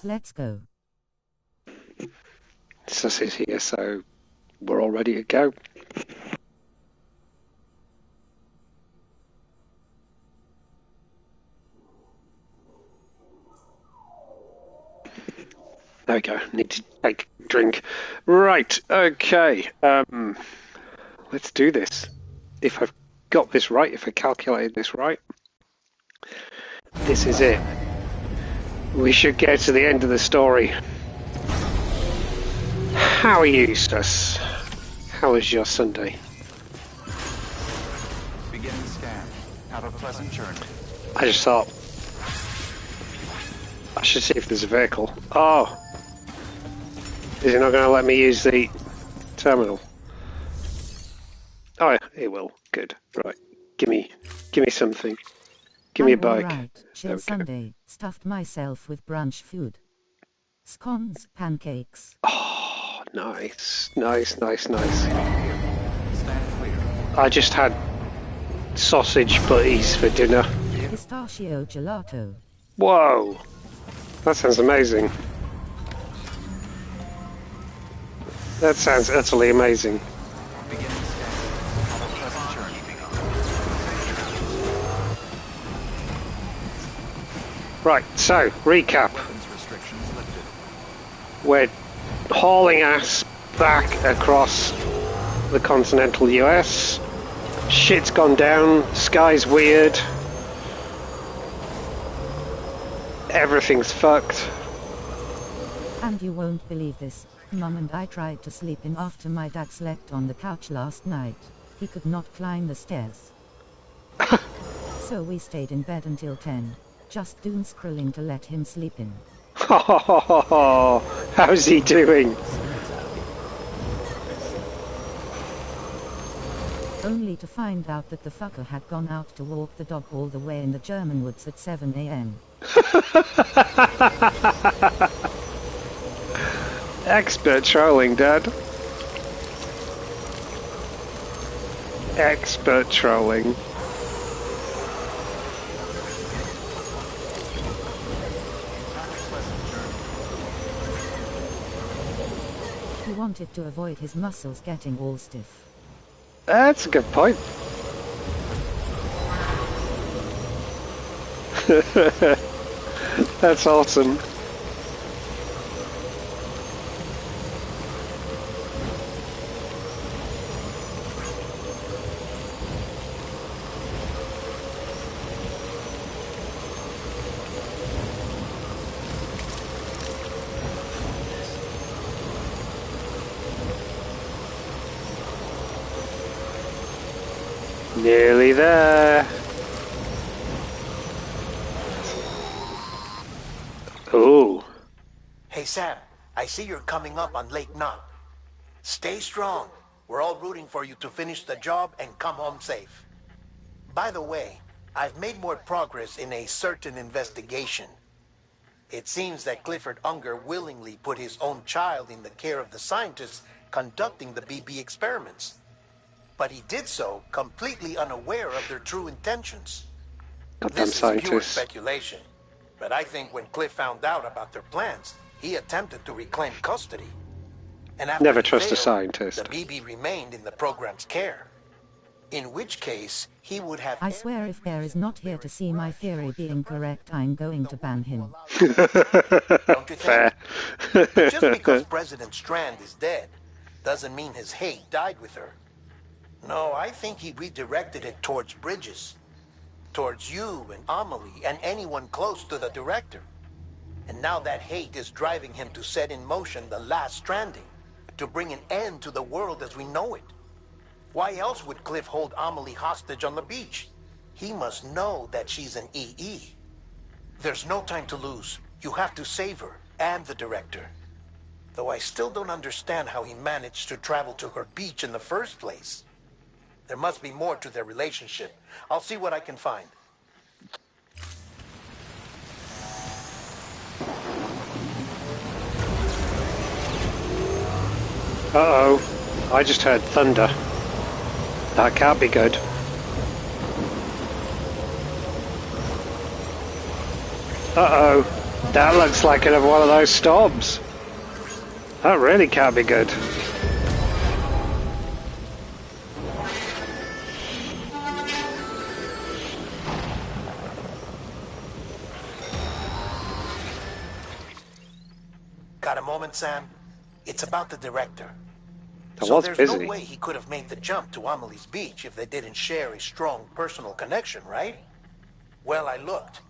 Let's go. Sus is here, so we're all ready to go. There we go. Need to take a drink. Right, okay. Let's do this. If I've got this right, if I calculated this right, this is it. We should get to the end of the story. How are you, Sus? How was your Sunday? Beginning scan. Have a pleasant journey. I just thought I should see if there's a vehicle. Oh, is it not going to let me use the terminal? Oh, it will. Good. Right. Give me something. Give me a I'm all bike. right. Chill Sunday. Stuffed myself with brunch food. Scones, pancakes. Oh, nice. Nice. Stand clear. I just had sausage butties for dinner. Pistachio gelato. Whoa. That sounds amazing. That sounds utterly amazing. Beginning scan. Have a pleasant journey. Right, so, recap. Weapons restrictions lifted. We're hauling ass back across the continental US. Shit's gone down. Sky's weird. Everything's fucked. And you won't believe this. Mum and I tried to sleep in after my dad slept on the couch last night. He could not climb the stairs. So we stayed in bed until 10. Just doom scrolling to let him sleep in. How's he doing? Only to find out that the fucker had gone out to walk the dog all the way in the German woods at 7 a.m. Expert trolling, Dad. Expert trolling. He wanted to avoid his muscles getting all stiff. That's a good point. That's awesome. Nearly there. Ooh. Hey Sam, I see you're coming up on Lake Knot. Stay strong. We're all rooting for you to finish the job and come home safe. By the way, I've made more progress in a certain investigation. It seems that Clifford Unger willingly put his own child in the care of the scientists conducting the BB experiments. But he did so completely unaware of their true intentions. Goddamn This is pure scientists. speculation, but I think when Cliff found out about their plans, he attempted to reclaim custody. And after Never he trust a failed, scientist. the BB remained in the program's care. In which case, he would have... I swear if Bear is not here to see my theory being correct, I'm going to ban him. Don't you Fair. think? But just because President Strand is dead, doesn't mean his hate died with her. No, I think he redirected it towards Bridges. Towards you and Amelie and anyone close to the director. And now that hate is driving him to set in motion the last stranding, to bring an end to the world as we know it. Why else would Cliff hold Amelie hostage on the beach? He must know that she's an EE. There's no time to lose. You have to save her and the director. Though I still don't understand how he managed to travel to her beach in the first place. There must be more to their relationship. I'll see what I can find. Uh-oh. I just heard thunder. That can't be good. Uh-oh. That looks like another one of those storms. That really can't be good. Got a moment, Sam? It's about the director. I So was there's busy. no way he could have made the jump to Amelie's beach if they didn't share a strong personal connection, right? Well, I looked,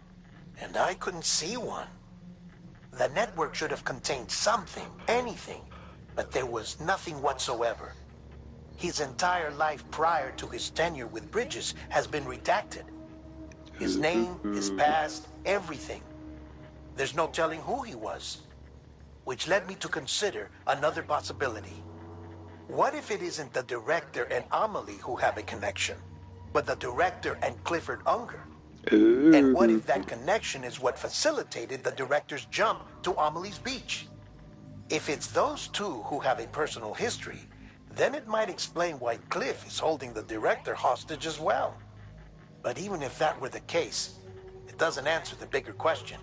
and I couldn't see one. The network should have contained something, anything, but there was nothing whatsoever. His entire life prior to his tenure with Bridges has been redacted. His name, his past, everything. There's no telling who he was. Which led me to consider another possibility. What if it isn't the director and Amelie who have a connection, but the director and Clifford Unger? And what if that connection is what facilitated the director's jump to Amelie's beach? If it's those two who have a personal history, then it might explain why Cliff is holding the director hostage as well. But even if that were the case, it doesn't answer the bigger question.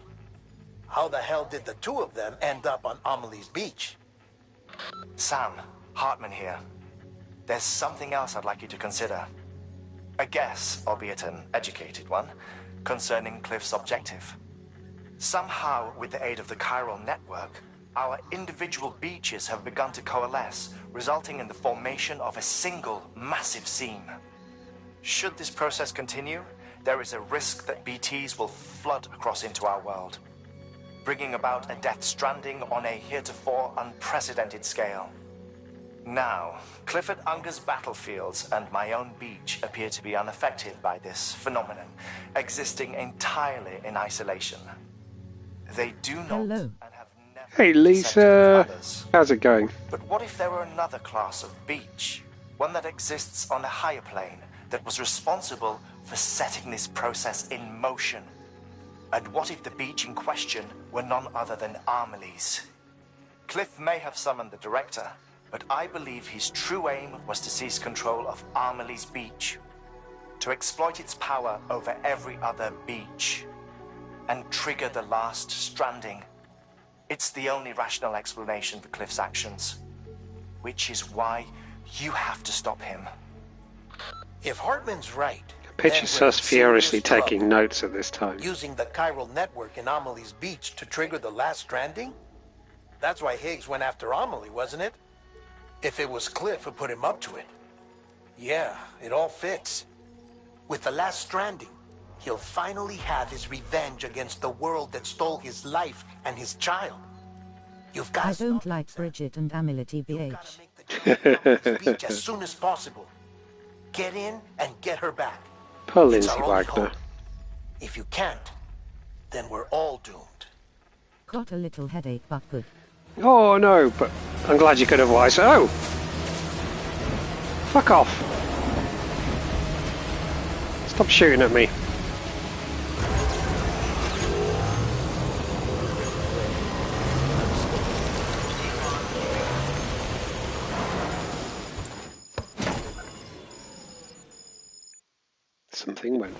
How the hell did the two of them end up on Amelie's beach? Sam, Hartman here. There's something else I'd like you to consider. A guess, albeit an educated one, concerning Cliff's objective. Somehow, with the aid of the chiral network, our individual beaches have begun to coalesce, resulting in the formation of a single massive seam. Should this process continue, there is a risk that BTs will flood across into our world, bringing about a Death Stranding on a heretofore unprecedented scale. Now, Clifford Unger's battlefields and my own beach appear to be unaffected by this phenomenon, existing entirely in isolation. They do not Hello. and have never Hey consented Lisa, with others. how's it going? But what if there were another class of beach, one that exists on a higher plane, that was responsible for setting this process in motion? And what if the beach in question were none other than Amelie's? Cliff may have summoned the director, but I believe his true aim was to seize control of Amelie's beach, to exploit its power over every other beach, and trigger the last stranding. It's the only rational explanation for Cliff's actions, which is why you have to stop him. If Hartman's right, Pitch then is we're so in furiously serious trouble. taking notes at this time. Using the chiral network in Amelie's beach to trigger the last stranding? That's why Higgs went after Amelie, wasn't it? If it was Cliff who put him up to it. Yeah, it all fits. With the last stranding, he'll finally have his revenge against the world that stole his life and his child. You've got I to don't stop like it, Sam. Bridget and Amelie You've TBH. got to make the jump to Amelie's beach as soon as possible. Get in and get her back. Poor It's Lindsay our only Wagner. hope. If you can't, then we're all doomed. Got a little headache, but good. Oh no, but I'm glad you could have wise. Oh! Fuck off. Stop shooting at me. Something went.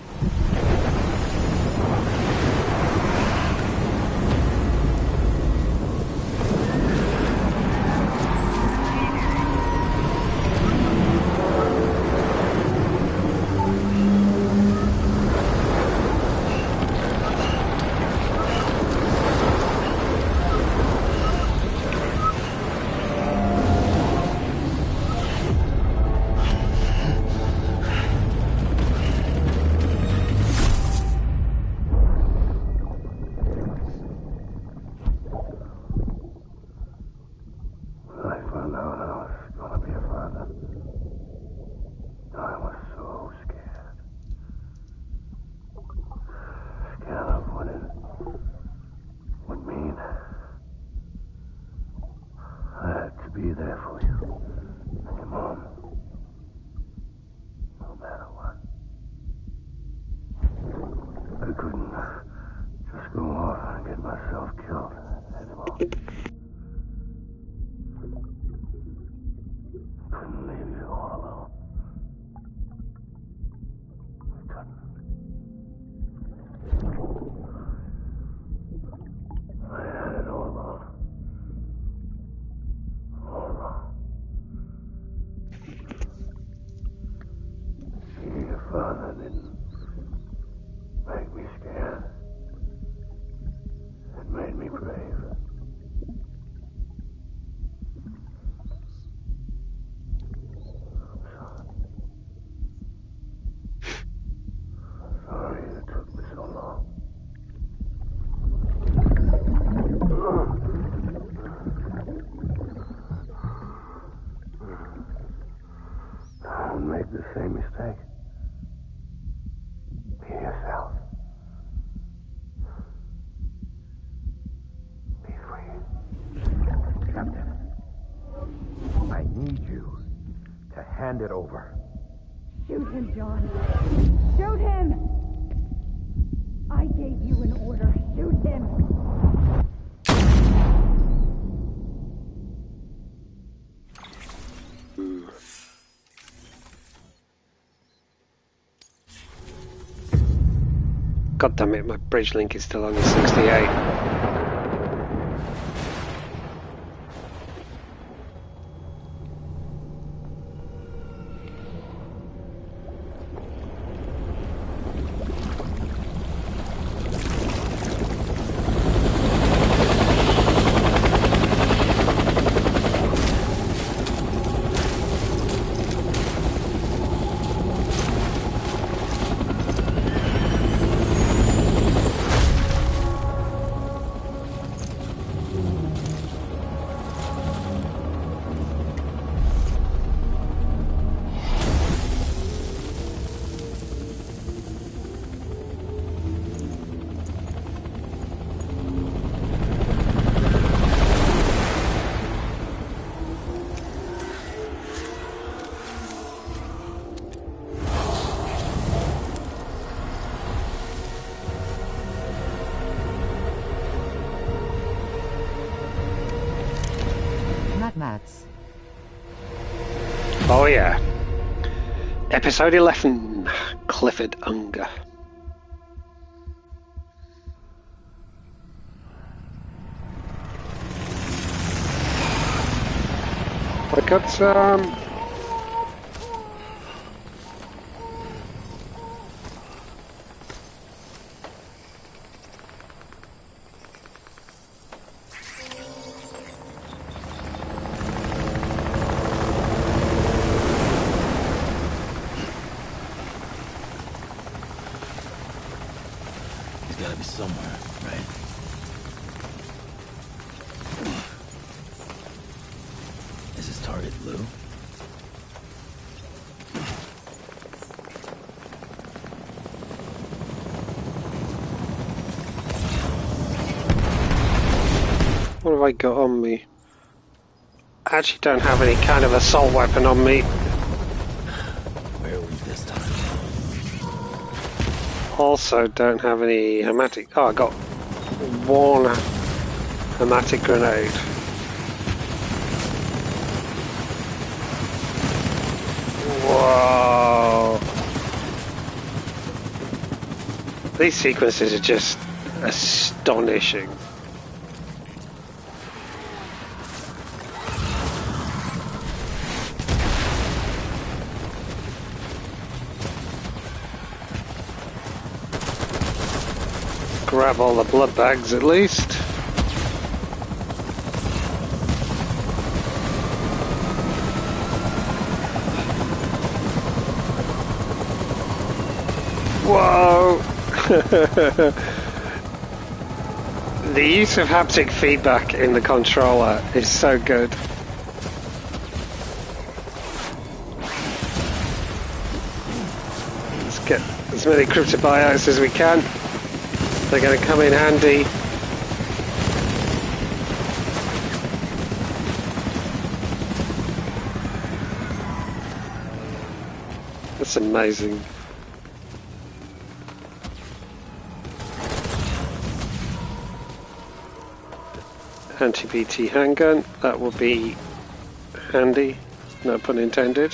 I found out I was gonna be a father. I was so scared. Scared of what it would mean. I had to be there for you and your mom. No matter what. I couldn't just go off and get myself killed anymore. Couldn't leave you all alone. I couldn't. hand it over. Shoot him, John. Shoot him! I gave you an order. Shoot him! God damn it, my bridge link is still only 68. Mads. Oh yeah. Episode 11, Clifford Unger. I got some... Gotta be somewhere, right? Is his target Lou? What have I got on me? I actually don't have any kind of assault weapon on me. Where are we this time? Also don't have any hematic. Oh, I got one hematic grenade. Whoa! These sequences are just astonishing. Grab all the blood bags at least. Whoa! The use of haptic feedback in the controller is so good. Let's get as many cryptobiotes as we can. They're going to come in handy. That's amazing. Anti-BT handgun, that will be handy, no pun intended.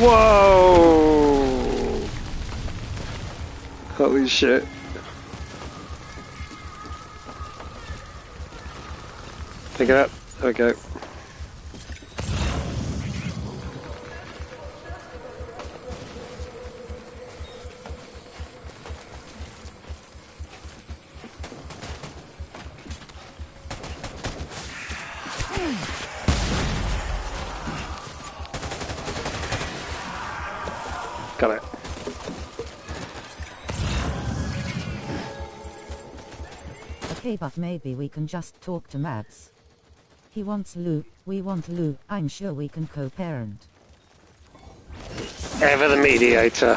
Whoa! Holy shit. Pick it up. There we go. Got it. Okay, but maybe we can just talk to Mads. He wants Lou, we want Lou, I'm sure we can co-parent. Ever the mediator.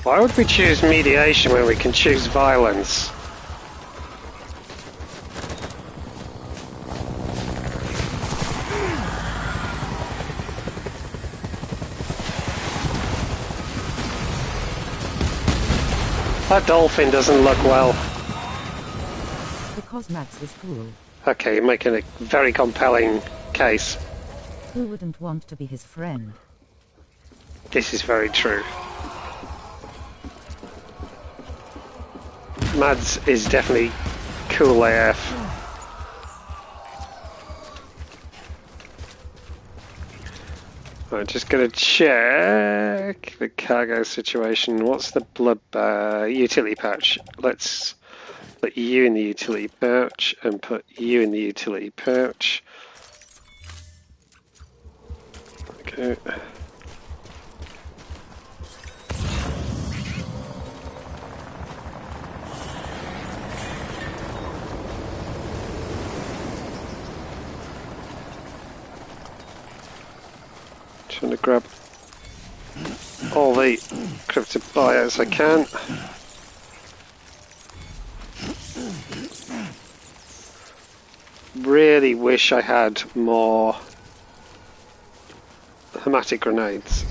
Why would we choose mediation when we can choose violence? That dolphin doesn't look well. Because Max is cool. Okay, you're making a very compelling case. Who wouldn't want to be his friend? This is very true. Mads is definitely cool AF. I'm just going to check the cargo situation. What's the blood utility pouch? Let's put you in the utility pouch and put you in the utility pouch. Okay. Trying to grab all the cryptic bios I can. Really wish I had more hematic grenades.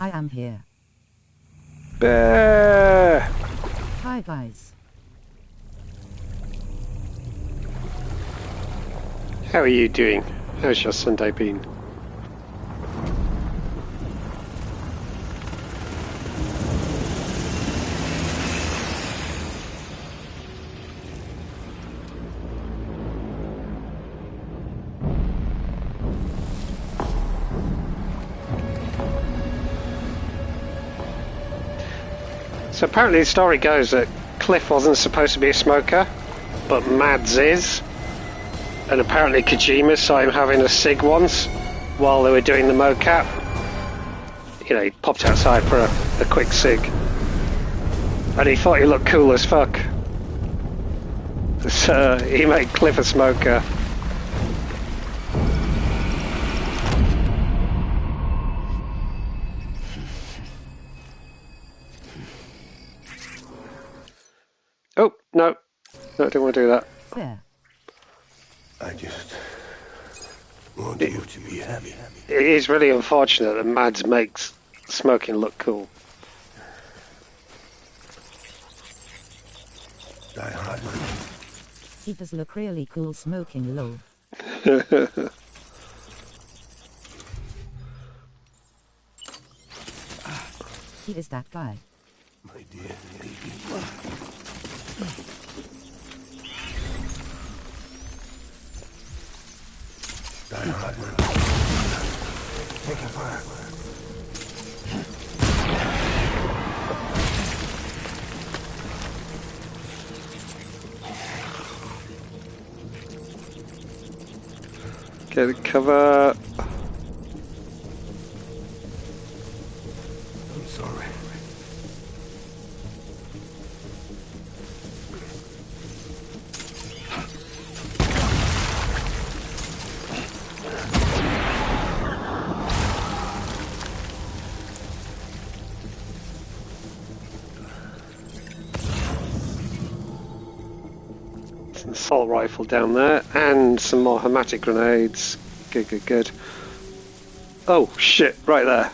I am here. Bear. Hi guys. How are you doing? How's your Sunday been? So apparently the story goes that Cliff wasn't supposed to be a smoker, but Mads is. And apparently Kojima saw him having a cig once while they were doing the mocap. You know, he popped outside for a quick cig. And he thought he looked cool as fuck. So he made Cliff a smoker. Oh, no. No, I don't want to do that. Fair. I just want you to be happy. It is really unfortunate that Mads makes smoking look cool. Die hard, man. He does look really cool smoking low. He is that guy. My dear lady. Die hard, man. Taking fire. Get a cover. I'm sorry. An assault rifle down there, and some more hematic grenades. Good, good, good. Oh shit! Right there.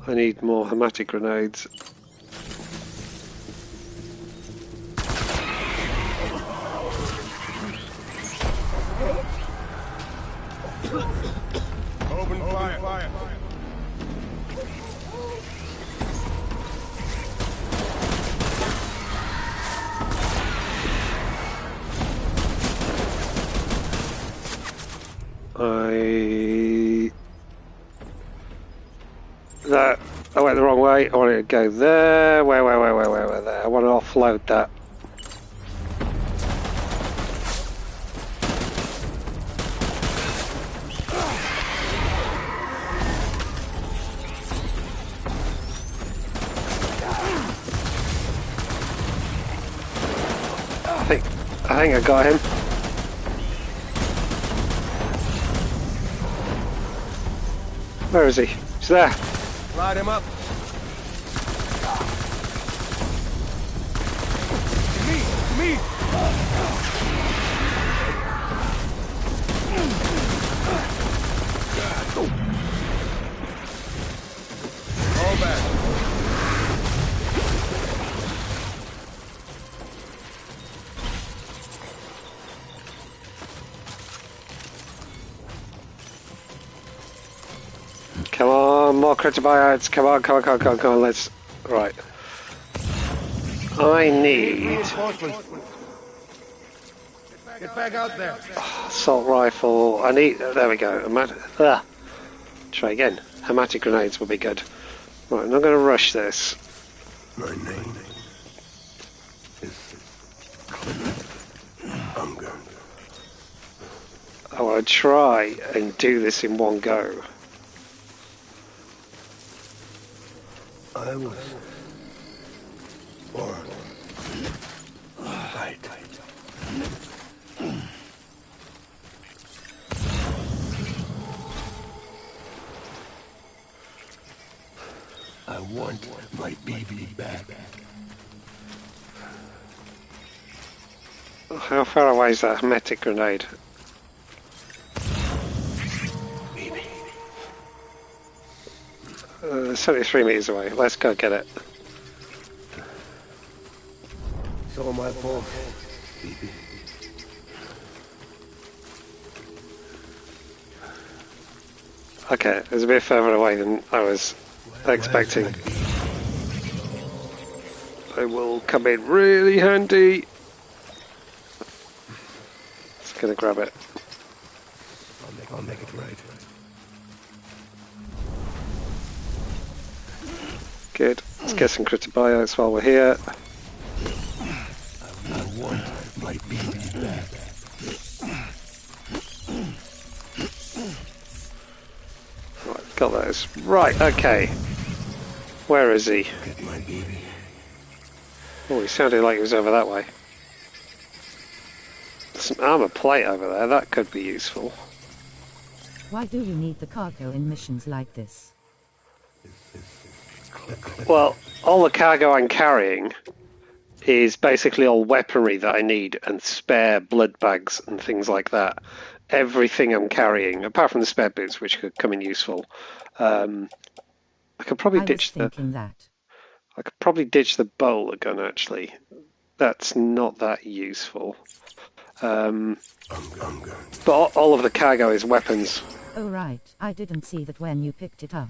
I need more hematic grenades. Open fire. I went the wrong way. I want to go there. Where there. I want to offload that. I think I got him. Where is he? He's there. Light him up. Me! All back. Come on, more crypto buyouts. Come on, let's... Right. I need... Get back out there. Assault rifle. I need... There we go. Try again. Hematic grenades will be good. Right, I'm not going to rush this. My name is Hunger. I want to try and do this in one go. I was born to fight. I want my baby back. How far away is that hematic grenade? Baby. 73 meters away. Let's go get it. It's all my fault, baby. Okay, it was a bit further away than I was expecting. They will come in really handy. Just gonna grab it. I'll make it right. Good. Let's get some crypto buyouts while we're here. I want my baby back. Right, got those. Right, okay. Where is he? Get my baby. Oh, he sounded like he was over that way. Some armor plate over there, that could be useful. Why do you need the cargo in missions like this? Well, all the cargo I'm carrying is basically all weaponry that I need and spare blood bags and things like that. Everything I'm carrying, apart from the spare boots, which could come in useful. I could probably ditch the. I could probably ditch the bowler gun. Actually, that's not that useful. But all of the cargo is weapons. Oh right, I didn't see that when you picked it up.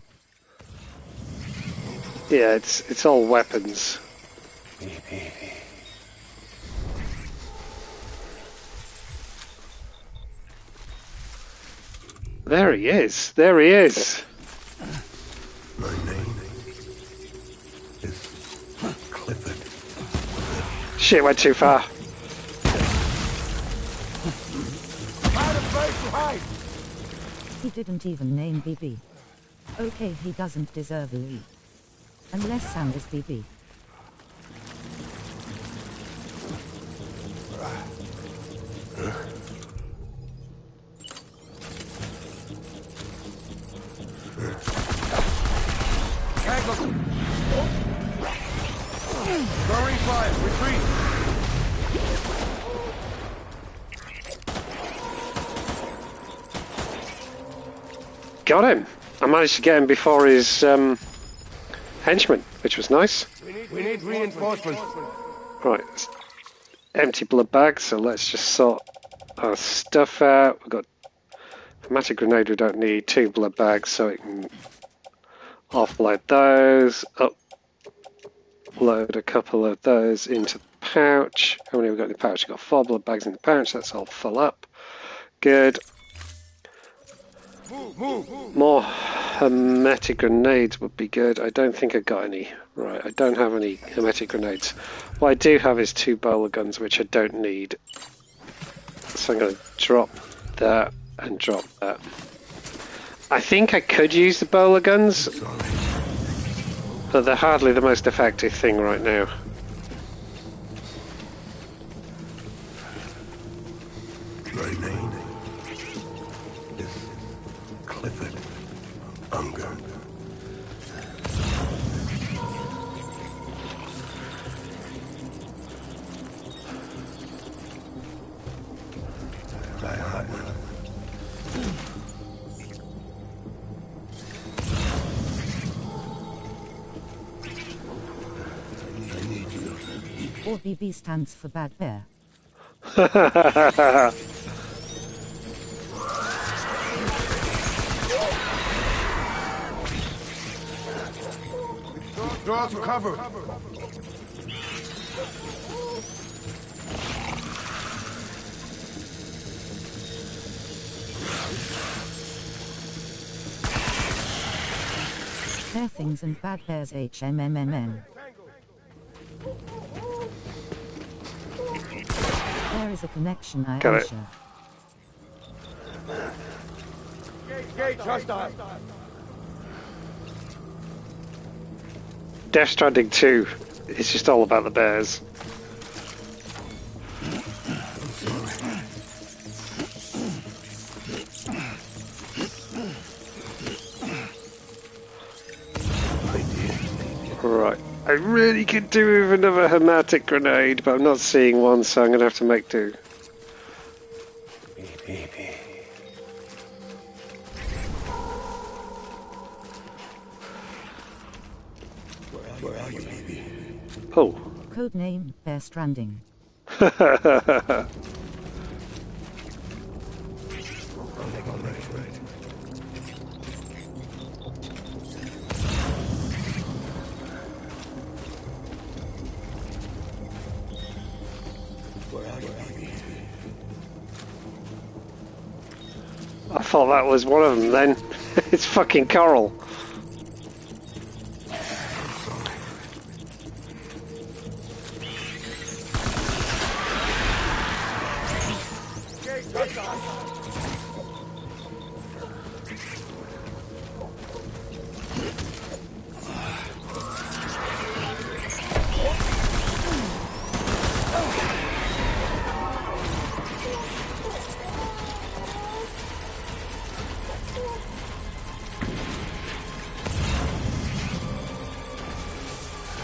Yeah, it's all weapons. There he is. There he is. My name is Clifford. Shit, went too far. He didn't even name BB. Okay, he doesn't deserve a lead. Unless Sam is BB. Throwing fire. Retreat. Got him. I managed to get him before his henchman, which was nice. We need reinforcements. Right, empty blood bag, so let's just sort our stuff out. We've got hematic grenade we don't need, 2 blood bags, so we can offload those, upload a couple of those into the pouch. How many have we got in the pouch? We've got 4 blood bags in the pouch, that's all full up. Good. More hematic grenades would be good. I don't think I got any. Right, I don't have any hematic grenades. What I do have is 2 bowler guns, which I don't need. So I'm going to drop that and drop that. I think I could use the bowler guns, but they're hardly the most effective thing right now. hunger. Right, Hartman. I need you. Or BB stands for Bad Bear. Draw to cover. Bear things and Bad Bears HMMMM. There is a connection, I Got it. assure. Gate, hostile. Death Stranding 2 is just all about the bears. Right, I really could do with another hermetic grenade, but I'm not seeing one, so I'm going to have to make do. Baby. Where are you, baby? Oh. Codename Death Stranding. Right. Where are you, baby? I thought that was one of them then. It's fucking Coral.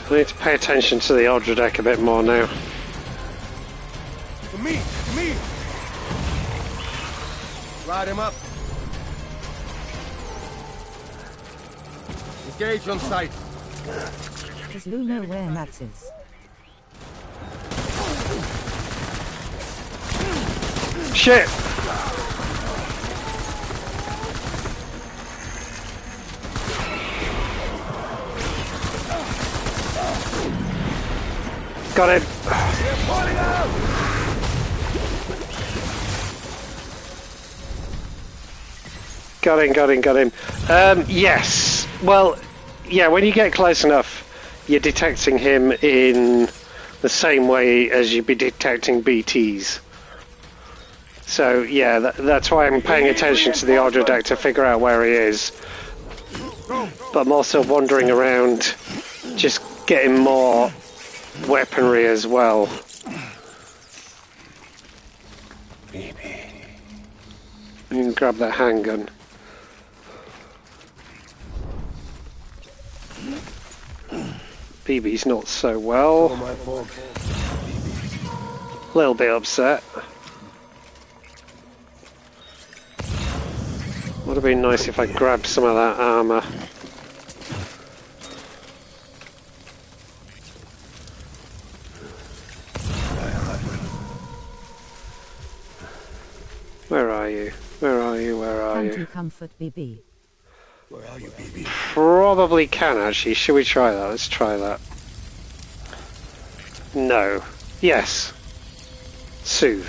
I need to pay attention to the Aldra deck a bit more now. To me! Ride him up. Engage on sight. Does Lou know where Max is? Shit! Got it. Got him. Yes. Well, yeah, when you get close enough, you're detecting him in the same way as you'd be detecting BTs. So, yeah, that's why I'm paying attention to the Aldra deck to figure out where he is. But I'm also wandering around, just getting more weaponry as well. Baby. You can grab that handgun. BB's not so well. My fault. Little bit upset. Would have been nice if I grabbed some of that armor. Where are you? Can you comfort BB? Where are you, baby? Probably can actually. Should we try that? Let's try that. No. Yes. Soothe.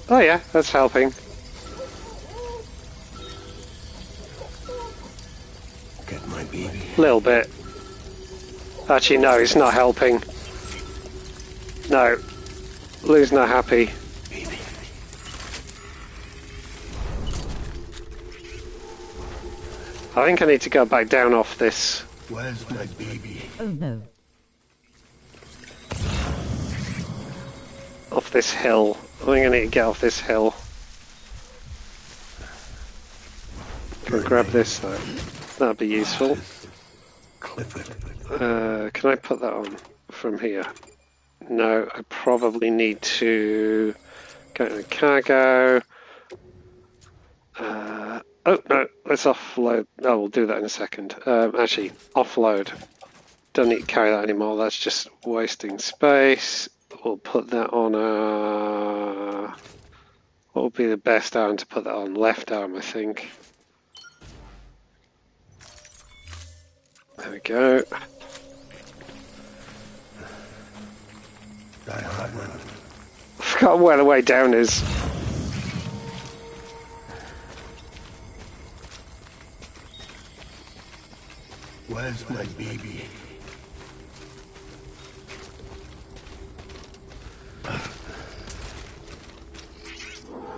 Oh yeah, that's helping. Get my baby. Little bit. Actually, no, it's not helping. No. Lou's not happy. Baby. I think I need to go back down off this. Where's my baby? Oh no. Off this hill. I think I need to get off this hill. Can I grab this though? That'd be useful. Can I put that on from here? No, I probably need to go to cargo. Oh no, let's offload. No, we'll do that in a second. Actually, offload. Don't need to carry that anymore. That's just wasting space. We'll put that on a... What would be the best arm to put that on? Left arm, I think. There we go. I forgot where the way down is. Where's my baby?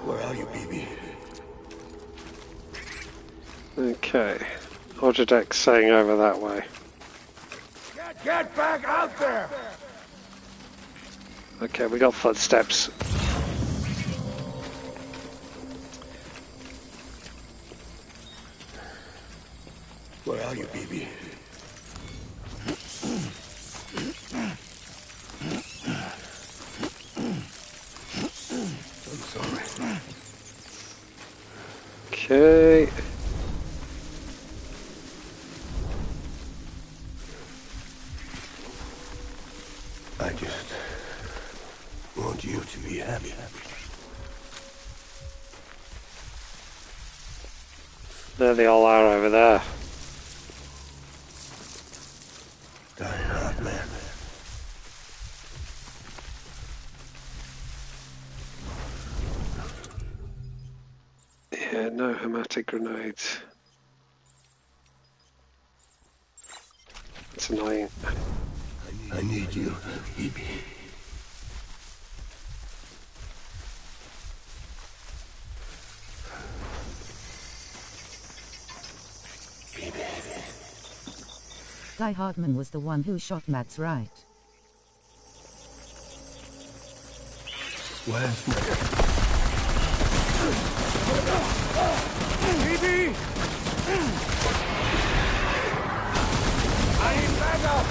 Where are you, baby? Okay. Roger deck saying over that way. Get back out there! Okay, we got footsteps. Where are you, baby? I'm sorry. Okay. I just want you to be happy. There they all are over there. Die hard, man. Yeah, no hematic grenades. That's annoying. I need you, baby. Guy Hardman was the one who shot Matt's right. Where's my... BB! I need backup!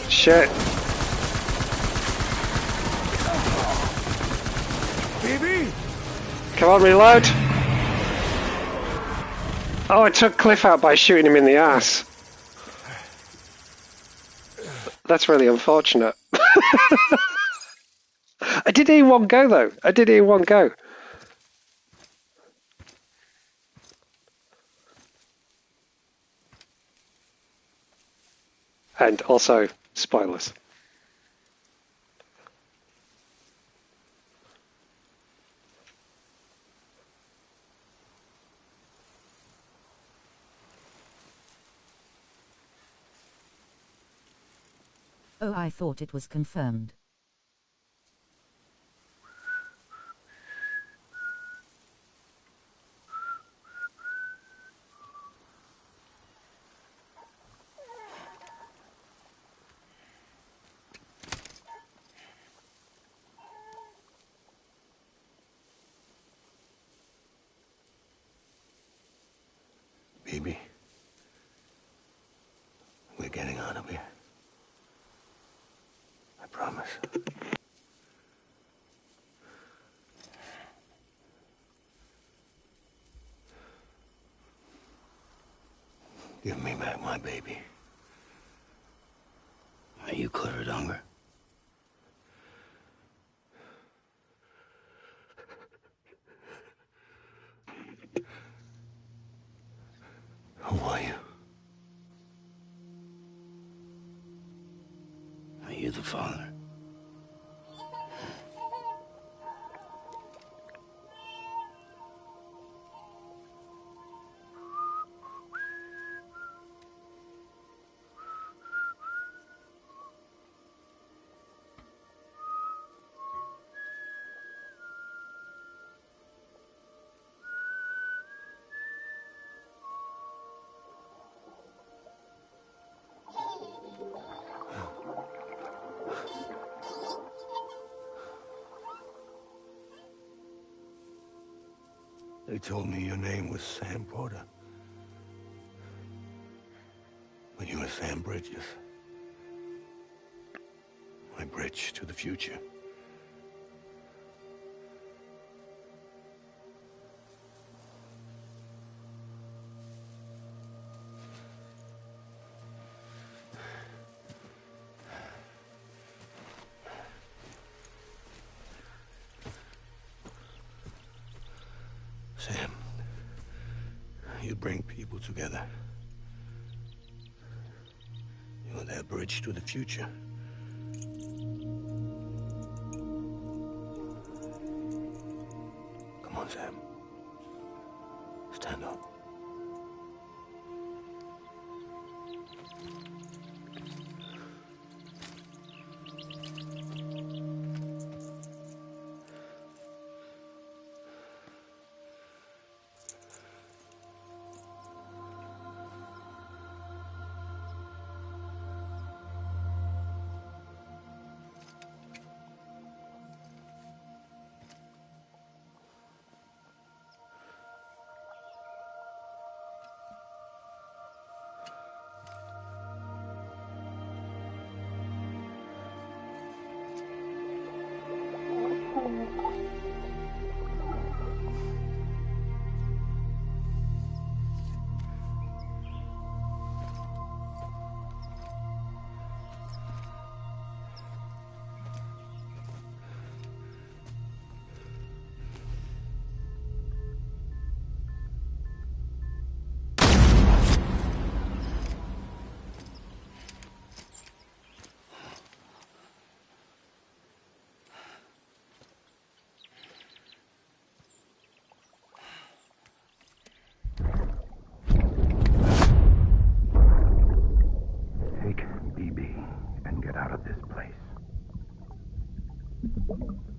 Shit. BB! Come on, reload. Oh, I took Cliff out by shooting him in the ass. That's really unfortunate. I did hear one go, though. I did hear one go. And also, spoilers. Oh, I thought it was confirmed. Baby. We're getting out of here. I promise. Give me back my baby. Are you clear of hunger? Who are you? Are you the father? They told me your name was Sam Porter. But you were Sam Bridges. My bridge to the future. Sam, you bring people together. You're that bridge to the future. Come on, Sam. Stand up.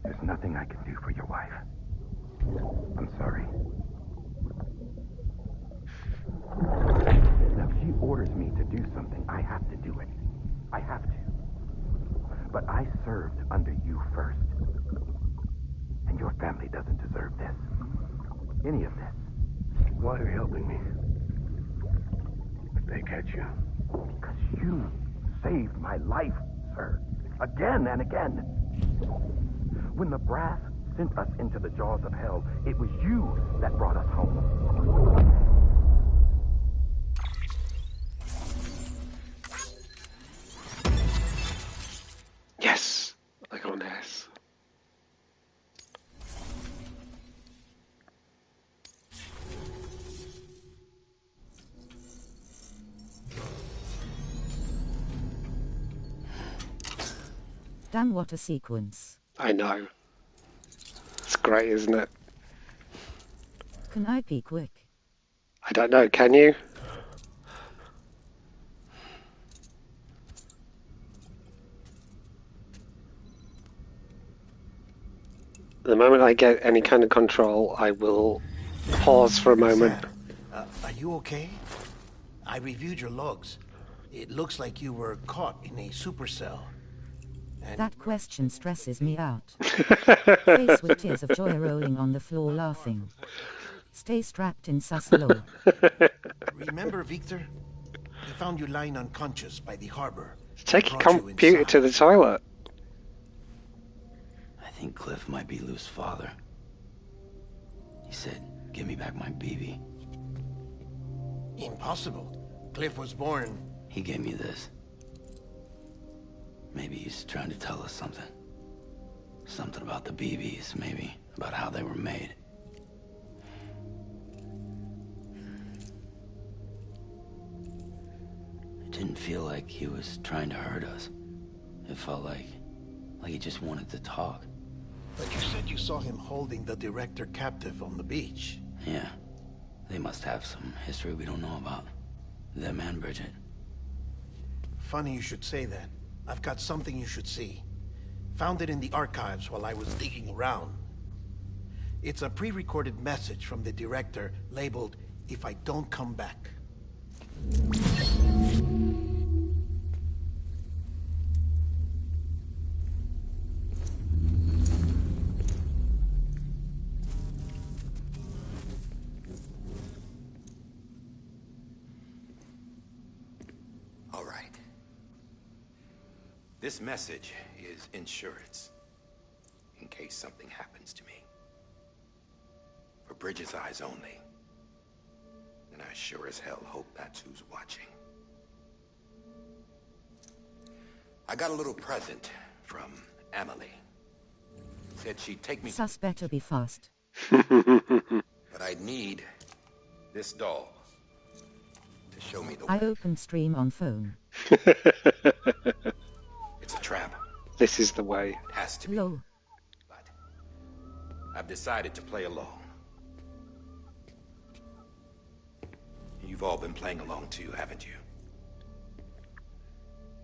There's nothing I can do for your wife. I'm sorry. Now, if she orders me to do something, I have to do it. I have to. But I served under you first. And your family doesn't deserve this. Any of this. Why are you helping me? If they catch you. Because you saved my life, sir. Again and again. When the brass sent us into the jaws of hell, it was you that brought us home. Yes, I got an S. Damn, what a sequence. I know. It's great, isn't it? Can I be quick? I don't know, can you? The moment I get any kind of control, I will pause for a moment. Sam, are you okay? I reviewed your logs. It looks like you were caught in a supercell. That question stresses me out. Face with tears of joy rolling on the floor laughing. Stay strapped in, Sassalo. Remember, Victor? We found you lying unconscious by the harbor. Take your computer to the toilet. I think Cliff might be Lou's father. He said, give me back my BB. Impossible. Cliff was born... He gave me this. Maybe he's trying to tell us something. Something about the BBs, maybe. About how they were made. It didn't feel like he was trying to hurt us. It felt like he just wanted to talk. But you said you saw him holding the director captive on the beach. Yeah. They must have some history we don't know about. Them and Bridget. Funny you should say that. I've got something you should see. Found it in the archives while I was digging around. It's a pre-recorded message from the director labeled, "If I don't come back." This message is insurance, in case something happens to me. For Bridges' eyes only. And I sure as hell hope that's who's watching. I got a little present from Emily. Said she'd take me... Sus better be fast. But I'd need this doll to show me the way. I open stream on phone. It's a trap. This is the way. It has to be. Lol. But I've decided to play along. You've all been playing along too, haven't you?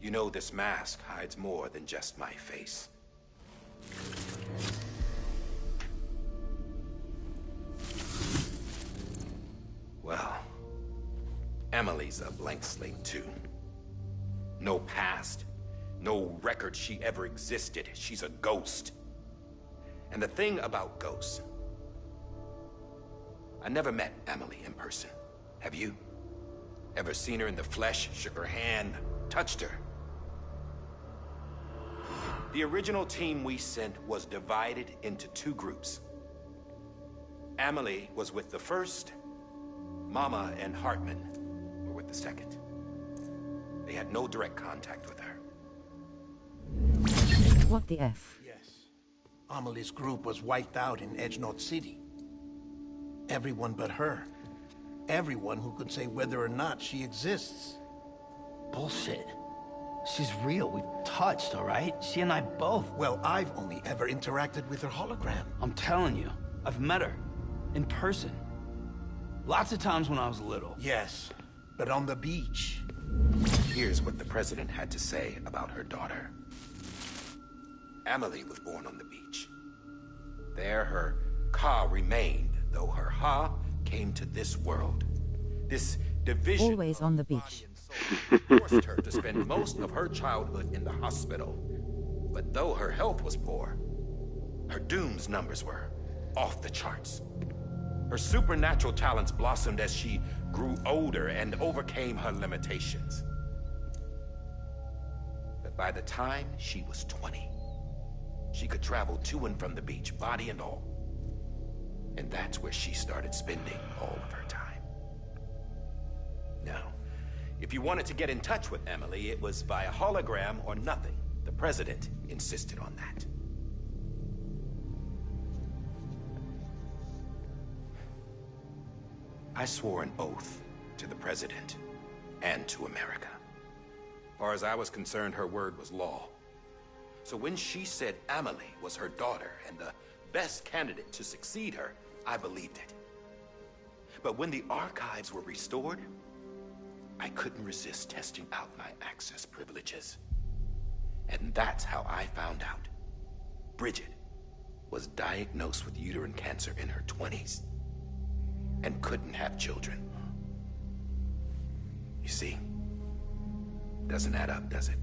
You know this mask hides more than just my face. Well, Emily's a blank slate too. No past, no record she ever existed. She's a ghost. And the thing about ghosts, I never met Emily in person. Have you? Ever seen her in the flesh, shook her hand, touched her? The original team we sent was divided into two groups. Emily was with the first, Mama and Hartman were with the second. They had no direct contact with her. What the F? Yes. Amelie's group was wiped out in Edgenorth City. Everyone but her. Everyone who could say whether or not she exists. Bullshit. She's real. We've touched, all right? She and I both. Well, I've only ever interacted with her hologram. I'm telling you, I've met her. In person. Lots of times when I was little. Yes, but on the beach. Here's what the president had to say about her daughter. Emily was born on the beach. There her Ka remained, though her Ha came to this world. This division Always on the beach. forced her to spend most of her childhood in the hospital. But though her health was poor, her Doom's numbers were off the charts. Her supernatural talents blossomed as she grew older and overcame her limitations. But by the time she was 20, she could travel to and from the beach, body and all. And that's where she started spending all of her time. Now, if you wanted to get in touch with Emily, it was via hologram or nothing. The president insisted on that. I swore an oath to the president and to America. As far as I was concerned, her word was law. So when she said Emily was her daughter and the best candidate to succeed her, I believed it. But when the archives were restored, I couldn't resist testing out my access privileges. And that's how I found out Bridget was diagnosed with uterine cancer in her 20s and couldn't have children. You see, doesn't add up, does it?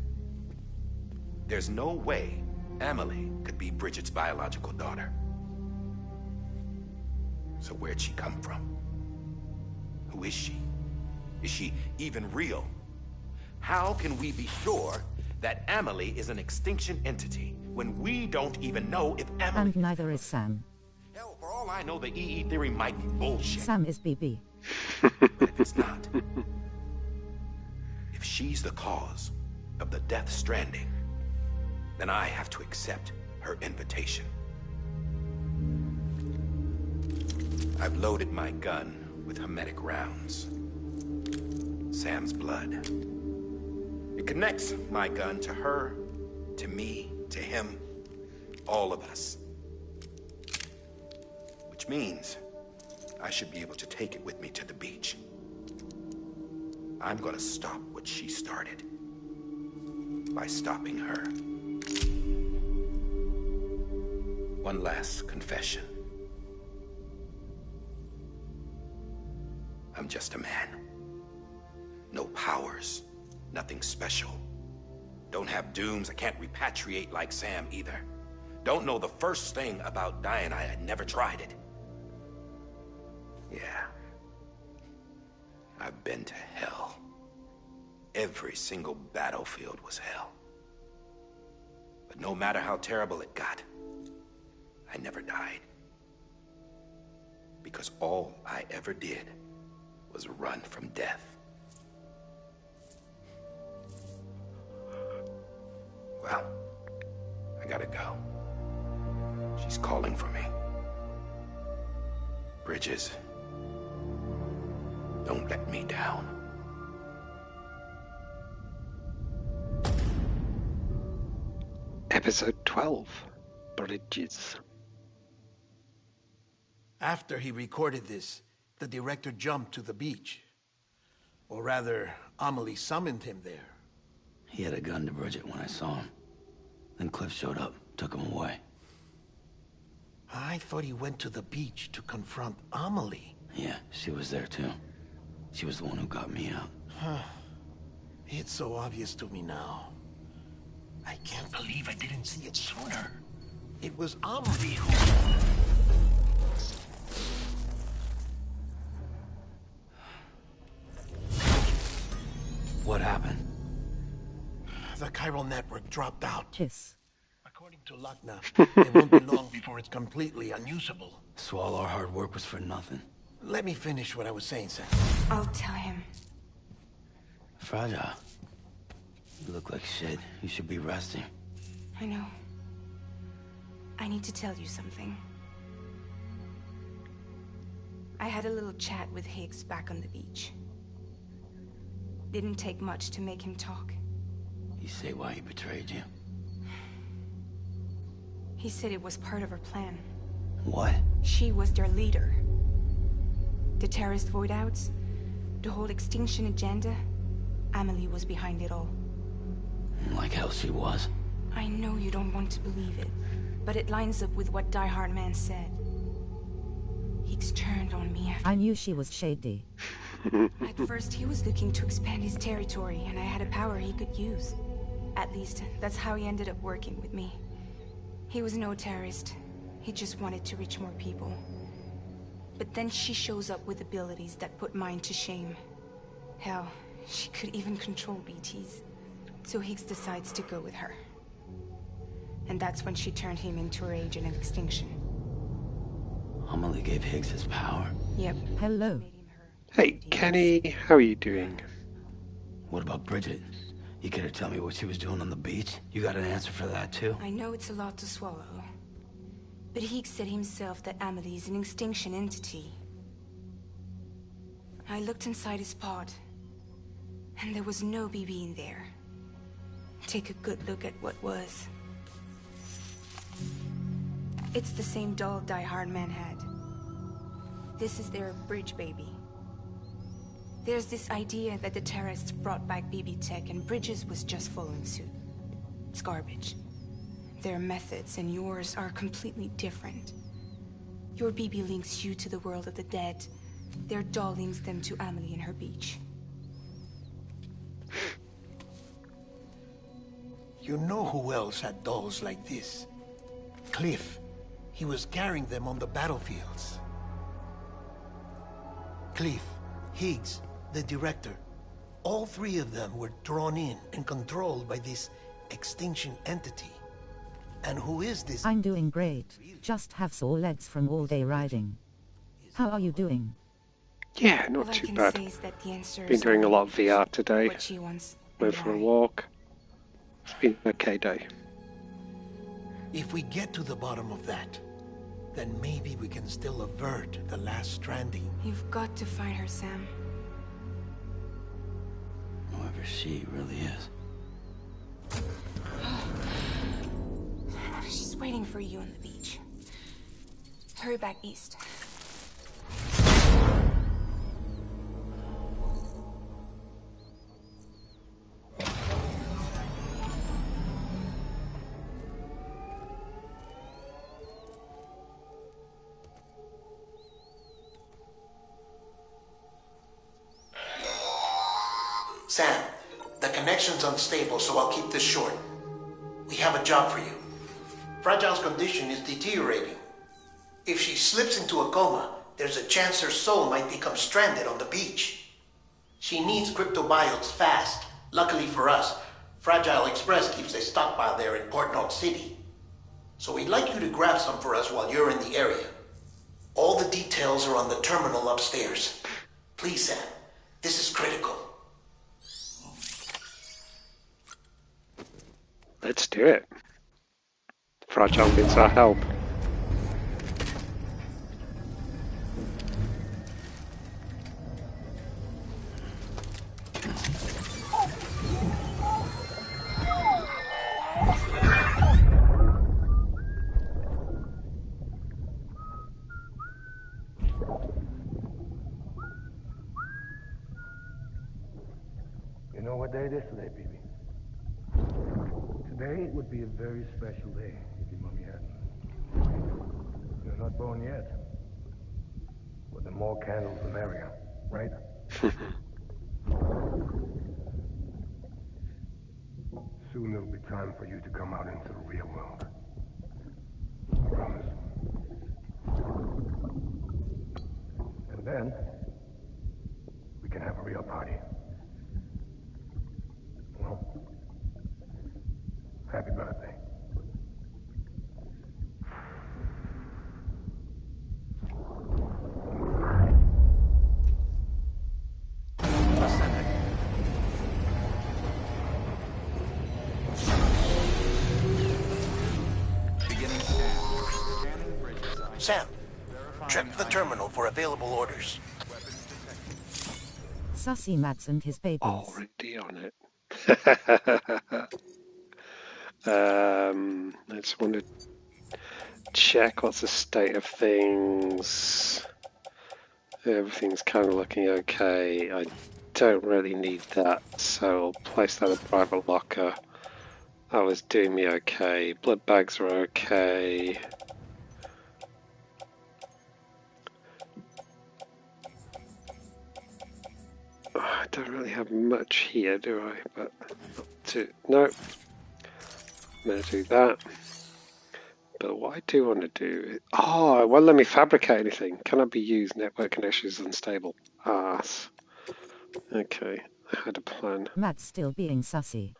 There's no way Emily could be Bridget's biological daughter. So where'd she come from? Who is she? Is she even real? How can we be sure that Emily is an extinction entity when we don't even know if Emily... And neither is Sam. Hell, for all I know, the EE theory might be bullshit. Sam is BB. But if it's not, if she's the cause of the Death Stranding, then I have to accept her invitation. I've loaded my gun with hermetic rounds. Sam's blood. It connects my gun to her, to me, to him, all of us. Which means I should be able to take it with me to the beach. I'm gonna stop what she started by stopping her. One last confession. I'm just a man. No powers, nothing special. Don't have dooms, I can't repatriate like Sam either. Don't know the first thing about dying, I had never tried it. Yeah. I've been to hell. Every single battlefield was hell. But no matter how terrible it got, I never died. Because all I ever did was run from death. Well, I gotta go. She's calling for me. Bridges, don't let me down. Episode 12, Bridges. After he recorded this, the director jumped to the beach. Or rather, Amelie summoned him there. He had a gun to Bridget when I saw him. Then Cliff showed up, took him away. I thought he went to the beach to confront Amelie. Yeah, she was there too. She was the one who got me out. It's so obvious to me now. I can't believe I didn't see it sooner. It was Amelie who... What happened? The chiral network dropped out. Hiss. According to Luckna, it won't be long before it's completely unusable. So all our hard work was for nothing. Let me finish what I was saying, Sam. I'll tell him. Fragile. You look like shit. You should be resting. I know. I need to tell you something. I had a little chat with Higgs back on the beach. Didn't take much to make him talk. You say why he betrayed you? He said it was part of her plan. What? She was their leader. The terrorist void outs, the whole extinction agenda, Amelie was behind it all. Like hell she was. I know you don't want to believe it, but it lines up with what Die Hard Man said. Higgs turned on me after... I knew she was shady. At first, he was looking to expand his territory, and I had a power he could use. At least, that's how he ended up working with me. He was no terrorist. He just wanted to reach more people. But then she shows up with abilities that put mine to shame. Hell, she could even control BTs. So Higgs decides to go with her. And that's when she turned him into her agent of extinction. Amelie gave Higgs his power. Yep. Hello. Hey, Kenny, how are you doing? What about Bridget? You care to tell me what she was doing on the beach? You got an answer for that too? I know it's a lot to swallow. But Higgs said himself that Amelie is an extinction entity. I looked inside his pod, and there was no BB in there. Take a good look at what was. It's the same doll Die Hard Man had. This is their bridge baby. There's this idea that the terrorists brought back BB tech and Bridges was just following suit. It's garbage. Their methods and yours are completely different. Your BB links you to the world of the dead. Their doll links them to Amelie and her beach. You know who else had dolls like this? Cliff. He was carrying them on the battlefields. Cliff, Higgs, the director. All three of them were drawn in and controlled by this extinction entity. And who is this? I'm doing great. Just have sore legs from all day riding. How are you doing? Yeah, not All I too can bad. say is that the answer Been is doing a only lot of VR today. what she wants Went and for a I. walk. It's been an okay day. If we get to the bottom of that, then maybe we can still avert the last stranding. You've got to find her, Sam. Whoever she really is. She's waiting for you on the beach. Hurry back east. Sam, the connection's unstable, so I'll keep this short. We have a job for you. Fragile's condition is deteriorating. If she slips into a coma, there's a chance her soul might become stranded on the beach. She needs cryptobiotes fast. Luckily for us, Fragile Express keeps a stockpile there in Port North City. So we'd like you to grab some for us while you're in the area. All the details are on the terminal upstairs. Please, Sam. This is critical. Let's do it. Fragile needs our help. You know what day it is today, BB? Today would be a very special day if your mommy hadn't. You're not born yet. But the more candles, the merrier, right? Soon it'll be time for you to come out into the real world. I promise. And then, we can have a real party. Well, happy birthday. Beginning scan. Scanning bridges. Sam, check the terminal for available orders. Sussy Mads and his babies. Already on it. I just want to check what's the state of things. Everything's kind of looking okay. I don't really need that, so I'll place that in private locker. That was doing me okay. Blood bags are okay. I don't really have much here, do I? But no. I'm going to do that. But what I do want to do is... Oh, it won't let me fabricate anything. Cannot be used. Network connection is unstable. Arse. Okay, I had a plan. Matt's still being sussy.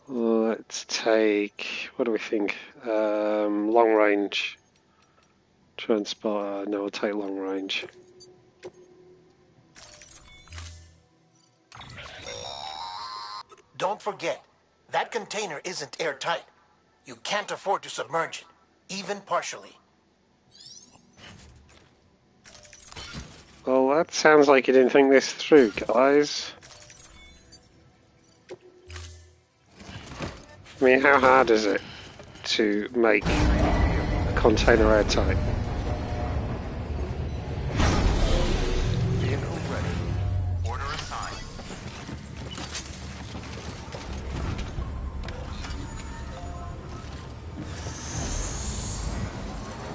Let's take... What do we think? Long range. Transport... no, we'll take long range. Don't forget, that container isn't airtight. You can't afford to submerge it, even partially. Well, that sounds like you didn't think this through, guys. I mean, how hard is it to make a container airtight? Vehicle ready. Order assigned.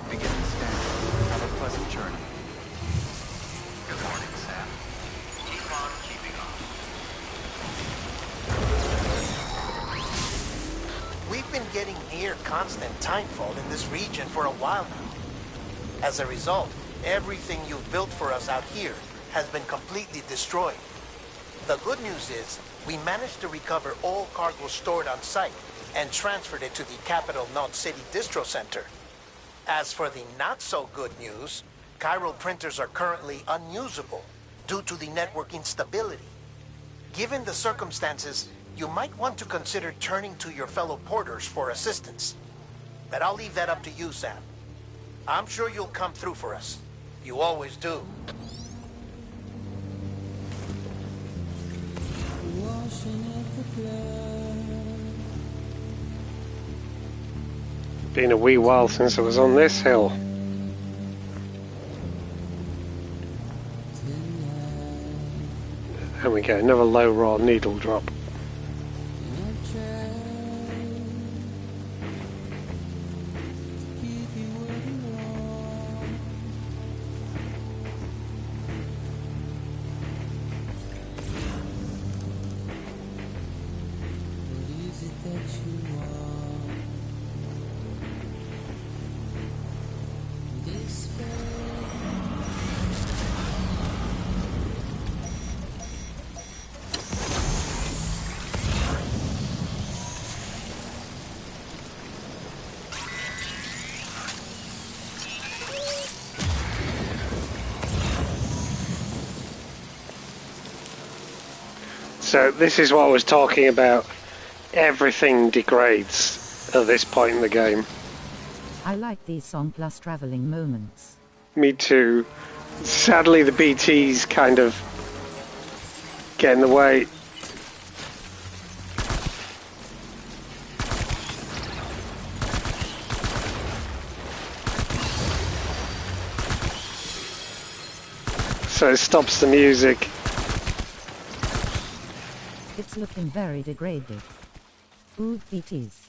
Beginning scan. Have a pleasant journey. Good morning, Sam. Keep on keeping on. We've been getting near constant timefall in this region for a while now. As a result, everything you've built for us out here has been completely destroyed. The good news is, we managed to recover all cargo stored on site and transferred it to the Capital Knot City Distro Center. As for the not-so-good news, chiral printers are currently unusable due to the network instability. Given the circumstances, you might want to consider turning to your fellow porters for assistance. But I'll leave that up to you, Sam. I'm sure you'll come through for us. You always do. Been a wee while since I was on this hill. And we get another low raw needle drop. So this is what I was talking about. Everything degrades at this point in the game. I like these song plus traveling moments. Me too. Sadly, the BTs kind of get in the way. So it stops the music. It's looking very degraded. Ooh, BTs.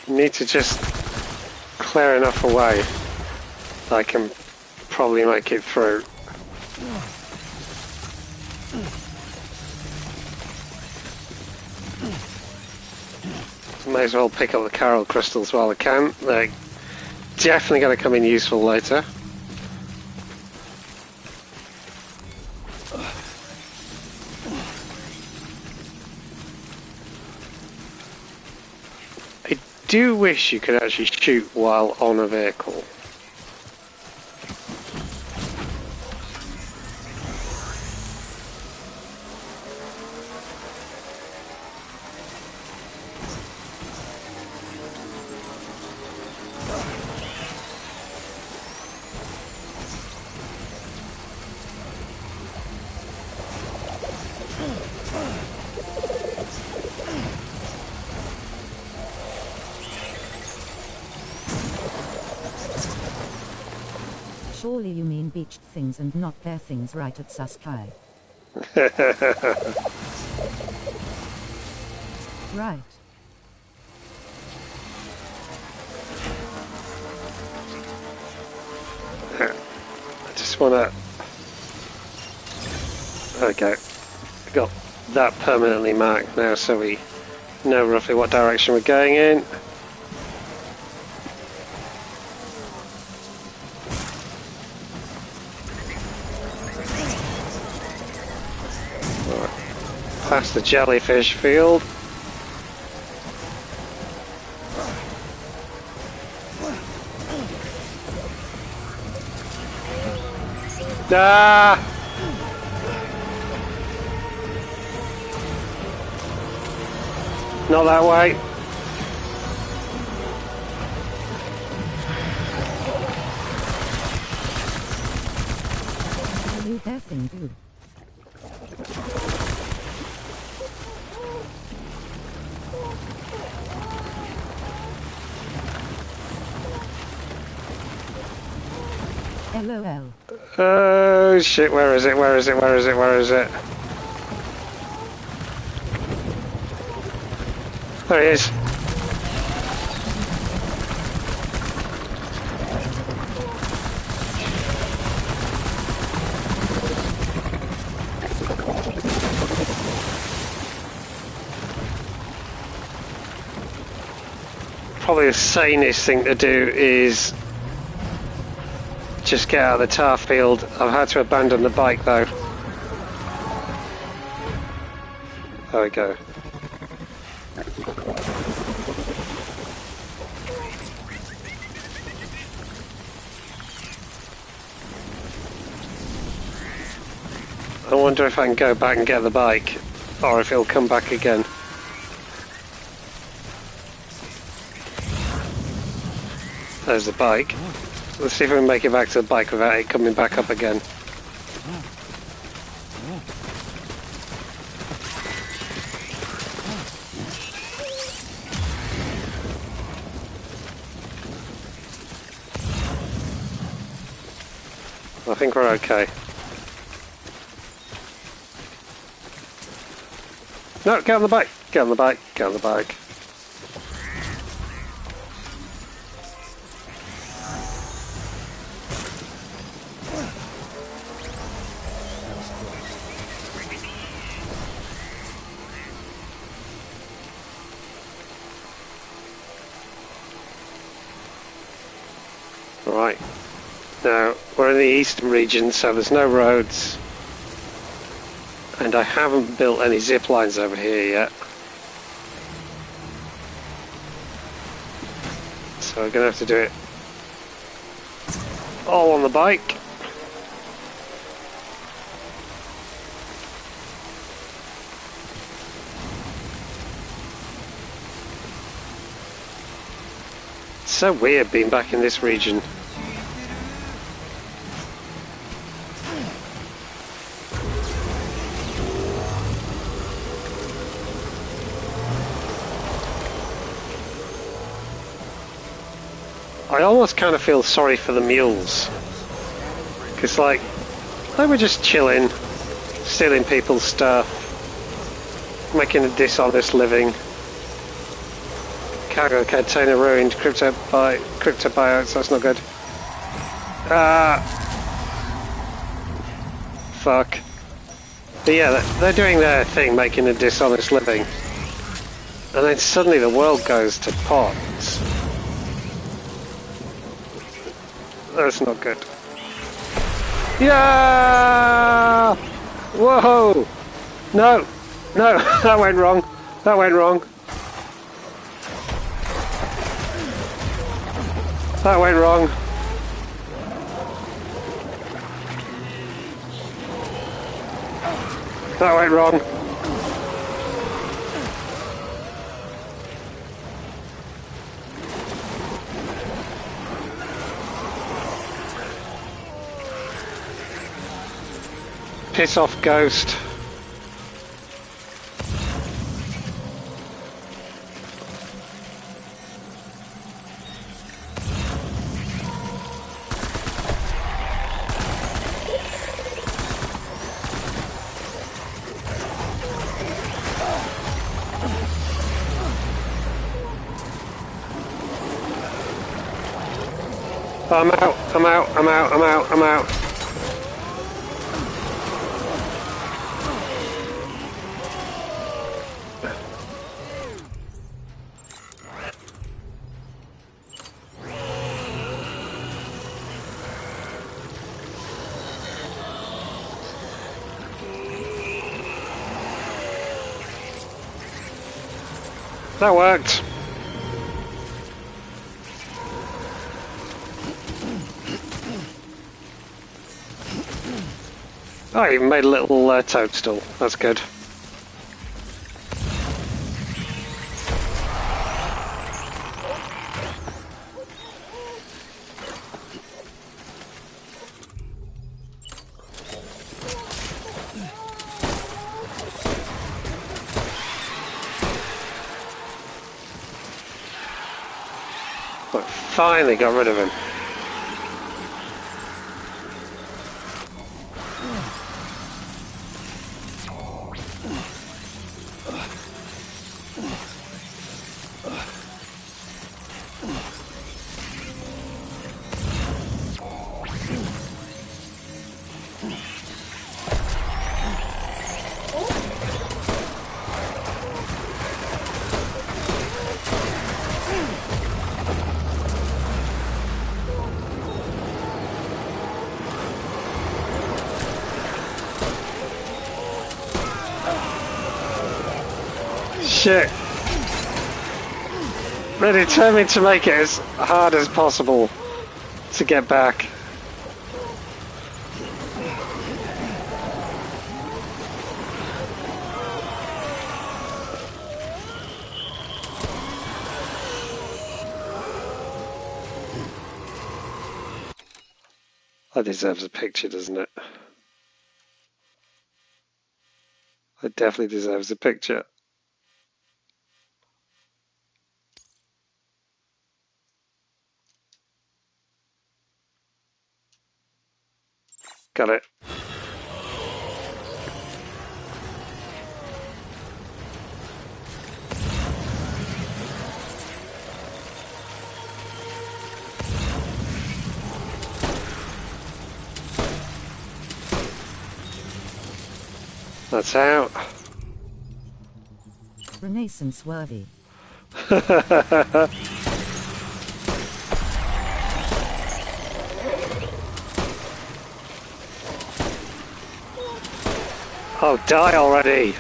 Need to just clear enough away that I can probably make it through. May as well pick up the Carol crystals while I can. They're definitely going to come in useful later. I do wish you could actually shoot while on a vehicle. Surely you mean beached things and not bare things, right at Saskai. Right. I just want to... Okay. Got that permanently marked now so we know roughly what direction we're going in. Past the jellyfish field. Ah! Not that way. Do their thing, dude. LOL. Oh shit, where is it? Where is it? Where is it? Where is it? There he is. Probably the sanest thing to do is just get out of the tar field. I've had to abandon the bike though. There we go. I wonder if I can go back and get the bike, or if it'll come back again. There's the bike. Let's see if we can make it back to the bike without it coming back up again. I think we're okay. No, get on the bike! Get on the bike! Get on the bike! Right. Now, we're in the eastern region, so there's no roads. And I haven't built any zip lines over here yet. So we're going to have to do it all on the bike. It's so weird being back in this region. I almost kind of feel sorry for the mules. Because, like, they were just chilling, stealing people's stuff, making a dishonest living. Cargo container ruined, crypto buyouts, that's not good. Fuck. But yeah, they're doing their thing, making a dishonest living. And then suddenly the world goes to pot. That's not good. Yeah! Whoa! No! No! That went wrong. That went wrong. That went wrong. That went wrong. Piss off, ghost. I'm out, I'm out, I'm out, I'm out, I'm out. That worked. Oh, I even made a little toadstool. That's good. But finally got rid of him. Shit. They're determined to make it as hard as possible to get back. That deserves a picture, doesn't it? It definitely deserves a picture. Got it. That's out. Renaissance worthy. Oh, die already!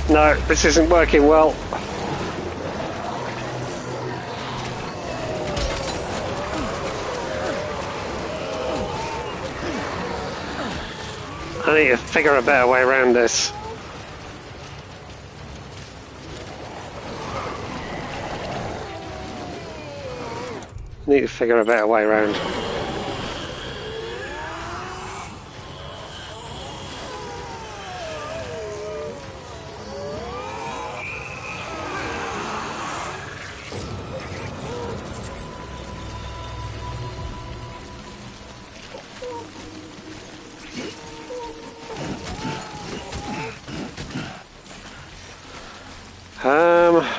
No, this isn't working well. I need to figure a better way around this. Need to figure a better way around.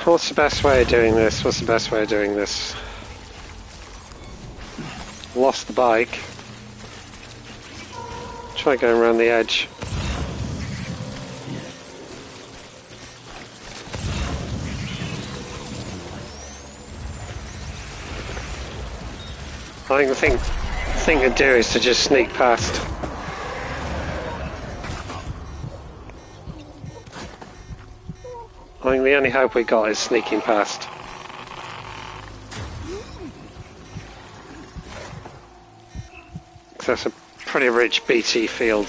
What's the best way of doing this? What's the best way of doing this? Lost the bike. Try going around the edge. I think the thing to do is to just sneak past. I think the only hope we got is sneaking past. That's a pretty rich BT field.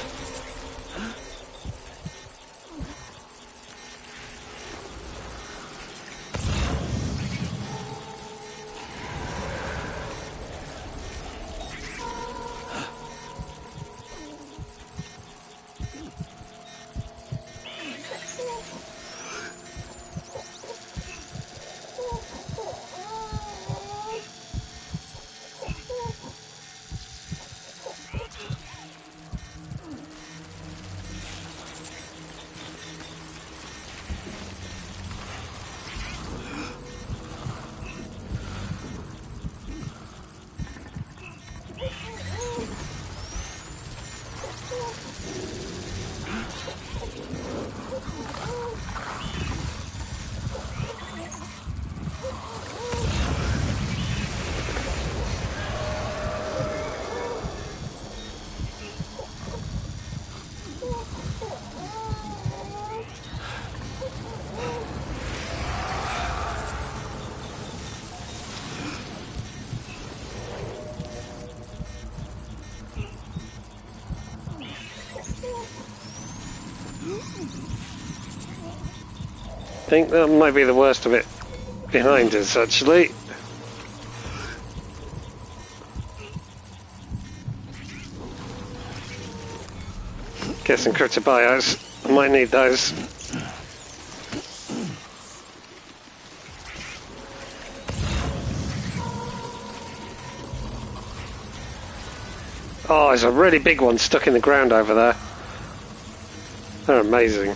I think that might be the worst of it behind us, actually. Get some critter bios. I might need those. Oh, there's a really big one stuck in the ground over there. They're amazing.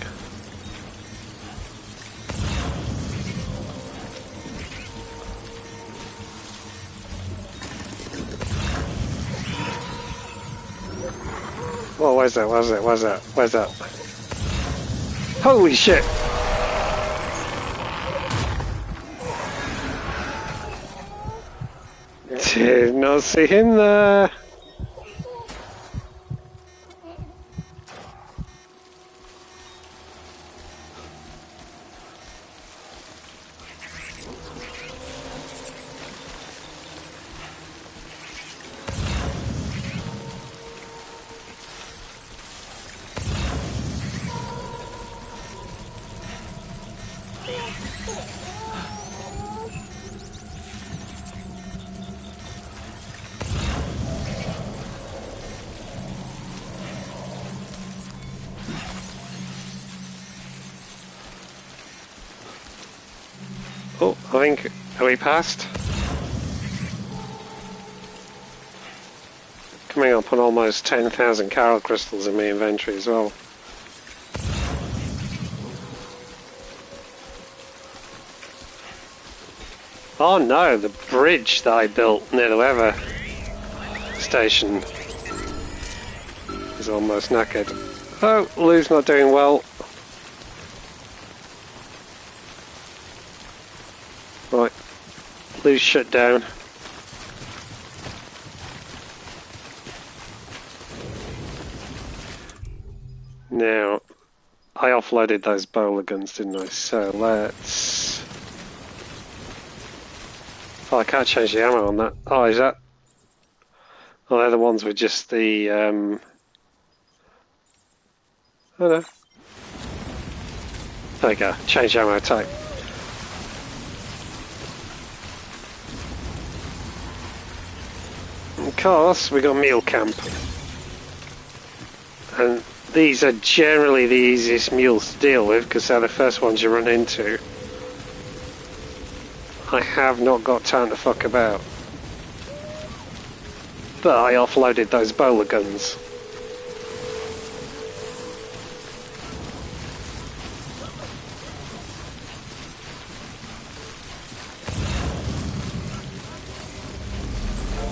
Oh, where's that? Where's that? Where's that? Where's that? Holy shit! Did not see him there. Oh, I think, are we past? Coming up on almost 10,000 Carol crystals in my inventory as well. Oh no, the bridge that I built near the weather station is almost knackered. Oh, Lou's not doing well. Lose shut down. Now, I offloaded those bowler guns, didn't I? So let's... Oh, I can't change the ammo on that. Oh, is that... Oh, they're the ones with just the... Oh no. There we go. Change ammo type. Of course, we got meal camp. And these are generally the easiest mules to deal with because they're the first ones you run into. I have not got time to fuck about. But I offloaded those bowler guns.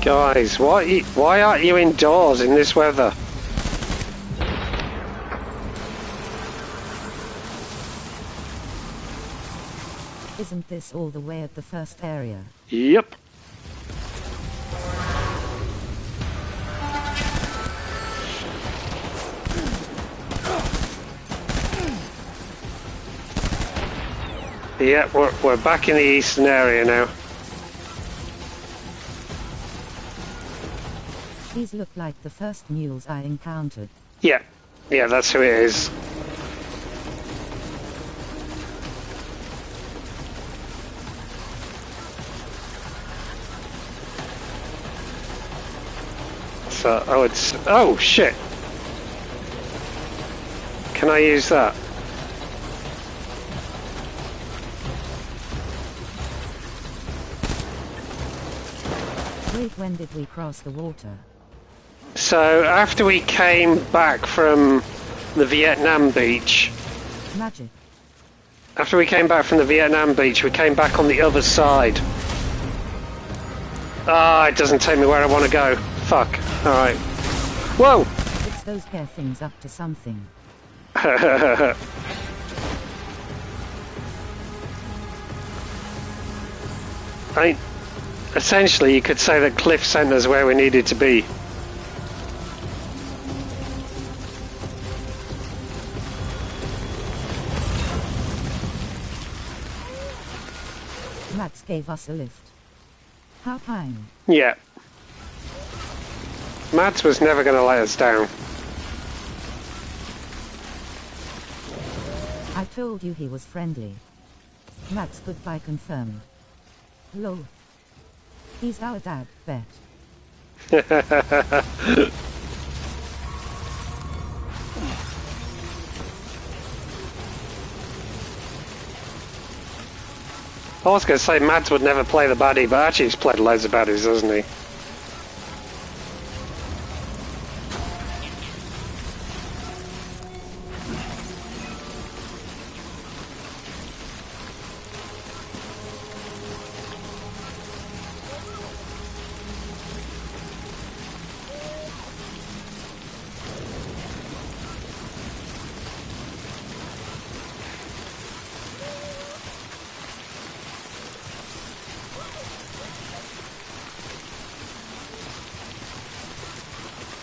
Guys, why aren't you indoors in this weather? Isn't this all the way at the first area? Yep. Yep, we're back in the eastern area now. These look like the first mules I encountered. Yeah, that's who it is. So, oh shit! Can I use that? Wait, when did we cross the water? So, after we came back from the Vietnam beach... Magic. After we came back from the Vietnam beach, we came back on the other side. Ah, it doesn't take me where I want to go. Fuck. Alright. Whoa! It's those pair things up to something. Essentially, you could say that Cliff sent us where we needed to be. Max gave us a lift. How kind. Yeah. Mads was never going to let us down. I told you he was friendly. Max goodbye confirmed. Lol. He's our dad, bet. I was going to say Mads would never play the baddie, but actually he's played loads of baddies, hasn't he?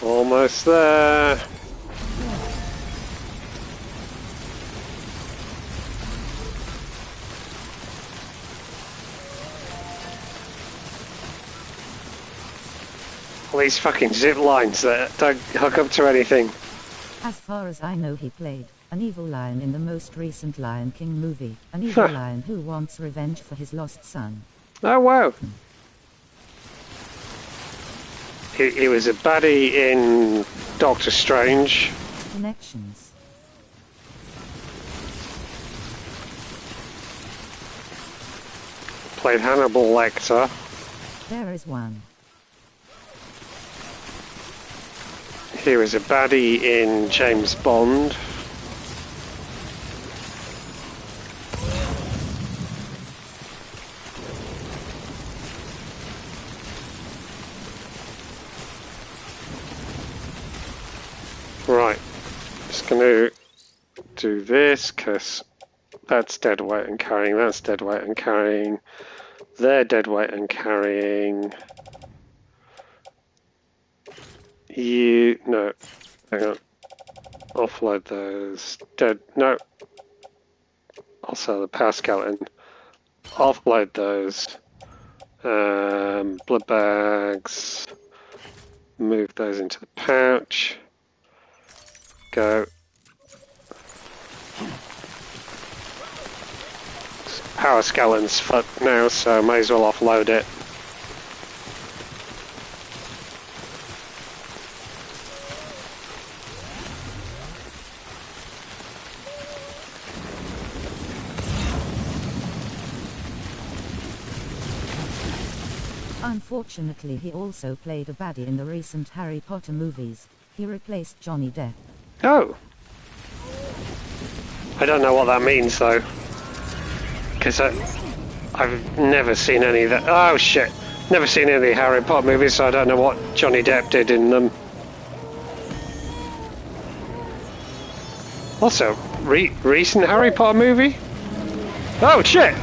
Almost there. All these fucking zip lines that don't hook up to anything. As far as I know, he played an evil lion in the most recent Lion King movie. An evil lion who wants revenge for his lost son. Oh wow. He was a baddie in Doctor Strange. Connections. Played Hannibal Lecter. There is one. He was a baddie in James Bond. Right, just going to do this because that's dead weight and carrying, that's dead weight and carrying. They're dead weight and carrying. You no, hang on. Offload those. Dead. No. Also the power skeleton. Offload those. Blood bags. Move those into the pouch. Go. Power skeleton's fucked now, so may as well offload it. Unfortunately, he also played a baddie in the recent Harry Potter movies. He replaced Johnny Depp. Oh. I don't know what that means though. Because I've never seen any of that. Oh shit. Never seen any of the Harry Potter movies, so I don't know what Johnny Depp did in them. Also, recent Harry Potter movie? Oh shit!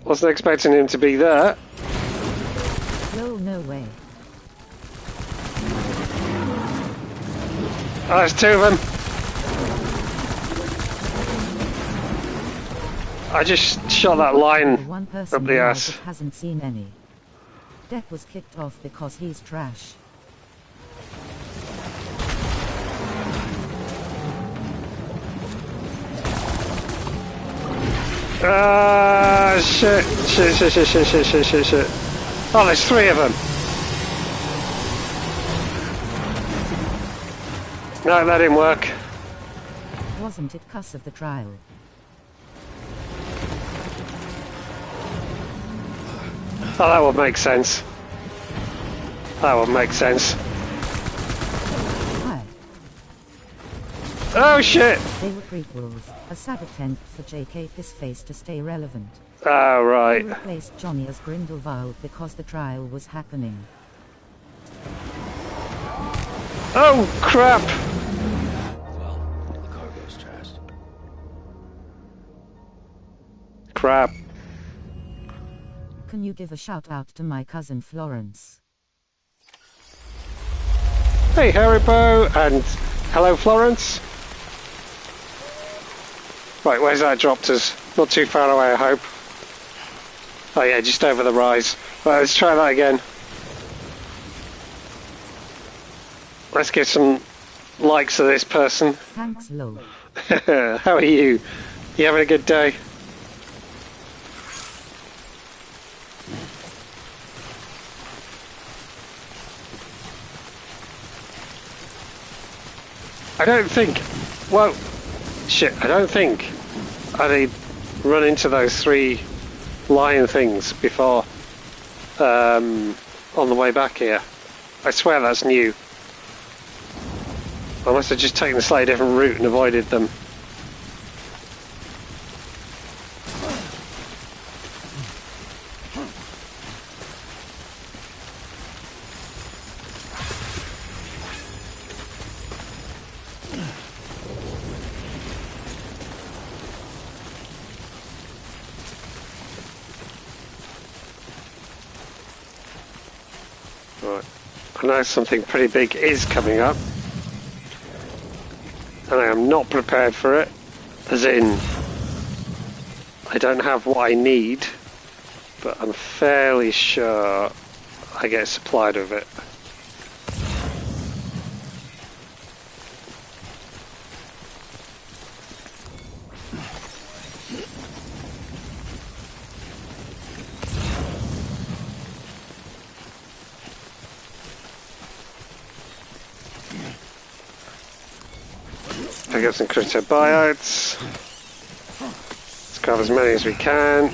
Wasn't expecting him to be there. No, no way. Oh, there's two of them. I just shot that line One person up the alive ass. that hasn't seen any. Depp was kicked off because he's trash. Ah, shit. Shit. Oh, there's three of them. No, that didn't work. Wasn't it cuss of the trial? Oh, that would make sense. That would make sense. Why? Oh, shit. They were prequels, a sad attempt for J.K. Face to stay relevant. Oh, He right. replaced Johnny as Grindelwald because the trial was happening. Oh, crap. Well, the cargo's trashed. Crap. Can you give a shout out to my cousin Florence? Hey, Haribo, and hello, Florence. Right, where's that dropped us? Not too far away, I hope. Oh yeah, just over the rise. Right, let's try that again. Let's get some likes of this person. Thanks, Lo. How are you? You having a good day? I don't think... Well, shit, I don't think I'd run into those three lion things before on the way back here. I swear that's new. I must have just taken a slightly different route and avoided them. Right. I know something pretty big is coming up. And I am not prepared for it. As in, I don't have what I need, but I'm fairly sure I get supplied with it. Pick up some crypto buyouts. Let's grab as many as we can.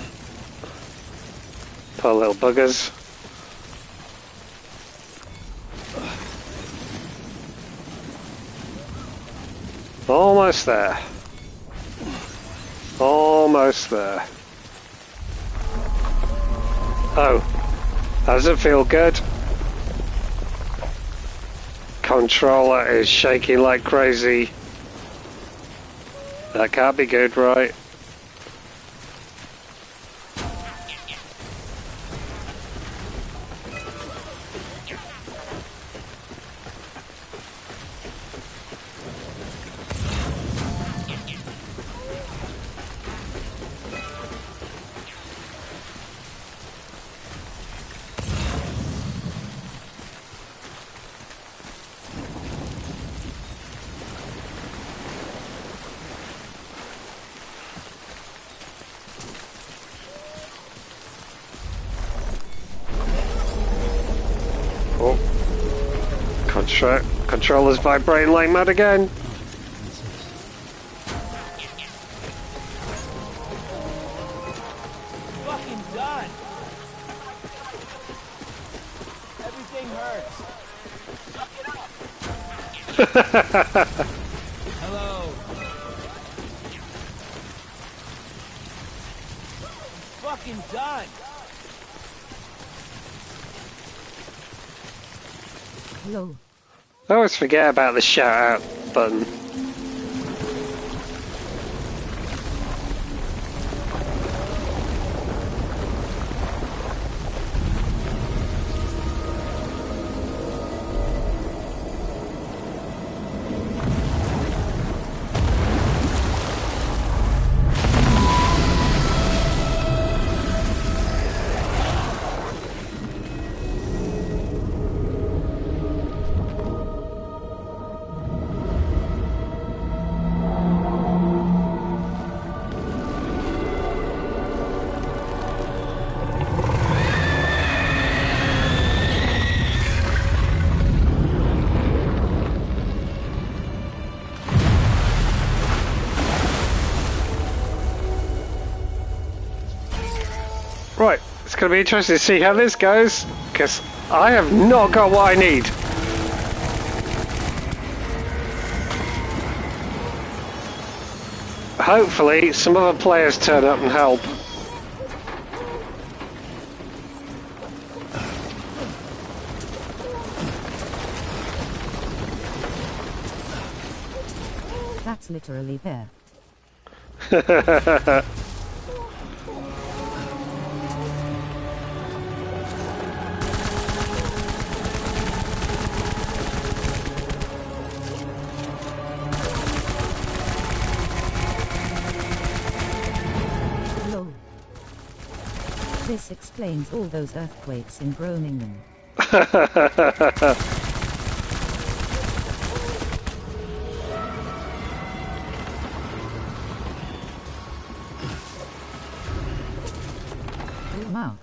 Poor little buggers. Almost there. Almost there. Oh, that doesn't feel good. Controller is shaking like crazy. That can't be good, right? shit. Controller's vibrating like mad again. Fucking done. Everything hurts. Hello. Fucking done. Hello. I always forget about the shout out button. Right, it's going to be interesting to see how this goes, because I have not got what I need. Hopefully, some other players turn up and help. That's literally there. This explains all those earthquakes in Groningen. Wow.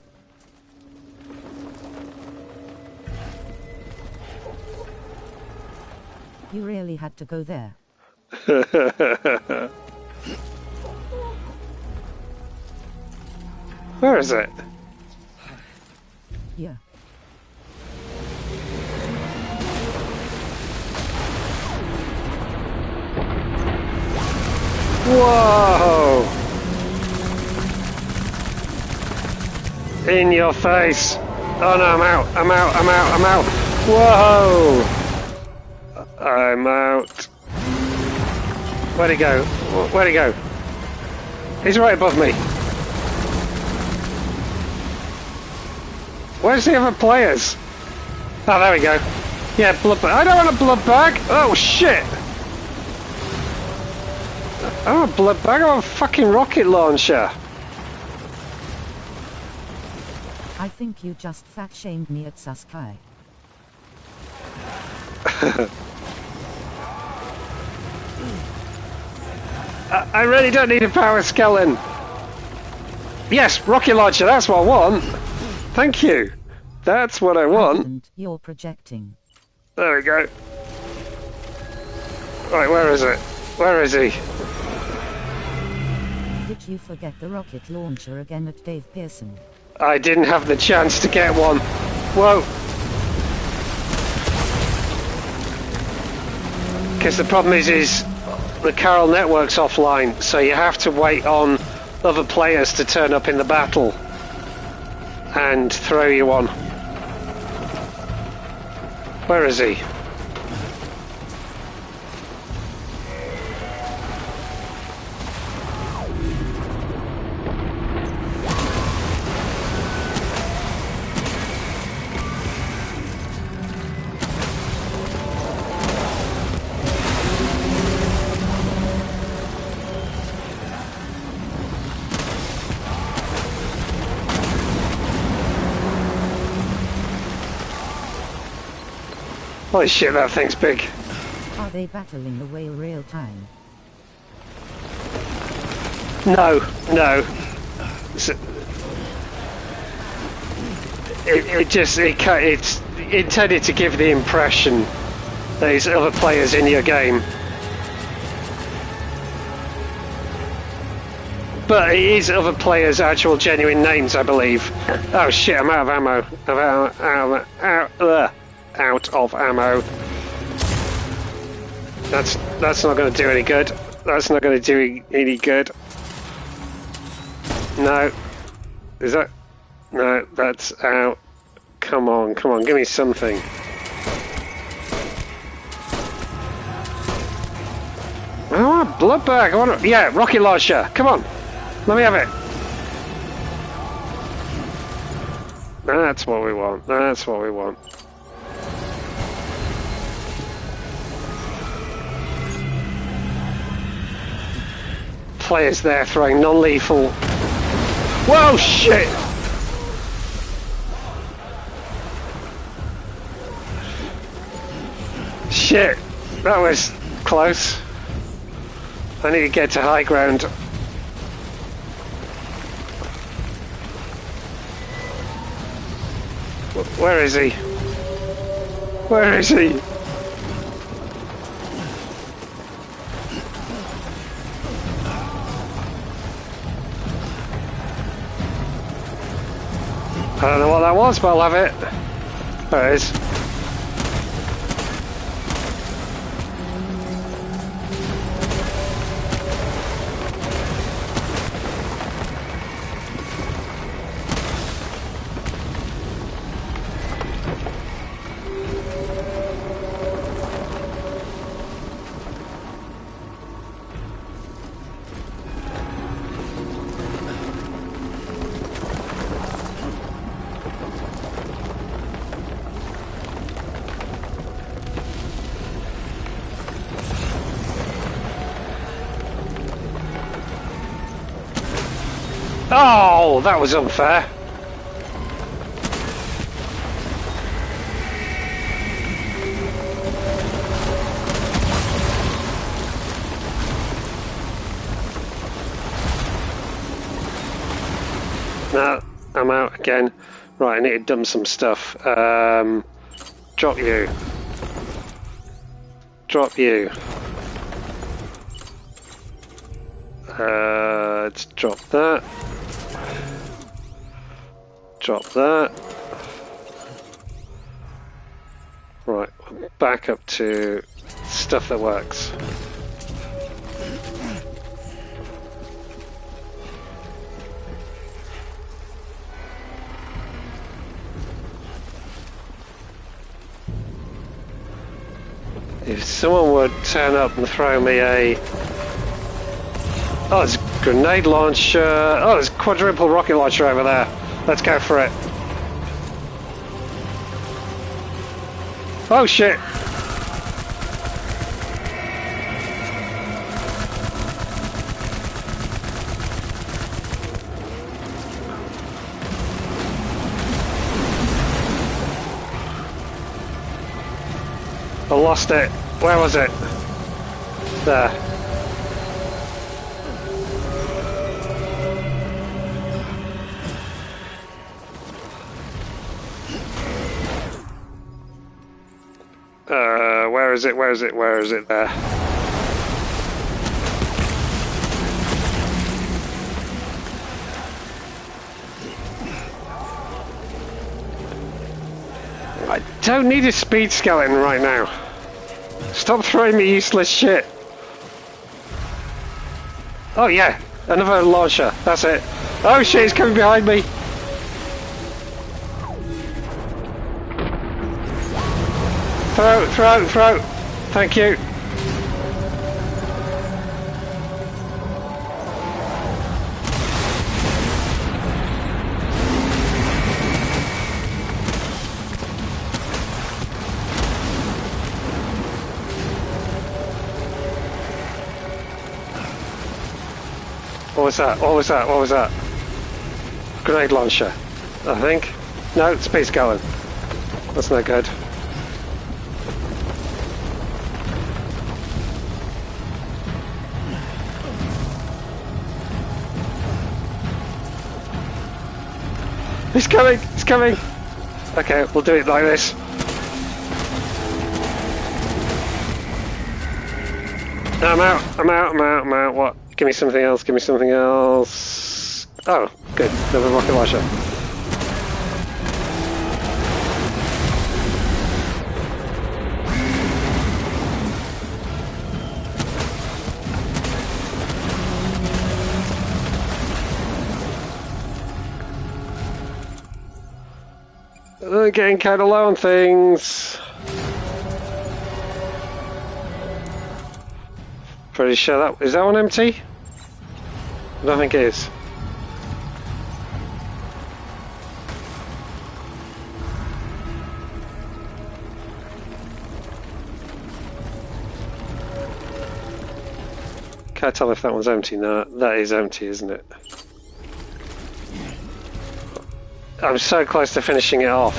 You really had to go there. Where is it? Yeah. Whoa! In your face! Oh no, I'm out! I'm out! I'm out! I'm out! Whoa! I'm out. Where'd he go? Where'd he go? He's right above me. Where's the other players? Oh, there we go. Yeah, blood bag. I don't want a blood bag! Oh, shit! I don't want a blood bag, I want a fucking rocket launcher. I think you just fat-shamed me at Saskai. I really don't need a power skeleton. Yes, rocket launcher, that's what I want. Thank you. That's what I want. You're projecting. There we go. Right, where is it? Where is he? Did you forget the rocket launcher again at Dave Pearson? I didn't have the chance to get one. Whoa. Because the problem is the Carol network's offline, so you have to wait on other players to turn up in the battle and throw you one. Where is he? Holy shit, that thing's big. Are they battling away real time? No, no. It's intended to give the impression There's other players in your game. But it is other players' actual genuine names, I believe. Oh shit, I'm out of ammo. Out of ammo. That's not going to do any good. That's not going to do any good. No. Is that... No, that's out. Come on, give me something. I want a blood bag. Yeah, rocket launcher. Come on. Let me have it. That's what we want. That's what we want. Players there throwing non-lethal. Whoa, shit! Shit, that was close. I need to get to high ground. Where is he? Where is he? I don't know what that was, but I'll have it. There it is. Oh, that was unfair. No, I'm out again. Right, I need to dump some stuff. Drop you. Drop you. Let's drop that. Drop that. Right, back up to stuff that works. If someone would turn up and throw me a... Oh, there's a grenade launcher. Oh, there's a quadruple rocket launcher over there. Let's go for it. Oh shit! I lost it. Where was it? There. Where is it? Where is it? Where is it? There. I don't need a speed skeleton right now. Stop throwing me useless shit. Oh yeah, another launcher. That's it. Oh shit, he's coming behind me. Throw. Thank you. What was that? What was that? What was that? Grenade launcher, I think. No, space going. That's no good. He's coming! He's coming! Okay, we'll do it like this. I'm out. What? Give me something else, Oh, good. Another rocket launcher. Getting kind of low on things. Pretty sure that... Is that one empty? I don't think it is. Can't tell if that one's empty. No, that is empty, isn't it? I'm so close to finishing it off.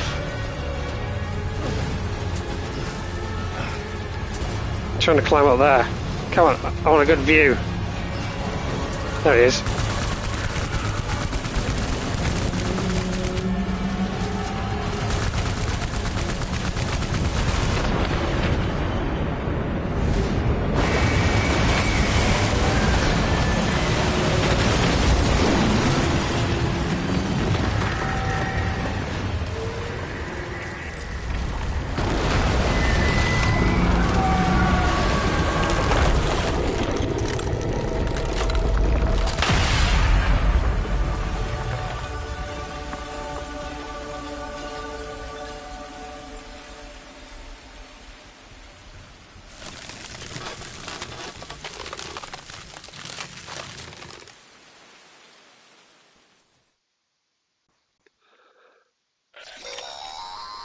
I'm trying to climb up there. Come on, I want a good view. There he is.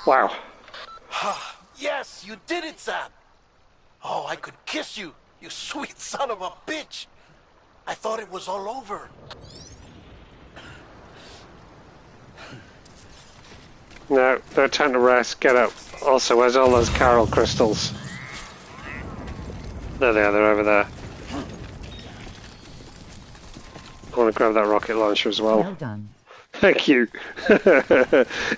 Wow. Yes, you did it, Sam. Oh, I could kiss you, you sweet son of a bitch. I thought it was all over. No time to rest. Get up. Also, where's all those Carol crystals? There they are. They're over there. I want to grab that rocket launcher as well. Well done. Thank you.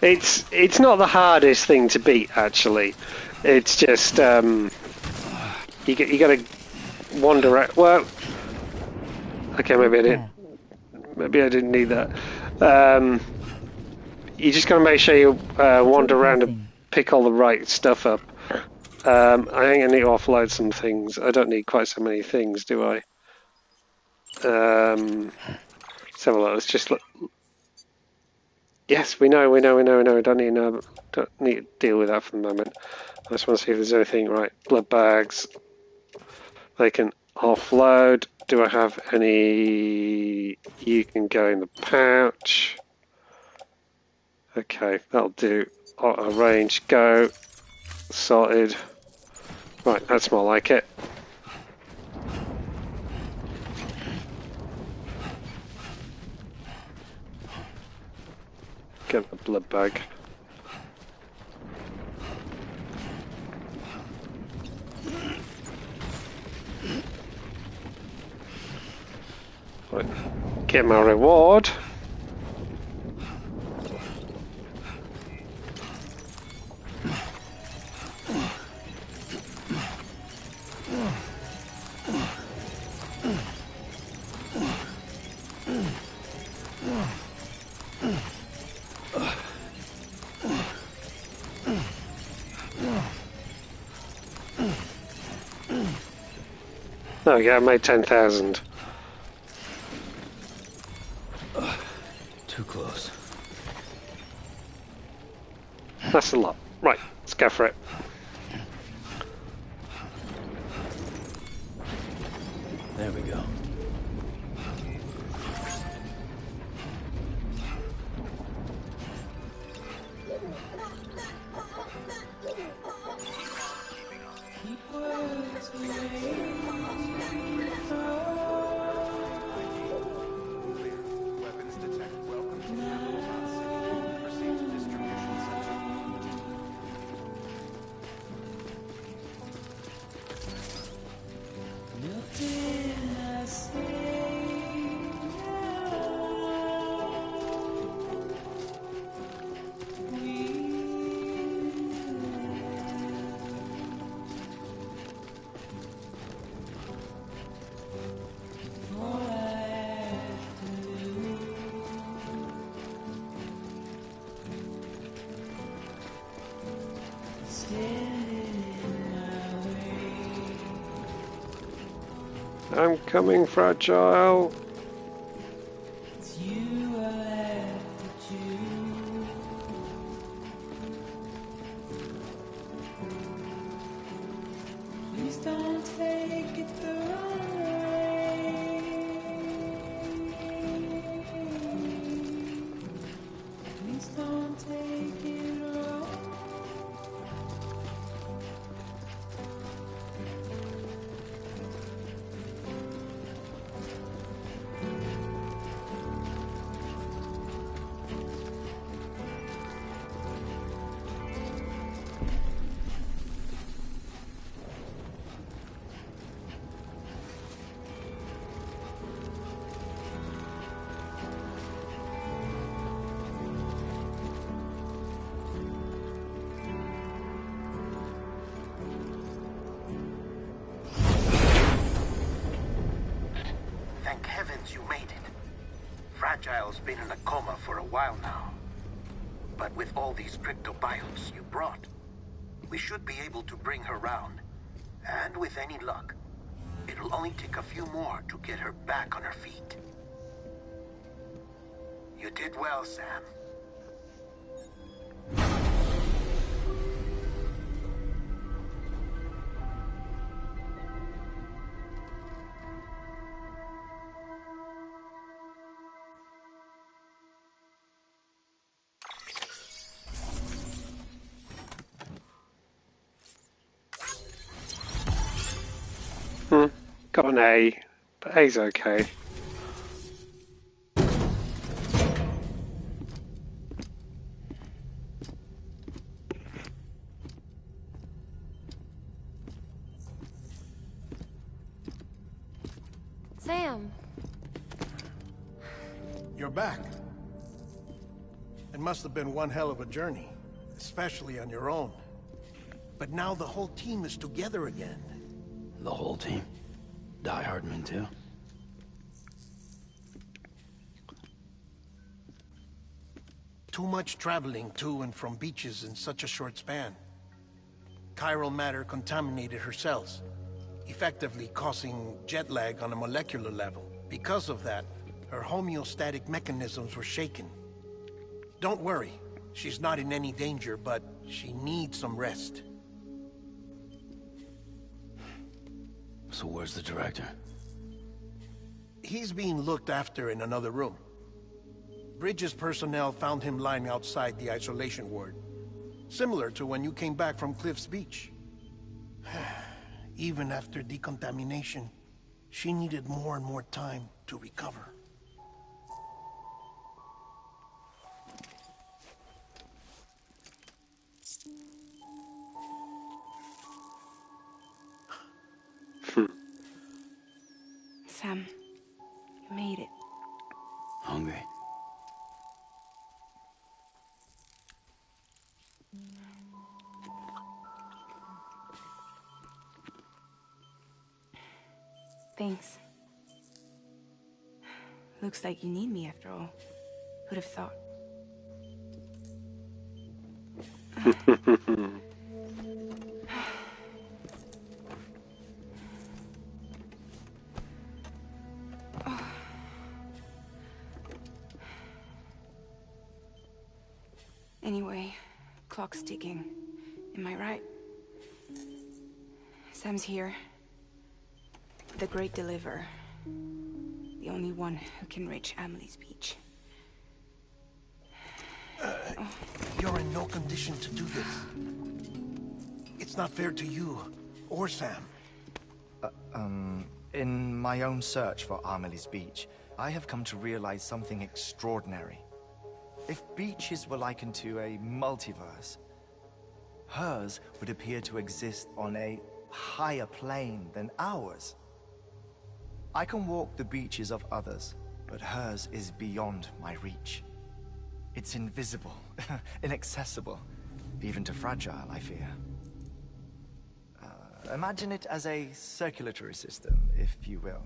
It's not the hardest thing to beat, actually. It's just you got to wander. Well, okay, maybe I didn't need that. You just got to make sure you wander around and pick all the right stuff up. I think I need to offload some things. I don't need quite so many things, do I? Let's have a look. Let's just look. Yes, we know. Don't need to deal with that for the moment. I just want to see if there's anything. Right, blood bags. They can offload. Do I have any? You can go in the pouch. Okay, that'll do. Arrange, go. Sorted. Right, that's more like it. Get the blood bag. Right. Get my reward. Oh yeah, I made 10,000. Too close. That's a lot. Right, let's go for it. There we go. I'm coming, Fragile. It's you I have to choose. Please don't take it the wrong way. Please don't take it wrong. Thank heavens you made it. Fragile's been in a coma for a while now. But with all these cryptobiotes you brought, we should be able to bring her round. And with any luck, it'll only take a few more to get her back on her feet. You did well, Sam. Got an A, but A's okay. Sam. You're back. It must have been one hell of a journey, especially on your own. But now the whole team is together again. The whole team? Die Hardman too? Too much traveling to and from beaches in such a short span. Chiral matter contaminated her cells, effectively causing jet lag on a molecular level. Because of that, her homeostatic mechanisms were shaken. Don't worry, she's not in any danger, but she needs some rest. So where's the director? He's being looked after in another room. Bridges personnel found him lying outside the isolation ward. Similar to when you came back from Cliff's Beach. Even after decontamination, she needed more and more time to recover. Sam, you made it. Hungry? Thanks. Looks like you need me after all. Who'd have thought? Anyway, clock's ticking. Am I right? Sam's here. The Great Deliverer. The only one who can reach Amelie's Beach. You're in no condition to do this. It's not fair to you, or Sam. In my own search for Amelie's Beach, I have come to realize something extraordinary. If beaches were likened to a multiverse, hers would appear to exist on a higher plane than ours. I can walk the beaches of others, but hers is beyond my reach. It's invisible, inaccessible, even to Fragile, I fear. Imagine it as a circulatory system, if you will.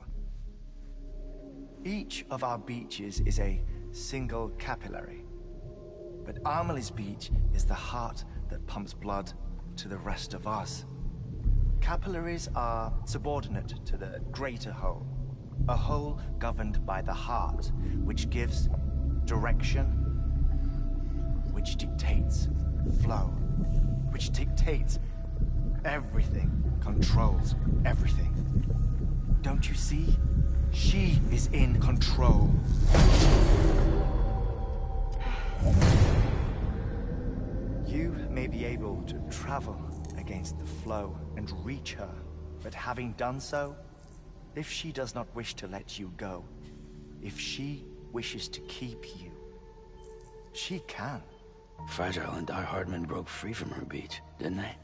Each of our beaches is a single capillary. But Amelie's Beach is the heart that pumps blood to the rest of us. Capillaries are subordinate to the greater whole. A whole governed by the heart, which gives direction, which dictates flow, which dictates everything, controls everything. Don't you see? She is in control. You may be able to travel against the flow and reach her, but having done so, if she does not wish to let you go, if she wishes to keep you, she can. Fragile and Die Hardman broke free from her beach, didn't they?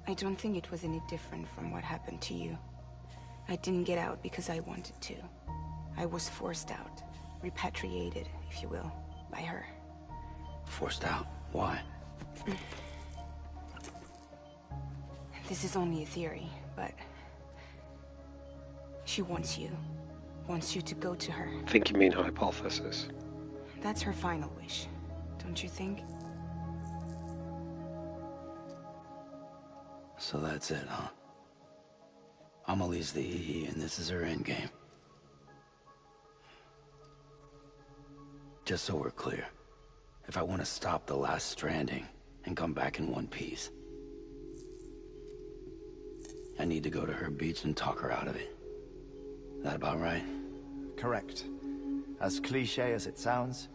I don't think it was any different from what happened to you. I didn't get out because I wanted to. I was forced out, repatriated, if you will, by her. Forced out? Why? This is only a theory, but she wants you to go to her. I think you mean hypothesis. That's her final wish, don't you think? So that's it, huh? Amelie's the EE, and this is her endgame. Just so we're clear, if I want to stop the last stranding and come back in one piece, I need to go to her beach and talk her out of it. That about right? Correct. As cliche as it sounds,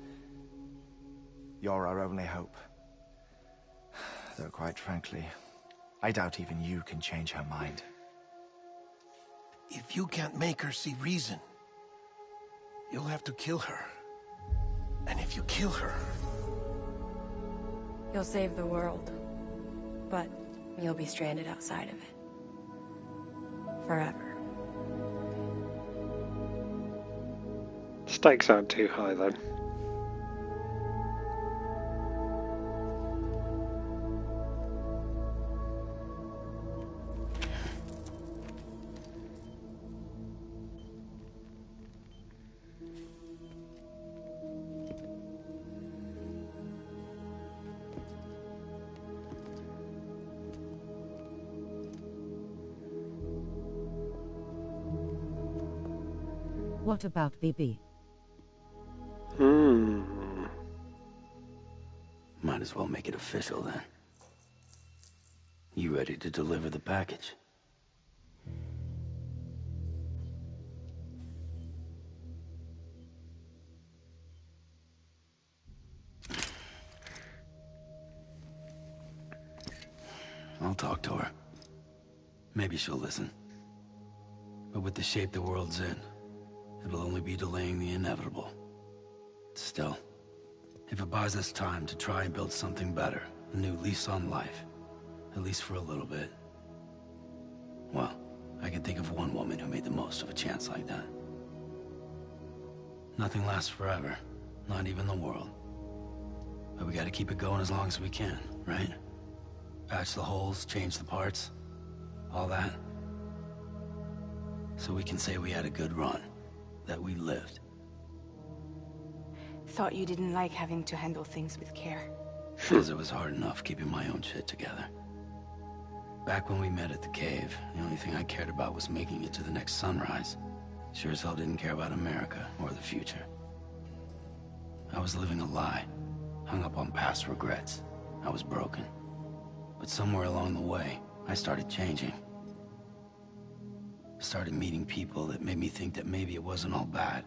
you're our only hope. Though quite frankly, I doubt even you can change her mind. If you can't make her see reason, you'll have to kill her. And if you kill her... You'll save the world, but you'll be stranded outside of it. Forever. Stakes aren't too high then. What about BB? Might as well make it official then. You ready to deliver the package? I'll talk to her. Maybe she'll listen. But with the shape the world's in, it'll only be delaying the inevitable. Still, if it buys us time to try and build something better, a new lease on life, at least for a little bit, well, I can think of one woman who made the most of a chance like that. Nothing lasts forever, not even the world. But we gotta keep it going as long as we can, right? Patch the holes, change the parts, all that. So we can say we had a good run, that we lived. Thought you didn't like having to handle things with care. Because it was hard enough keeping my own shit together. Back when we met at the cave, the only thing I cared about was making it to the next sunrise. Sure as hell didn't care about America or the future. I was living a lie, hung up on past regrets. I was broken. But somewhere along the way, I started changing. Started meeting people that made me think that maybe it wasn't all bad.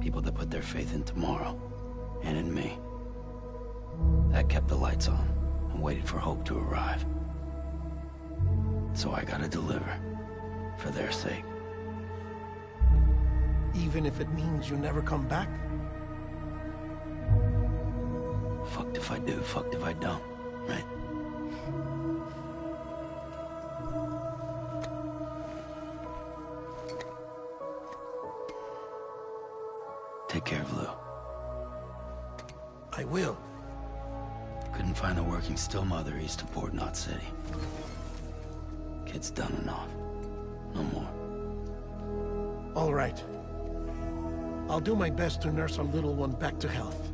People that put their faith in tomorrow, and in me. That kept the lights on, and waited for hope to arrive. So I gotta deliver, for their sake. Even if it means you never come back? Fucked if I do, fucked if I don't, right? Take care of Lou. I will. Couldn't find a working still mother east of Port Knot City. Kid's done enough. No more. All right. I'll do my best to nurse our little one back to health.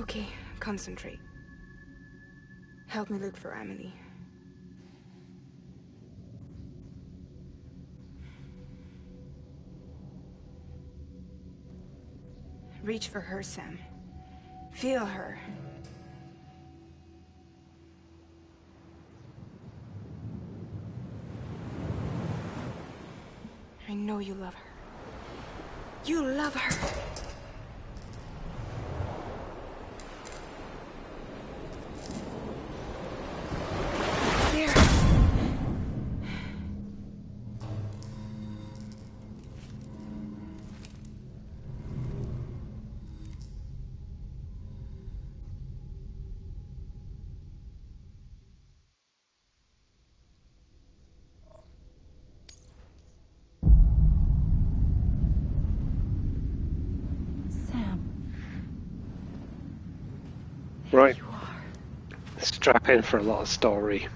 Okay, concentrate. Help me look for Emily. Reach for her, Sam. Feel her. I know you love her. You love her. There. Right. Strap in for a lot of story.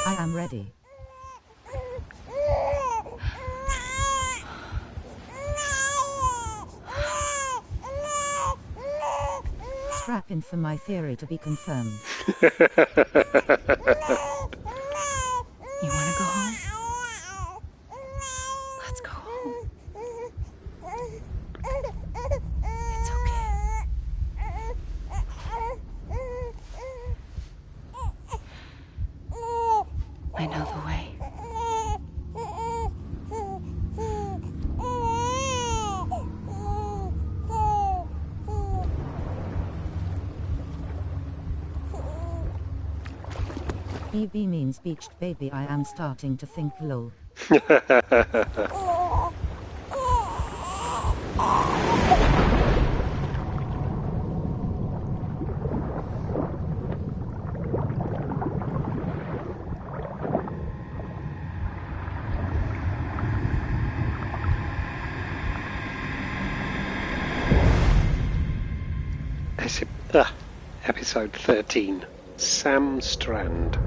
I am ready. Strap in for my theory to be confirmed. You wanna go home? Let's go home. It's okay. I know the way. BB means beached baby. I am starting to think low. Episode 13. Sam Strand.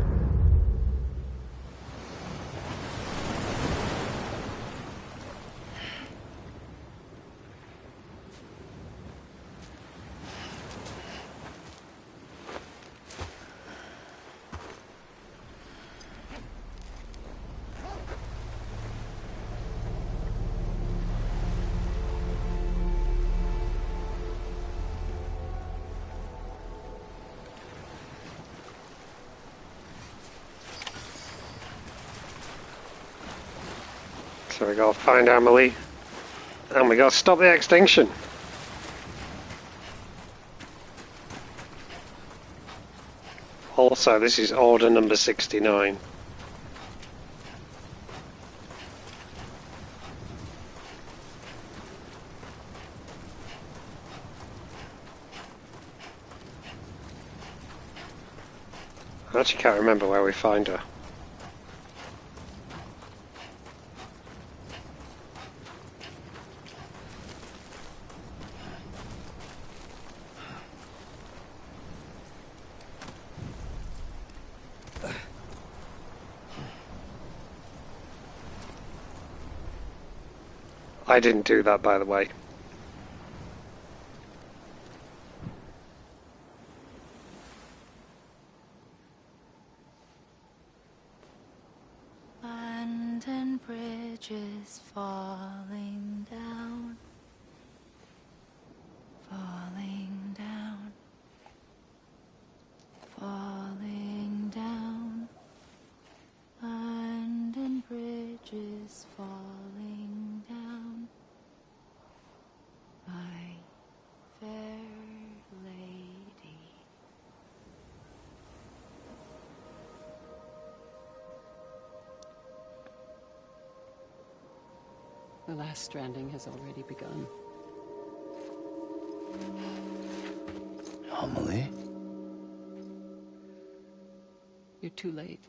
So we gotta find Emily, and we gotta stop the extinction. Also, this is order number 69. I actually can't remember where we find her. I didn't do that, by the way. London Bridge is falling down, falling down, falling down. London Bridge is falling down, my fair lady. The last stranding has already begun. Amelie? You're too late.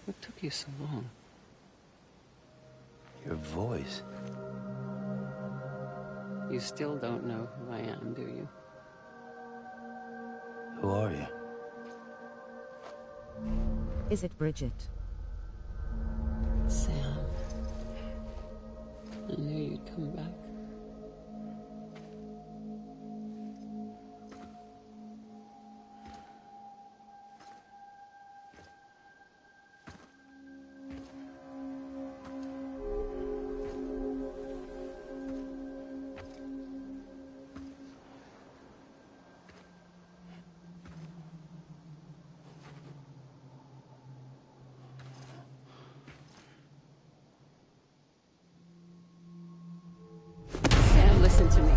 What took you so long? Your voice. You still don't know who I am, do you? Who are you? Is it Bridget? Sam. I knew you'd come back. Sam, listen to me.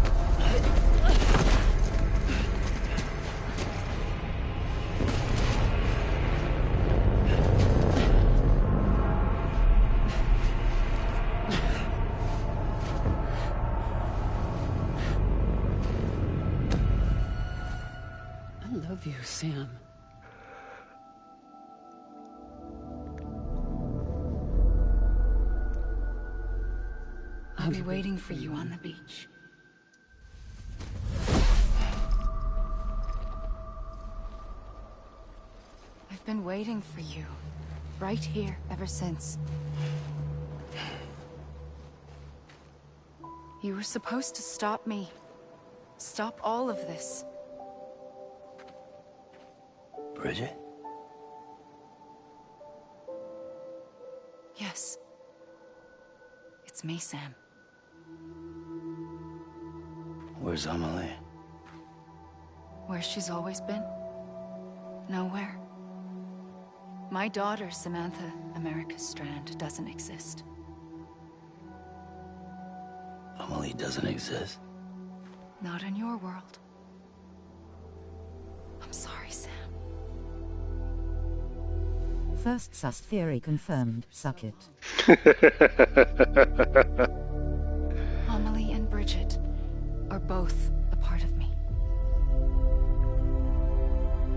I love you, Sam. I'll be waiting for you on the beach. I've been waiting for you, right here, ever since. You were supposed to stop me. Stop all of this. Bridget? Yes. It's me, Sam. Where's Amelie? Where she's always been. Nowhere. My daughter, Samantha America Strand, doesn't exist. Amelie doesn't exist. Not in your world. I'm sorry, Sam. First sus theory confirmed. Suck it. Amelie and Bridget are both a part of me.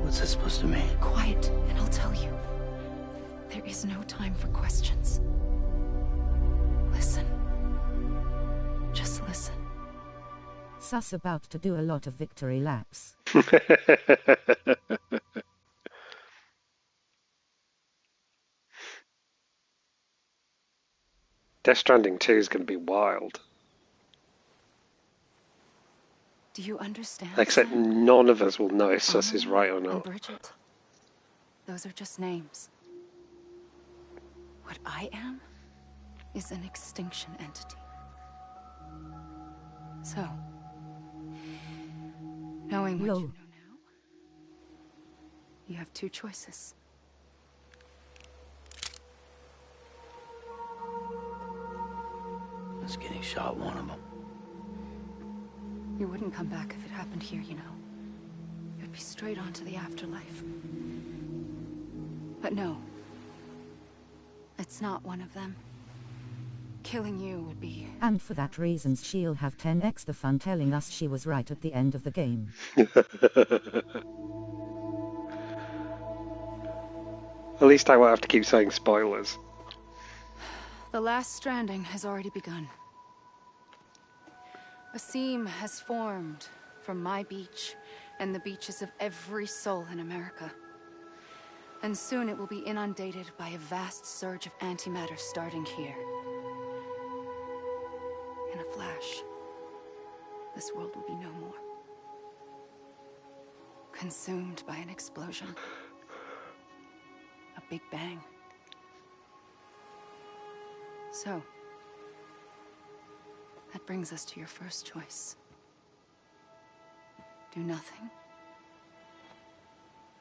What's this supposed to mean? Quiet, and I'll tell you. There is no time for questions. Listen. Just listen. Sus about to do a lot of victory laps. Death Stranding 2 is going to be wild. Do you understand? Except Sam? none of us will know if Sus is right or And not. Bridget. Those are just names. What I am is an extinction entity. So, knowing what you know now, you have two choices. Is getting shot one of them. You wouldn't come back if it happened here, you know. You'd be straight on to the afterlife. But no. It's not one of them. Killing you would be... And for that reason she'll have 10x the fun telling us she was right at the end of the game. At least I won't have to keep saying spoilers. The last stranding has already begun. A seam has formed from my beach and the beaches of every soul in America. And soon it will be inundated by a vast surge of antimatter starting here. In a flash, this world will be no more. Consumed by an explosion. A big bang. So, that brings us to your first choice. Do nothing.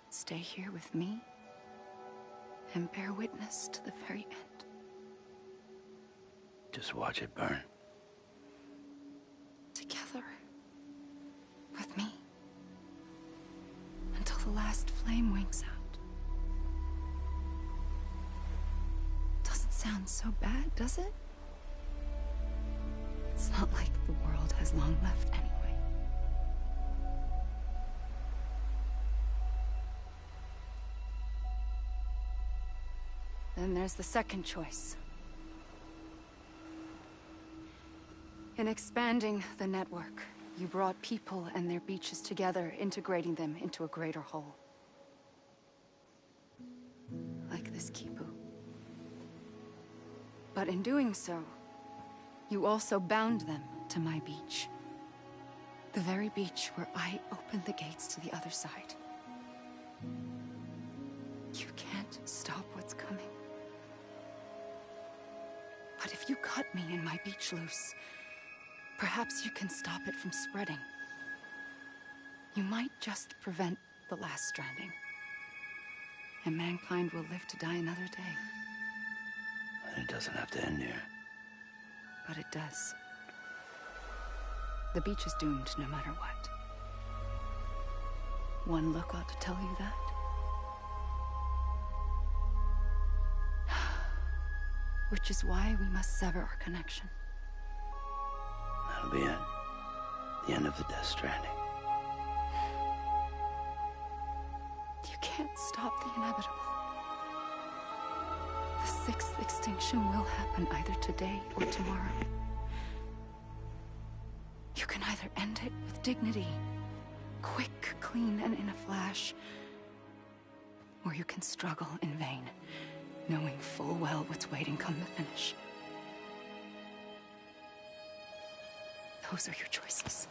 Stay here with me and bear witness to the very end. Just watch it burn. Together. With me. Until the last flame winks out. Doesn't sound so bad, does it? It's not like the world has long left anyway. Then there's the second choice. In expanding the network, you brought people and their beaches together, integrating them into a greater whole. Like this Kipu. But in doing so, you also bound them to my beach. The very beach where I opened the gates to the other side. You can't stop what's coming. But if you cut me and my beach loose, perhaps you can stop it from spreading. You might just prevent the last stranding. And mankind will live to die another day. And it doesn't have to end here. But it does. The beach is doomed no matter what. One look ought to tell you that. Which is why we must sever our connection. That'll be it. The end of the Death Stranding. You can't stop the inevitable. The sixth extinction will happen either today or tomorrow. You can either end it with dignity, quick, clean, and in a flash, or you can struggle in vain, knowing full well what's waiting come the finish. Those are your choices.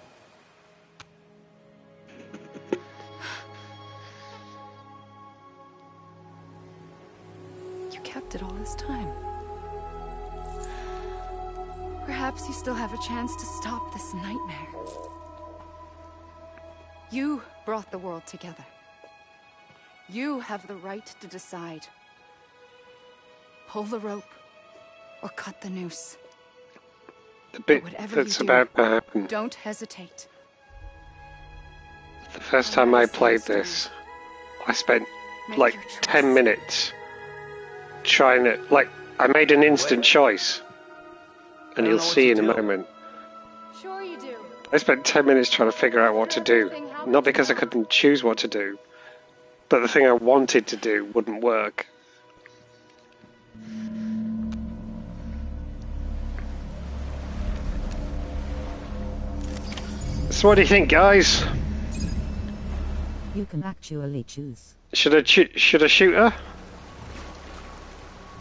You kept it all this time. Perhaps you still have a chance to stop this nightmare. You brought the world together. You have the right to decide. Pull the rope or cut the noose. The bit Whatever that's you do, about to happen. don't hesitate. The first time I played this, I spent like 10 minutes trying to, like, I made an instant choice. And you'll see in a moment. Sure you do. I spent 10 minutes trying to figure out what to do. Not because I couldn't choose what to do, but the thing I wanted to do wouldn't work. So what do you think, guys? You can actually choose. Should I shoot her?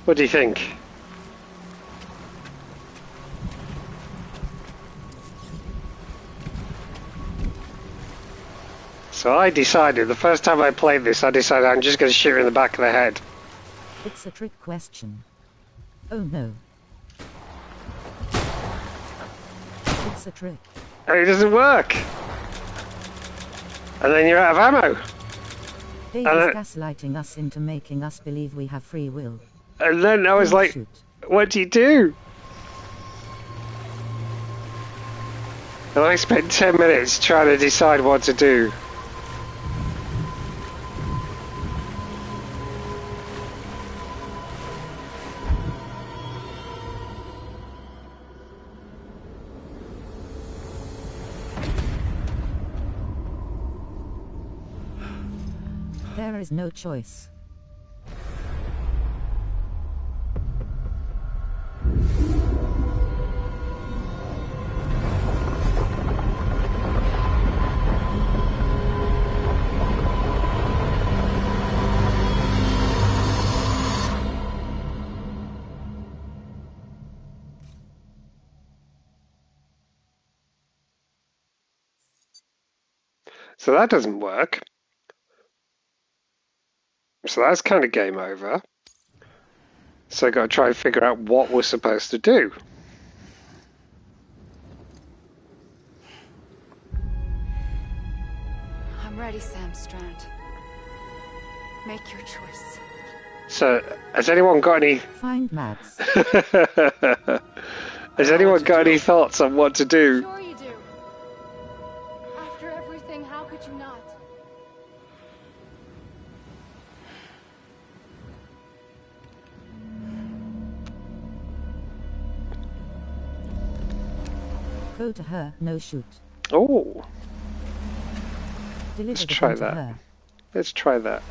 What do you think? So I decided, the first time I played this, I decided I'm just going to shoot her in the back of the head. It's a trick question. Oh no. It's a trick. And it doesn't work. And then you're out of ammo. Dave is gaslighting us into making us believe we have free will. And then I was Don't like, shoot. what do you do? And I spent 10 minutes trying to decide what to do. There is no choice. So that doesn't work. So that's kind of game over. So I got to try and figure out what we're supposed to do. I'm ready, Sam Strand. Make your choice. So, has anyone got any... Find Mads. Has anyone got any thoughts on what to do? Sure you do. After everything, how could you not? Go to her, no shoot. Oh, Deliver let's the try gun to that. her. Let's try that.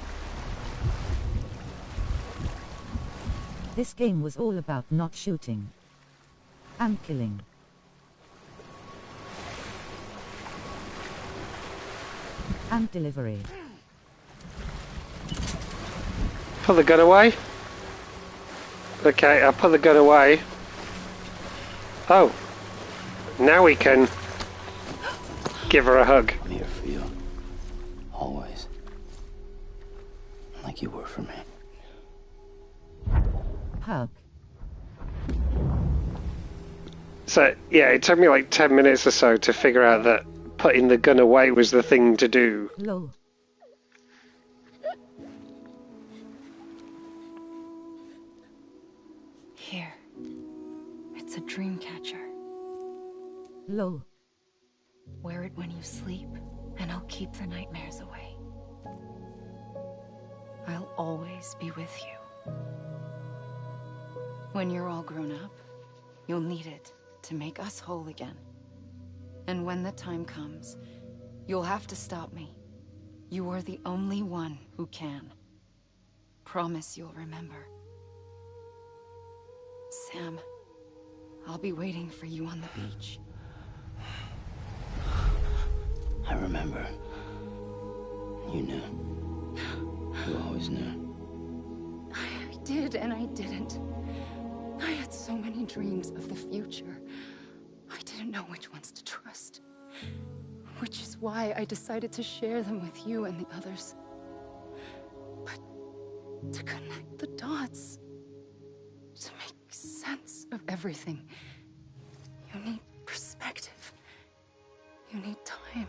This game was all about not shooting. And killing. And delivery. Put the gun away. Okay, I'll put the gun away. Oh. Now we can give her a hug. I'm here for you. Always. Like you were for me. Hug. So, yeah, it took me like 10 minutes or so to figure out that putting the gun away was the thing to do. Lol. Here. It's a dream catcher. Lol. Wear it when you sleep, and I'll keep the nightmares away. I'll always be with you. When you're all grown up, you'll need it to make us whole again. And when the time comes, you'll have to stop me. You are the only one who can. Promise you'll remember. Sam, I'll be waiting for you on the beach. I remember. You knew. You always knew. I did and I didn't. I had so many dreams of the future. I didn't know which ones to trust. Which is why I decided to share them with you and the others. But to connect the dots, to make sense of everything, you need perspective. You need time.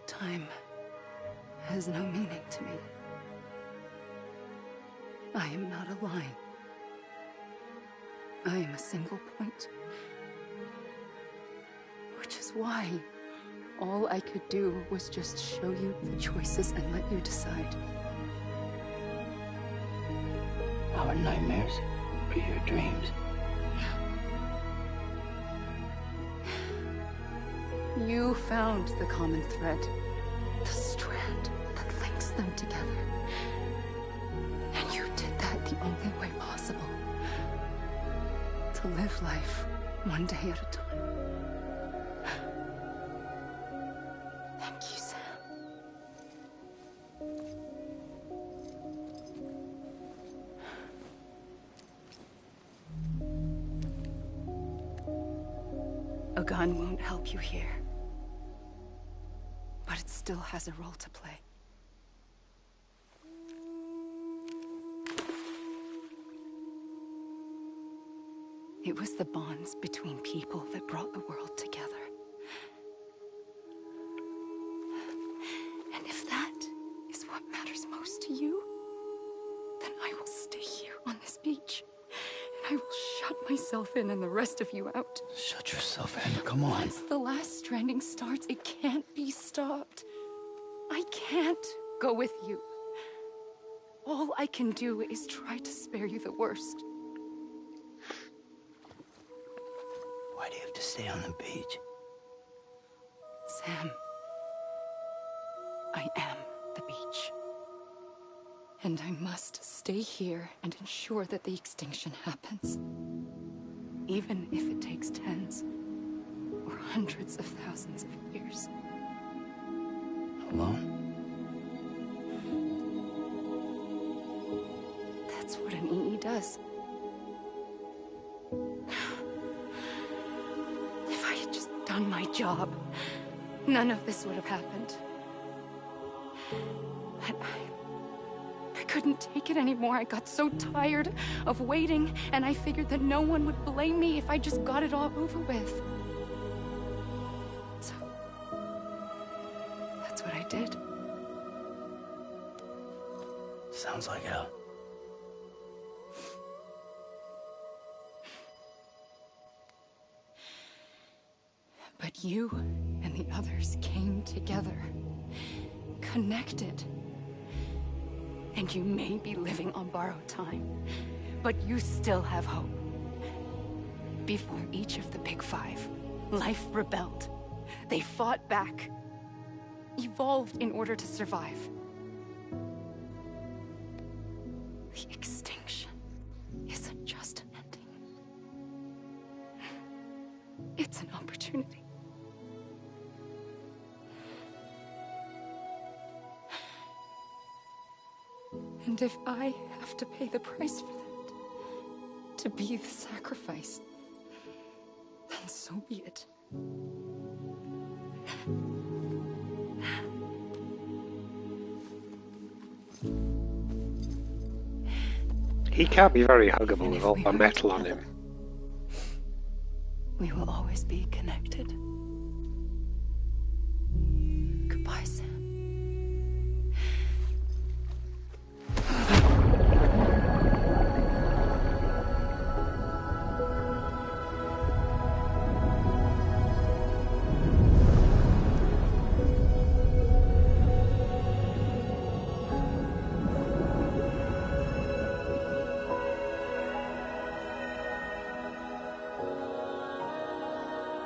Time has no meaning to me. I am not a line. I am a single point. Which is why all I could do was just show you the choices and let you decide. Our nightmares are your dreams. You found the common thread, the strand that links them together. And you did that the only way possible. To live life one day at a time. Thank you, Sam. A gun won't help you here. But it still has a role to play. It was the bonds between people that brought the world together. And if that is what matters most to you, then I will stay here on this beach. And I will shut myself in and the rest of you out. Shut yourself in, come on. Once the last stranding starts, it can't be stopped. I can't go with you. All I can do is try to spare you the worst. Why do you have to stay on the beach? Sam, I am the beach. And I must stay here and ensure that the extinction happens. Even if it takes tens or hundreds of thousands of years. Alone? That's what an EE does. If I had just done my job, none of this would have happened. But I couldn't take it anymore. I got so tired of waiting, and I figured that no one would blame me if I just got it all over with. So, that's what I did. Sounds like hell. But you and the others came together, connected. And you may be living on borrowed time, but you still have hope. Before each of the Big Five, life rebelled. They fought back, evolved in order to survive. The extinction isn't just an ending. It's an opportunity. And if I have to pay the price for that, to be the sacrifice, then so be it. He can't be very huggable with all the metal on him. We will always be connected. Goodbye, Sam.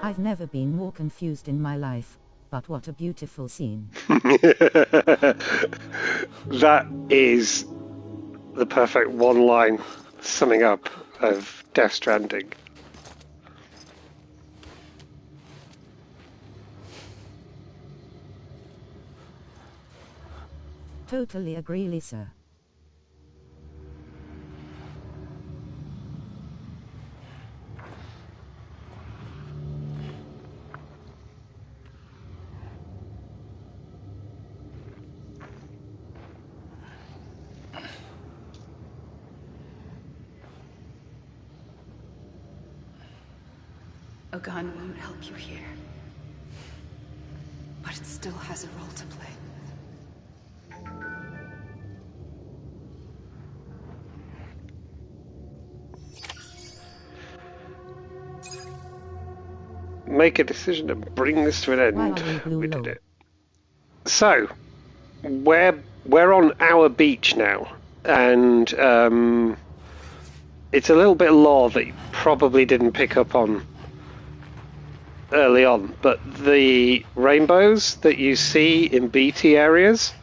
I've never been more confused in my life, but what a beautiful scene. That is the perfect one-line summing up of Death Stranding. Totally agree, Lisa. A gun won't help you here. But it still has a role to play. Make a decision to bring this to an end. We did it. So, we're on our beach now, and it's a little bit of lore that you probably didn't pick up on early on, but the rainbows that you see in BT areas,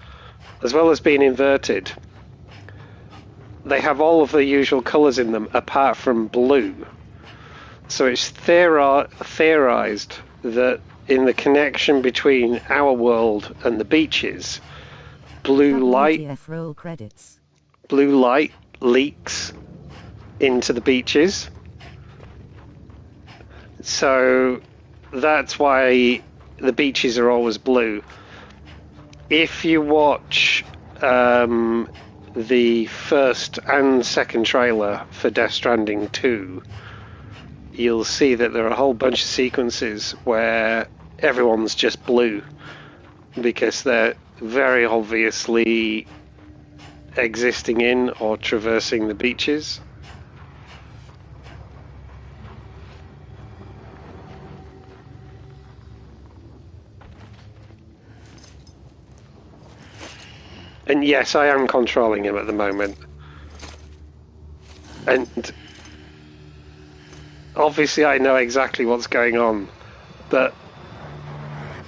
as well as being inverted, they have all of the usual colours in them apart from blue. So it's theorized that in the connection between our world and the beaches, blue light leaks into the beaches. So that's why the beaches are always blue. If you watch the first and second trailer for Death Stranding 2, you'll see that there are a whole bunch of sequences where everyone's just blue because they're very obviously existing in or traversing the beaches. And yes, I am controlling him at the moment. And obviously I know exactly what's going on, but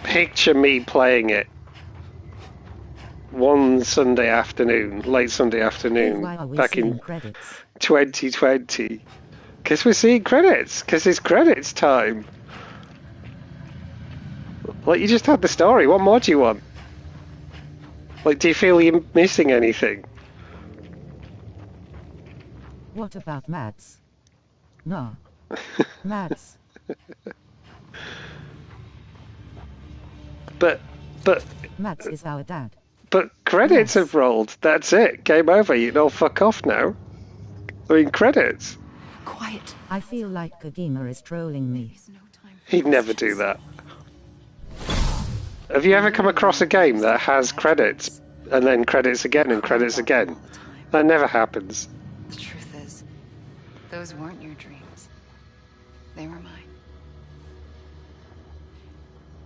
picture me playing it one Sunday afternoon, late Sunday afternoon, back in 2020. Because we're seeing credits, because it's credits time. Like, you just had the story, what more do you want? Like, do you feel you're missing anything? What about Mads? No. Mads. But Mads is our dad. But credits have rolled. That's it. Game over. You can all fuck off now. I mean, credits. Quiet. I feel like Kojima is trolling me. He'd never do that. Have you ever come across a game that has credits and then credits again and credits again? That never happens. The truth is, those weren't your dreams. They were mine.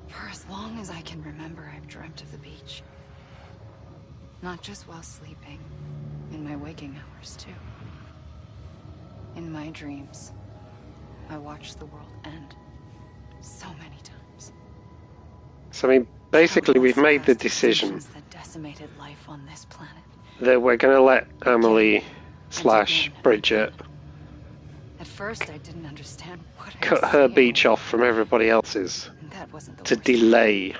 For as long as I can remember, I've dreamt of the beach. Not just while sleeping, in my waking hours too. In my dreams, I watched the world end so many times. So, I mean, basically we've made the decision that decimated life on this planet. That we're going to let Emily / Bridget At first, I didn't understand what I cut was her seeing. beach off from everybody else's That wasn't the to worst. delay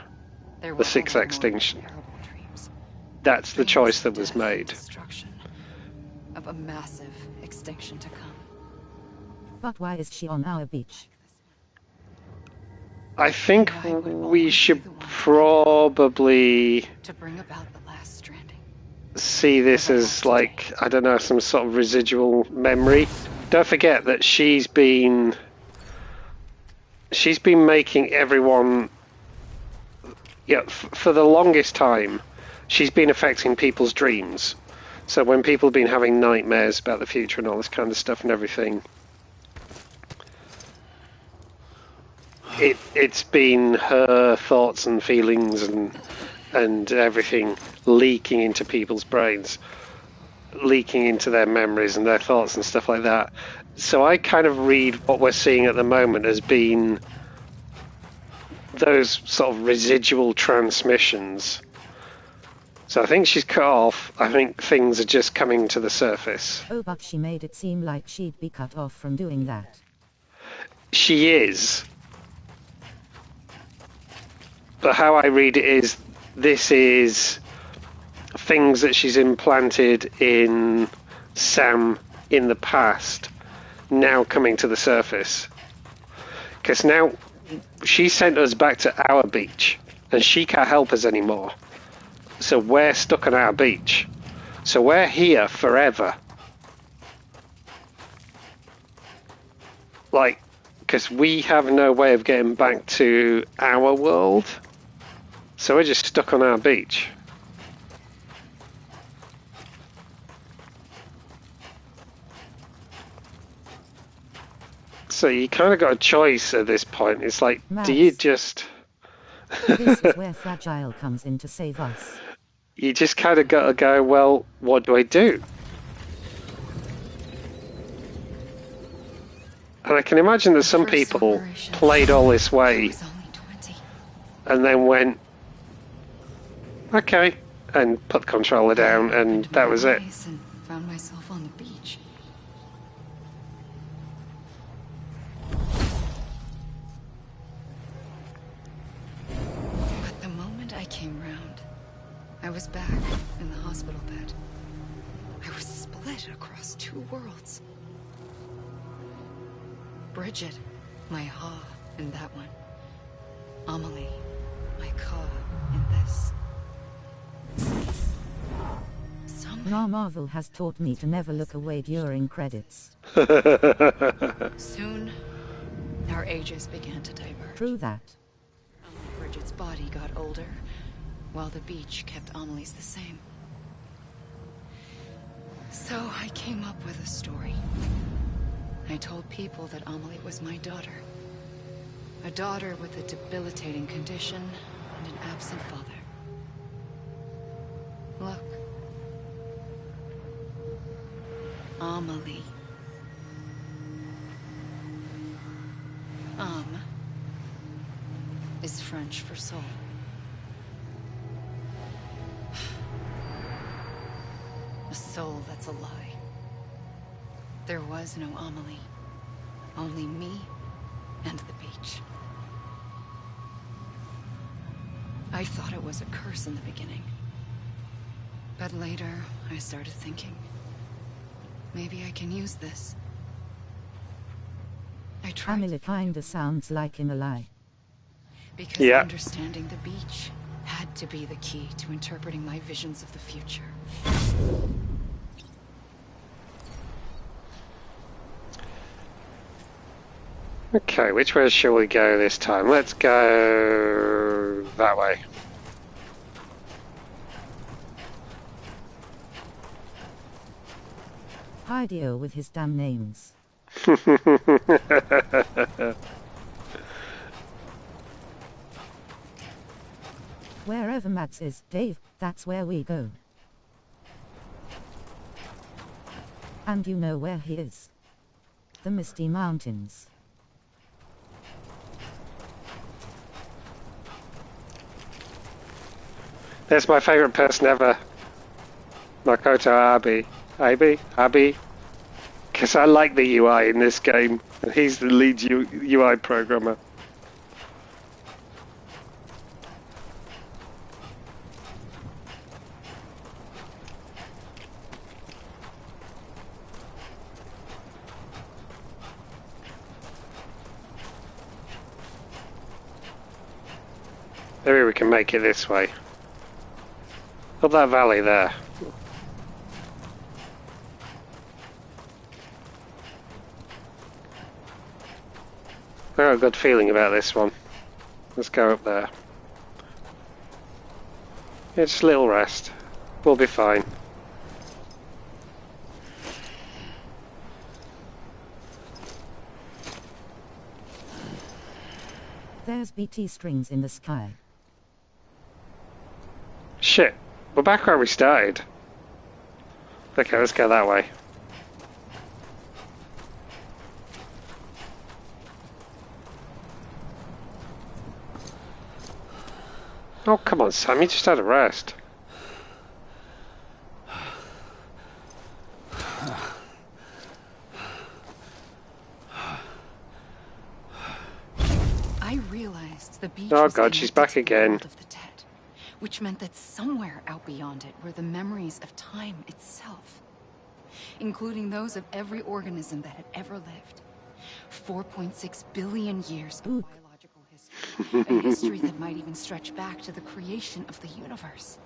There the were 6 other more extinction. terrible dreams. That's the choice that was made. Destruction. a massive extinction to come. But why is she on our beach? I think we should probably To bring about the last stranding. see this as like, I don't know, some sort of residual memory. Don't forget that she's been making everyone, yeah, for the longest time, she's been affecting people's dreams. So when people have been having nightmares about the future and all this kind of stuff and everything, it's been her thoughts and feelings and everything leaking into people's brains, leaking into their memories and their thoughts and stuff like that. So I kind of read what we're seeing at the moment as being those sort of residual transmissions. So I think she's cut off. I think things are just coming to the surface. Oh, but she made it seem like she'd be cut off from doing that. She is. But how I read it is, this is things that she's implanted in Sam in the past, now coming to the surface. Because now she sent us back to our beach, and she can't help us anymore. So we're stuck on our beach. So we're here forever. Like, because we have no way of getting back to our world. So we're just stuck on our beach. So you kind of got a choice at this point. It's like, Max, do you just... This is where Fragile comes in to save us. You just kind of got to go, well, what do I do? And I can imagine that some people played all this way and then went, okay, and put the controller down, and that was it. And found myself on the beach. But the moment I came round, I was back in the hospital bed. I was split across two worlds. Bridget, my Ha in that one. Amelie, my Ka in this. Marvel has taught me to never look away during credits. Soon, our ages began to diverge. True that. Bridget's body got older, while the beach kept Amelie's the same. So I came up with a story. I told people that Amelie was my daughter. A daughter with a debilitating condition and an absent father. Look. Amelie. Is French for soul. A soul that's a lie. There was no Amelie. Only me and the beach. I thought it was a curse in the beginning. But later, I started thinking, maybe I can use this. I tried. Amelie kinda sounds like in a lie. Because understanding the beach had to be the key to interpreting my visions of the future. Okay, which way shall we go this time? Let's go that way. Hideo with his damn names. Wherever Mads is, Dave, that's where we go. And you know where he is. The Misty Mountains. That's my favourite person ever. Makoto Abi. Because I like the UI in this game. And he's the lead UI programmer. Maybe we can make it this way. Up that valley there. I got a good feeling about this one. Let's go up there. It's a little rest. We'll be fine. There's BT strings in the sky. Shit. We're back where we started. Okay, let's go that way. Oh, come on, Sam, you just had a rest. I realized the beach Oh was god, she's connected back to the again. world of the dead, which meant that somewhere out beyond it were the memories of time itself, including those of every organism that had ever lived. 4.6 billion years of biological history, a history that might even stretch back to the creation of the universe.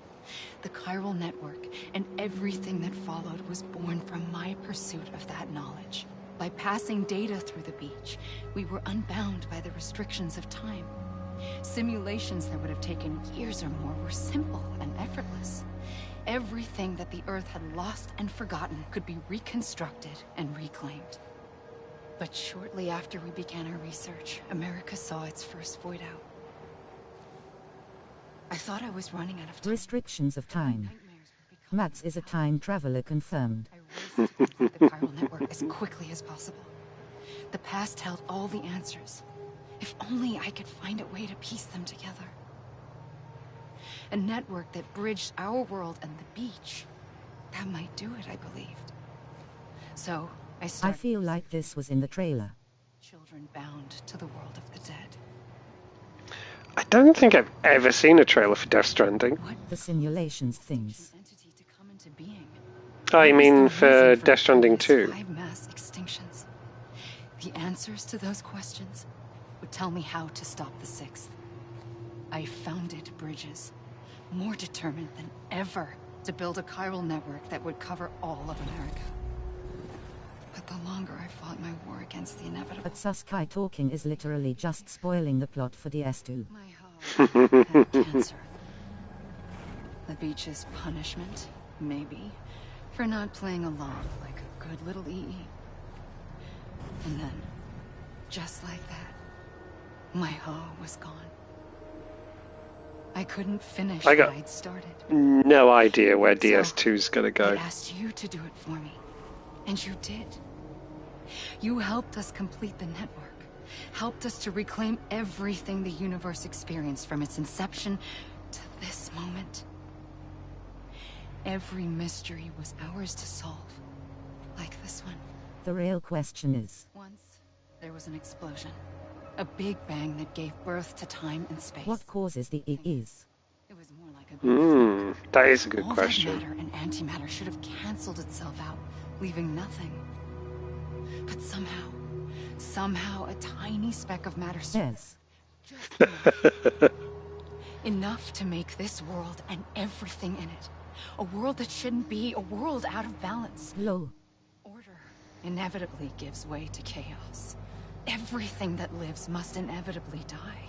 The chiral network and everything that followed was born from my pursuit of that knowledge. By passing data through the beach, we were unbound by the restrictions of time. Simulations that would have taken years or more were simple and effortless. Everything that the Earth had lost and forgotten could be reconstructed and reclaimed. But shortly after we began our research, America saw its first void out. I thought I was running out of time. Restrictions of time. Mats is a time traveler confirmed. The chiral network as quickly as possible. The past held all the answers. If only I could find a way to piece them together. A network that bridged our world and the beach. That might do it, I believed. So, I started... I feel like this was in the trailer. Children bound to the world of the dead. I don't think I've ever seen a trailer for Death Stranding. The simulations things. Oh, you mean for Death Stranding 2? 5 mass extinctions. The answers to those questions would tell me how to stop the 6th. I founded bridges, more determined than ever to build a chiral network that would cover all of America. But the longer I fought my war against the inevitable... But Sasuke talking is literally just spoiling the plot for DS2. My heart had cancer. The beach's punishment, maybe, for not playing along like a good little EE. And then, just like that, my hoe was gone. I couldn't finish what I'd started. No idea where DS2's gonna go. I asked you to do it for me, and you did. You helped us complete the network, helped us to reclaim everything the universe experienced from its inception to this moment. Every mystery was ours to solve, like this one. The real question is... Once, there was an explosion. A big bang that gave birth to time and space. What causes the EEs? It was more like a that is a good all question. That matter and antimatter should have cancelled itself out, leaving nothing. But somehow a tiny speck of matter surfaced. Just enough to make this world and everything in it. A world that shouldn't be, a world out of balance. Low. Order inevitably gives way to chaos. Everything that lives must inevitably die.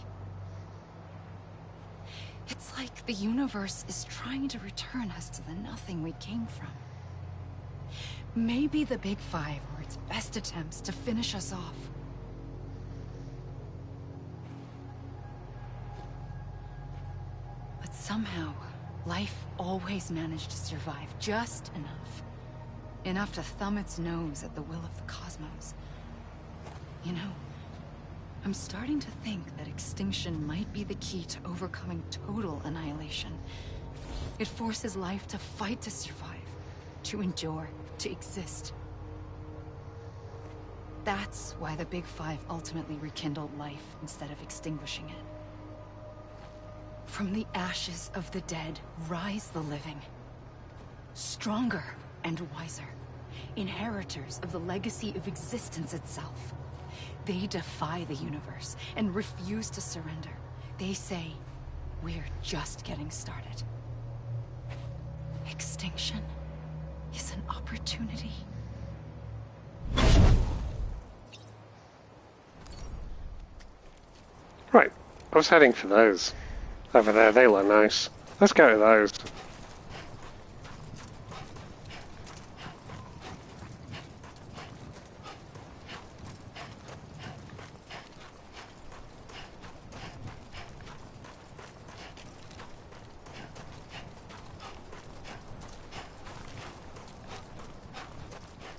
It's like the universe is trying to return us to the nothing we came from. Maybe the Big Five were its best attempts to finish us off. But somehow, life always managed to survive just enough. Enough to thumb its nose at the will of the cosmos. You know, I'm starting to think that extinction might be the key to overcoming total annihilation. It forces life to fight to survive, to endure, to exist. That's why the Big Five ultimately rekindled life instead of extinguishing it. From the ashes of the dead rise the living. Stronger and wiser. Inheritors of the legacy of existence itself. They defy the universe and refuse to surrender. They say, We're just getting started. Extinction is an opportunity. Right, I was heading for those. Over there, they look nice. Let's go to those.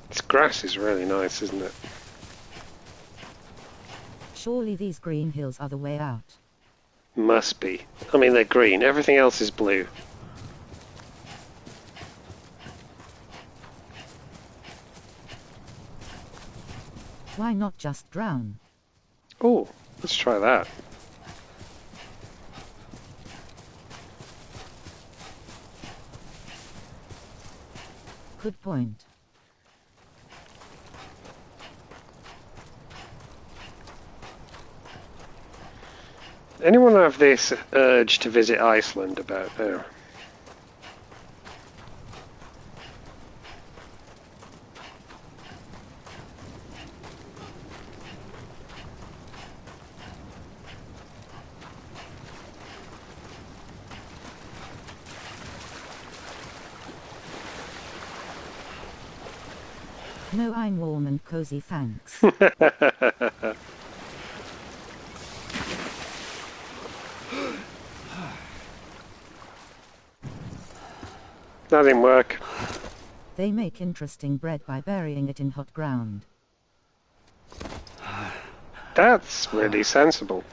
This grass is really nice, isn't it? Surely these green hills are the way out. Must be. I mean, they're green. Everything else is blue. Why not just drown? Oh, let's try that. Good point. Anyone have this urge to visit Iceland about there? No, I'm warm and cozy, thanks. That didn't work. They make interesting bread by burying it in hot ground. That's really sensible.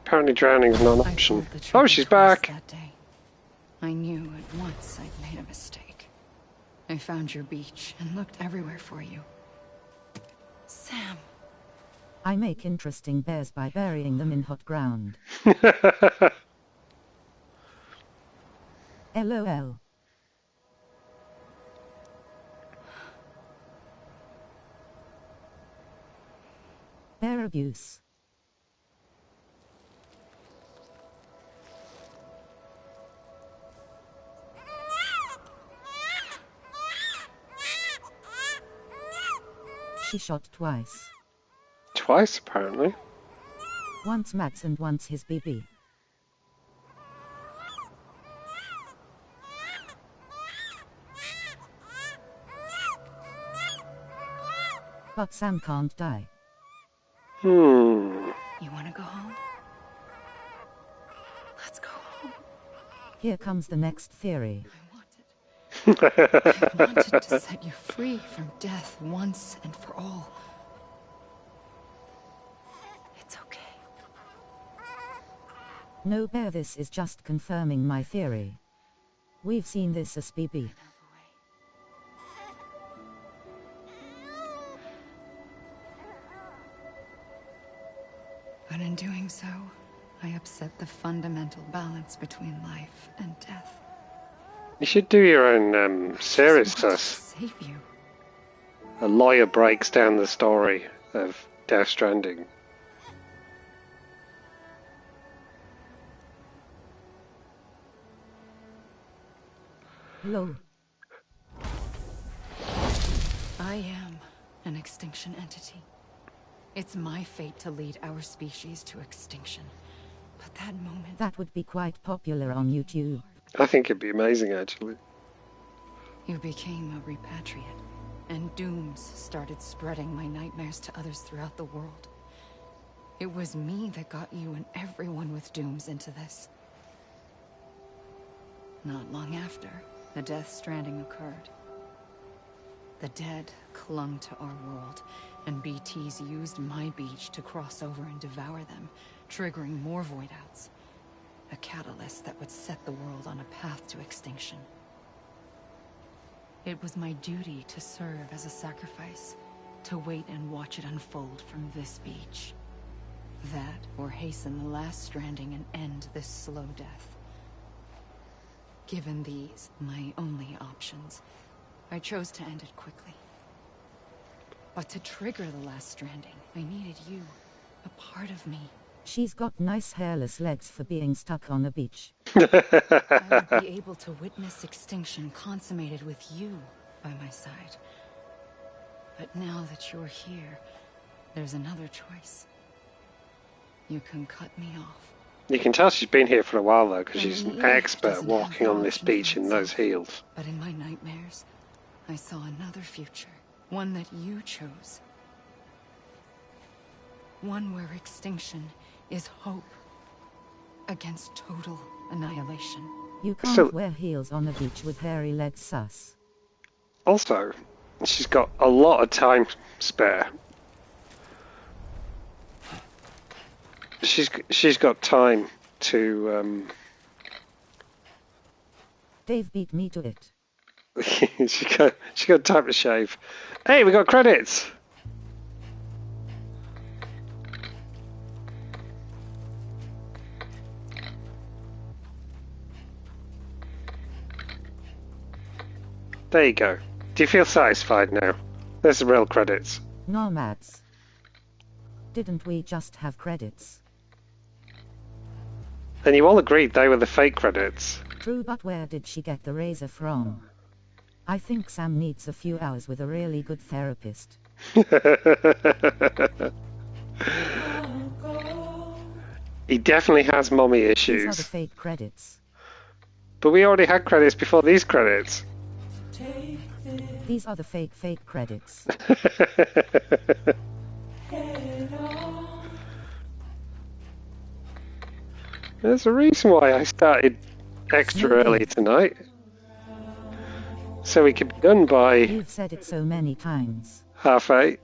Apparently drowning's not an option. Oh, she's back! That day. I knew at once I'd made a mistake. I found your beach and looked everywhere for you. Sam. I make interesting bears by burying them in hot ground. LOL. Bear abuse. She shot twice. Twice, apparently. Once Max and once his BB. But Sam can't die. You want to go home? Let's go home. Here comes the next theory. I wanted to set you free from death once and for all. It's okay. No, Bear, this is just confirming my theory. We've seen this as BB. But in doing so, I upset the fundamental balance between life and death. You should do your own series, Sus. Save you. A lawyer breaks down the story of Death Stranding. Lol. I am an extinction entity. It's my fate to lead our species to extinction. But that moment... That would be quite popular on YouTube. I think it'd be amazing, actually. You became a repatriate, and dooms started spreading my nightmares to others throughout the world. It was me that got you and everyone with dooms into this. Not long after, the Death Stranding occurred. The dead clung to our world, and BTs used my beach to cross over and devour them, triggering more void outs. A catalyst that would set the world on a path to extinction. It was my duty to serve as a sacrifice, to wait and watch it unfold from this beach. That, or hasten the last stranding and end this slow death. Given these, my only options, I chose to end it quickly. But to trigger the last stranding, I needed you, a part of me. She's got nice hairless legs for being stuck on a beach. I would be able to witness extinction consummated with you by my side. But now that you're here, there's another choice. You can cut me off. You can tell she's been here for a while though, because she's an expert walking on this beach in those heels. But in my nightmares, I saw another future. One that you chose. One where extinction is hope against total annihilation. You can't wear heels on a beach with hairy legs, sus. Also, she's got a lot of time spare. She's got time to Dave beat me to it. she got time to shave. Hey, we got credits. There you go. Do you feel satisfied now? There's the real credits. Nomads. Didn't we just have credits? And you all agreed they were the fake credits. True, but where did she get the razor from? I think Sam needs a few hours with a really good therapist. He definitely has mommy issues. These are the fake credits. But we already had credits before these credits. These are the fake credits. There's a reason why I started extra early tonight. So we could be done by... You've said it so many times. 8:30.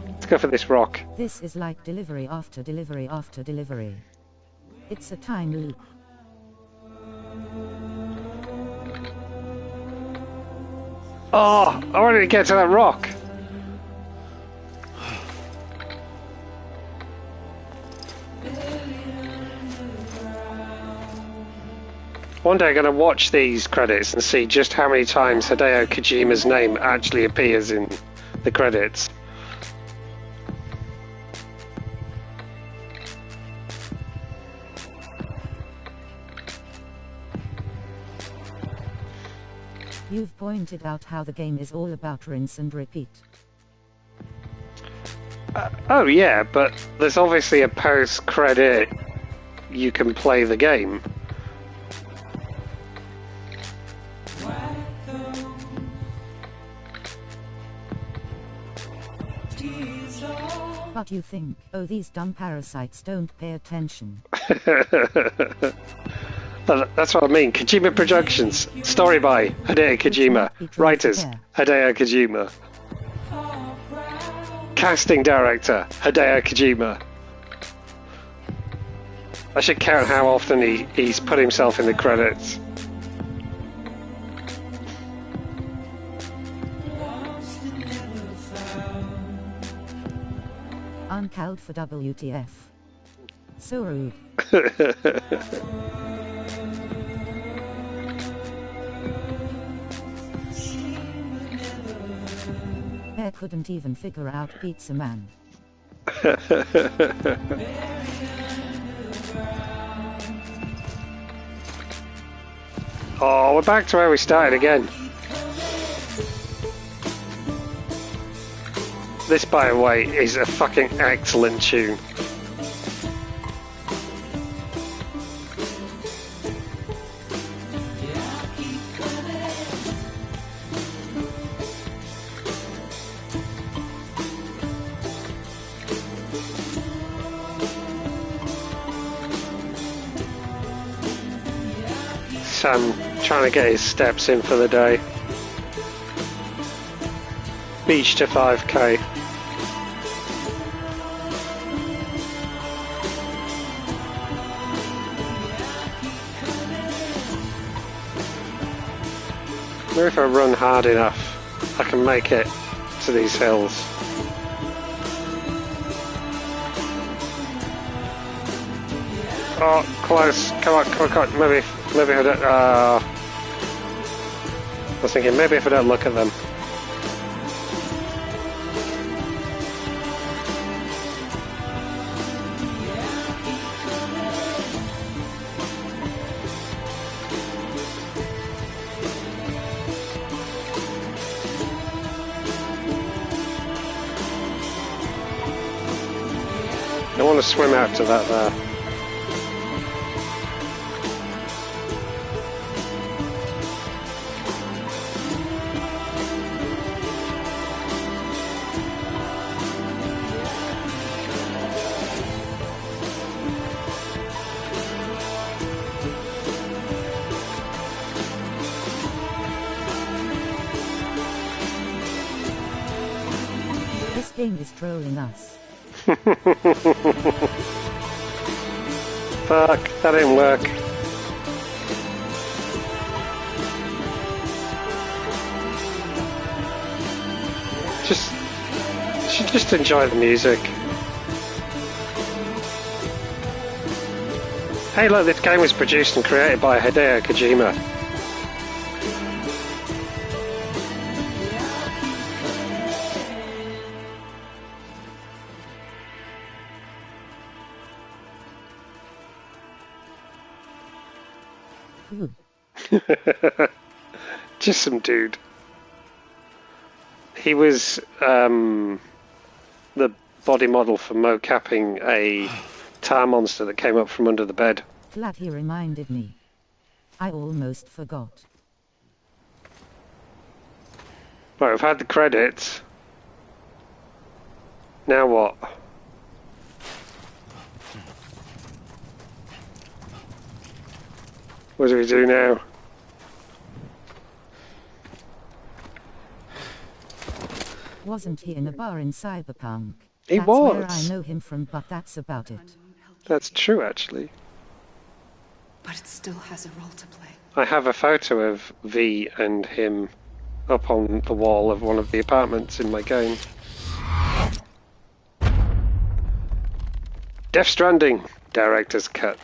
Let's go for this rock. This is like delivery after delivery after delivery. It's a time loop. Oh, I wanted to get to that rock. One day I'm going to watch these credits and see just how many times Hideo Kojima's name actually appears in the credits. You've pointed out how the game is all about rinse and repeat. Oh yeah, but there's obviously a post-credit you can play the game. But you think, oh, these dumb parasites don't pay attention. That's what I mean. Kojima Productions. Story by Hideo Kojima. Writers, Hideo Kojima. Casting director, Hideo Kojima. I should count how often he's put himself in the credits. Uncalled for WTF. So rude. Bear couldn't even figure out Pizza Man. Oh, we're back to where we started again. This, by the way, is a fucking excellent tune. Sam trying to get his steps in for the day. Beach to 5k. Maybe if I run hard enough, I can make it to these hills. Oh, close. Come on, come on, come on. Maybe I don't... I was thinking, maybe if I don't look at them. want to swim out to that there. This game is trolling us. Fuck, that didn't work. Should just enjoy the music. Hey look, this game was produced and created by Hideo Kojima. Just some dude. He was the body model for mo-capping a tar monster that came up from under the bed. Glad he reminded me. I almost forgot. Right, we've had the credits. Now what? What do we do now? Wasn't he in a bar in Cyberpunk? He That's was. where I know him from, but that's about it. That's true, actually. But it still has a role to play. I have a photo of V and him up on the wall of one of the apartments in my game. Death Stranding, director's cut.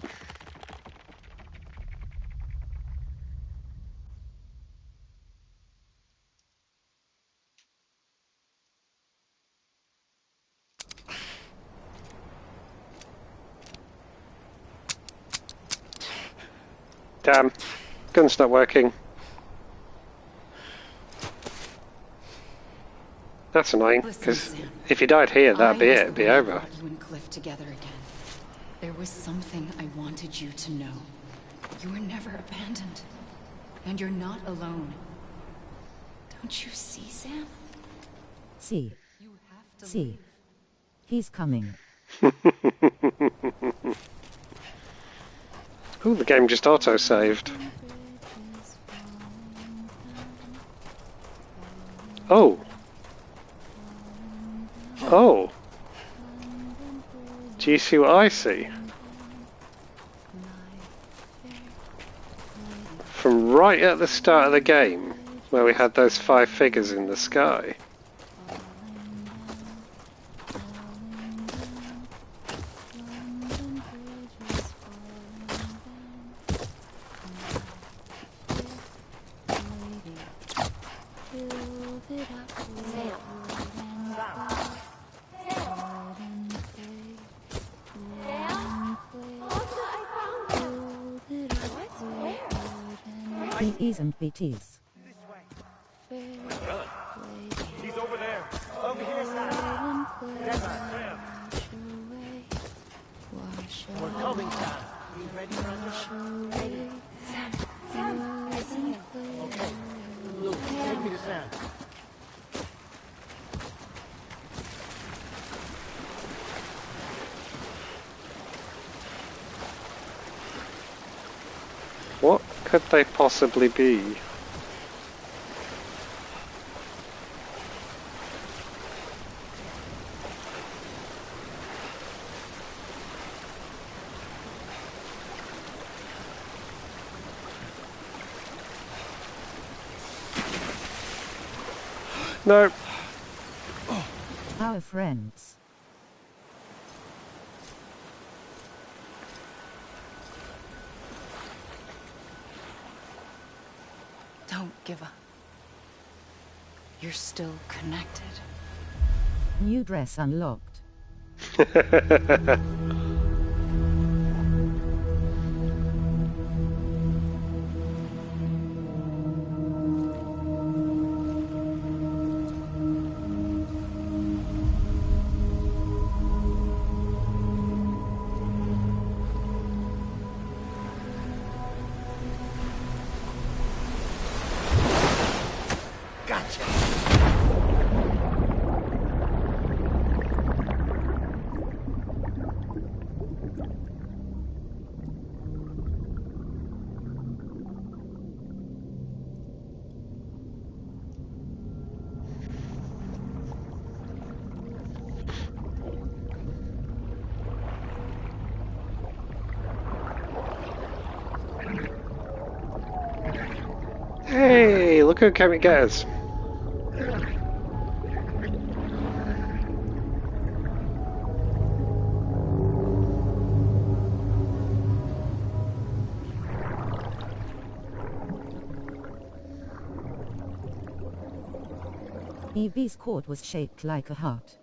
Damn, gun's not working. That's annoying, because if you died here, that'd be it, it'd be over. You and Cliff together again. There was something I wanted you to know. You were never abandoned. And you're not alone. Don't you see, Sam? See. See. He's coming. Ooh, the game just auto-saved. Oh. Oh. Do you see what I see? From right at the start of the game, where we had those 5 figures in the sky. He isn't BTs. He's over there. Over here, Sam. That's Sam. We're coming, Sam. You ready, brother? Ready. Sam, I see him. Okay. Luke, take me to Sam. What could they possibly be? No. Our friends. Don't give up. You're still connected. New dress unlocked. look who came and get us. Evie's cord was shaped like a heart.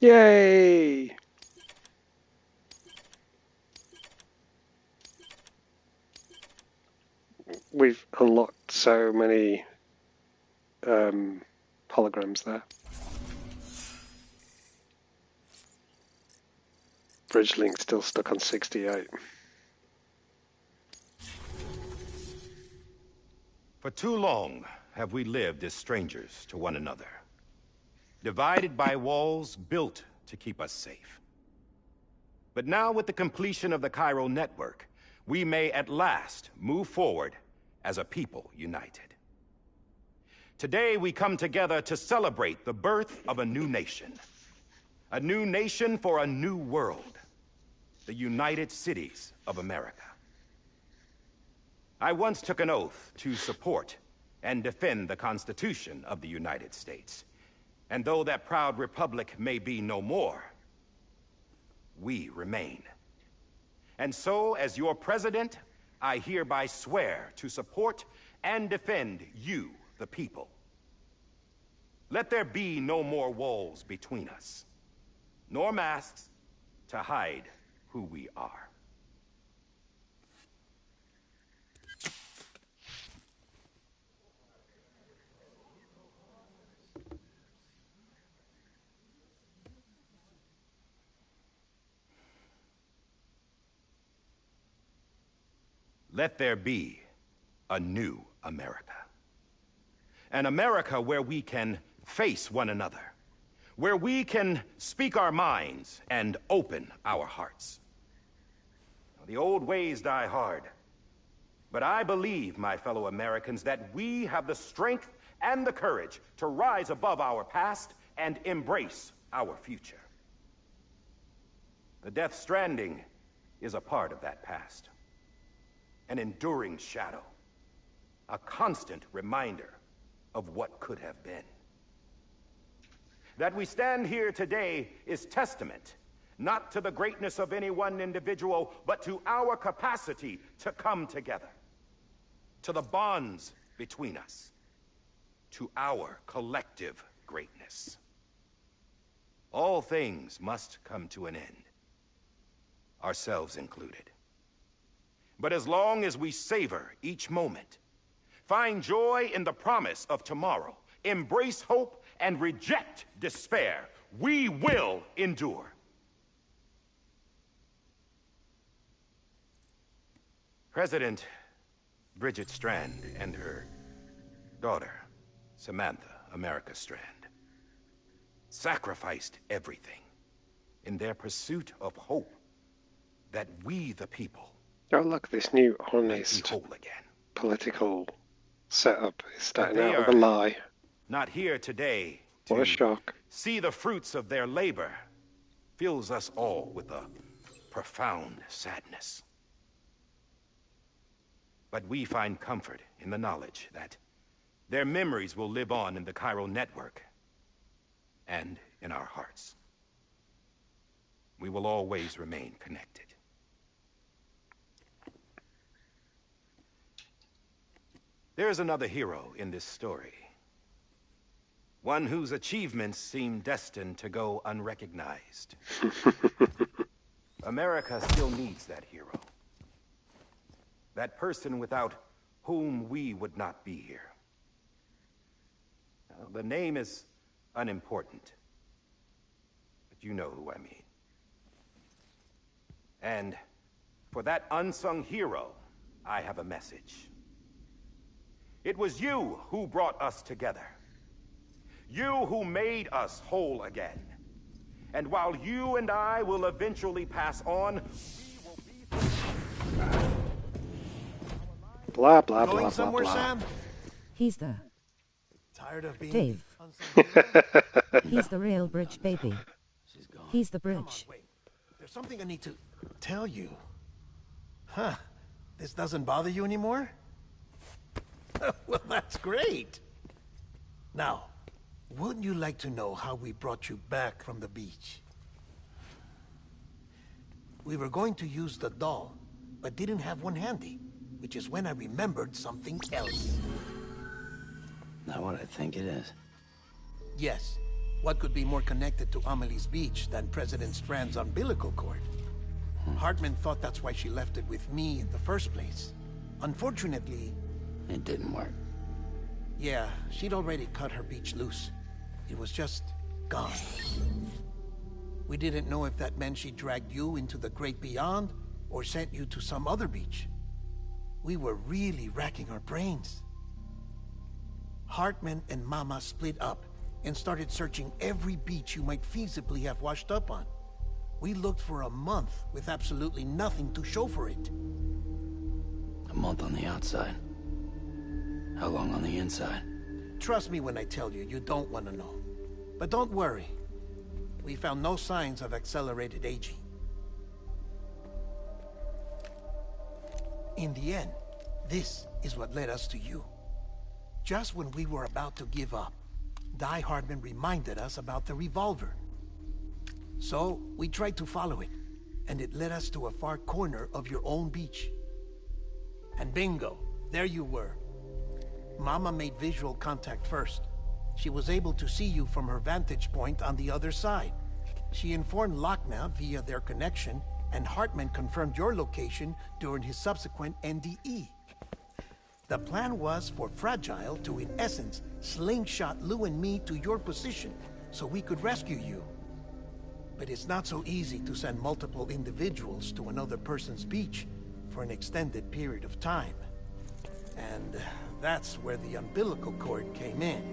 Yay! We've unlocked so many holograms there. Bridge link still stuck on 68. For too long have we lived as strangers to one another, divided by walls built to keep us safe. But now, with the completion of the Cairo network, we may at last move forward as a people united. Today we come together to celebrate the birth of a new nation for a new world, the United Cities of America. I once took an oath to support and defend the Constitution of the United States. And though that proud republic may be no more, we remain. And so, as your president, I hereby swear to support and defend you, the people. Let there be no more walls between us, nor masks to hide who we are. Let there be a new America. An America where we can face one another, where we can speak our minds and open our hearts. The old ways die hard, but I believe, my fellow Americans, that we have the strength and the courage to rise above our past and embrace our future. The Death Stranding is a part of that past. An enduring shadow, a constant reminder of what could have been. That we stand here today is testament, not to the greatness of any one individual, but to our capacity to come together, to the bonds between us, to our collective greatness. All things must come to an end, ourselves included. But as long as we savor each moment, find joy in the promise of tomorrow, embrace hope, and reject despair, we will endure. President Bridget Strand and her daughter, Samantha America Strand, sacrificed everything in their pursuit of hope that we, the people, Oh look, this new honest whole again. Political setup is starting out with a lie. Not here today What a shock. see the fruits of their labor fills us all with a profound sadness. But we find comfort in the knowledge that their memories will live on in the Cairo network and in our hearts. We will always remain connected. There is another hero in this story. One whose achievements seem destined to go unrecognized. America still needs that hero. That person without whom we would not be here. Now, the name is unimportant, but you know who I mean. And for that unsung hero, I have a message. It was you who brought us together. You who made us whole again. And while you and I will eventually pass on, we will be... Blah, blah, Going blah, blah, somewhere, blah. Sam? He's the Tired of being Dave. He's the real bridge baby. He's the bridge. There's something I need to tell you. Huh. This doesn't bother you anymore? Well, that's great. Now, wouldn't you like to know how we brought you back from the beach? We were going to use the doll, but didn't have one handy, which is when I remembered something else. Not what I think it is. Yes. What could be more connected to Amelie's beach than President Strand's umbilical cord? Hartman thought that's why she left it with me in the first place. Unfortunately... It didn't work. Yeah, she'd already cut her beach loose. It was just gone. We didn't know if that meant she dragged you into the great beyond, or sent you to some other beach. We were really racking our brains. Hartman and Mama split up and started searching every beach you might feasibly have washed up on. We looked for a month with absolutely nothing to show for it. A month on the outside. How long on the inside? Trust me when I tell you, you don't want to know. But don't worry. We found no signs of accelerated aging. In the end, this is what led us to you. Just when we were about to give up, Die Hardman reminded us about the revolver. So, we tried to follow it, and it led us to a far corner of your own beach. And bingo, there you were. Mama made visual contact first. She was able to see you from her vantage point on the other side. She informed Lochna via their connection, and Hartman confirmed your location during his subsequent NDE. The plan was for Fragile to, in essence, slingshot Lou and me to your position, so we could rescue you. But it's not so easy to send multiple individuals to another person's beach for an extended period of time. And that's where the umbilical cord came in.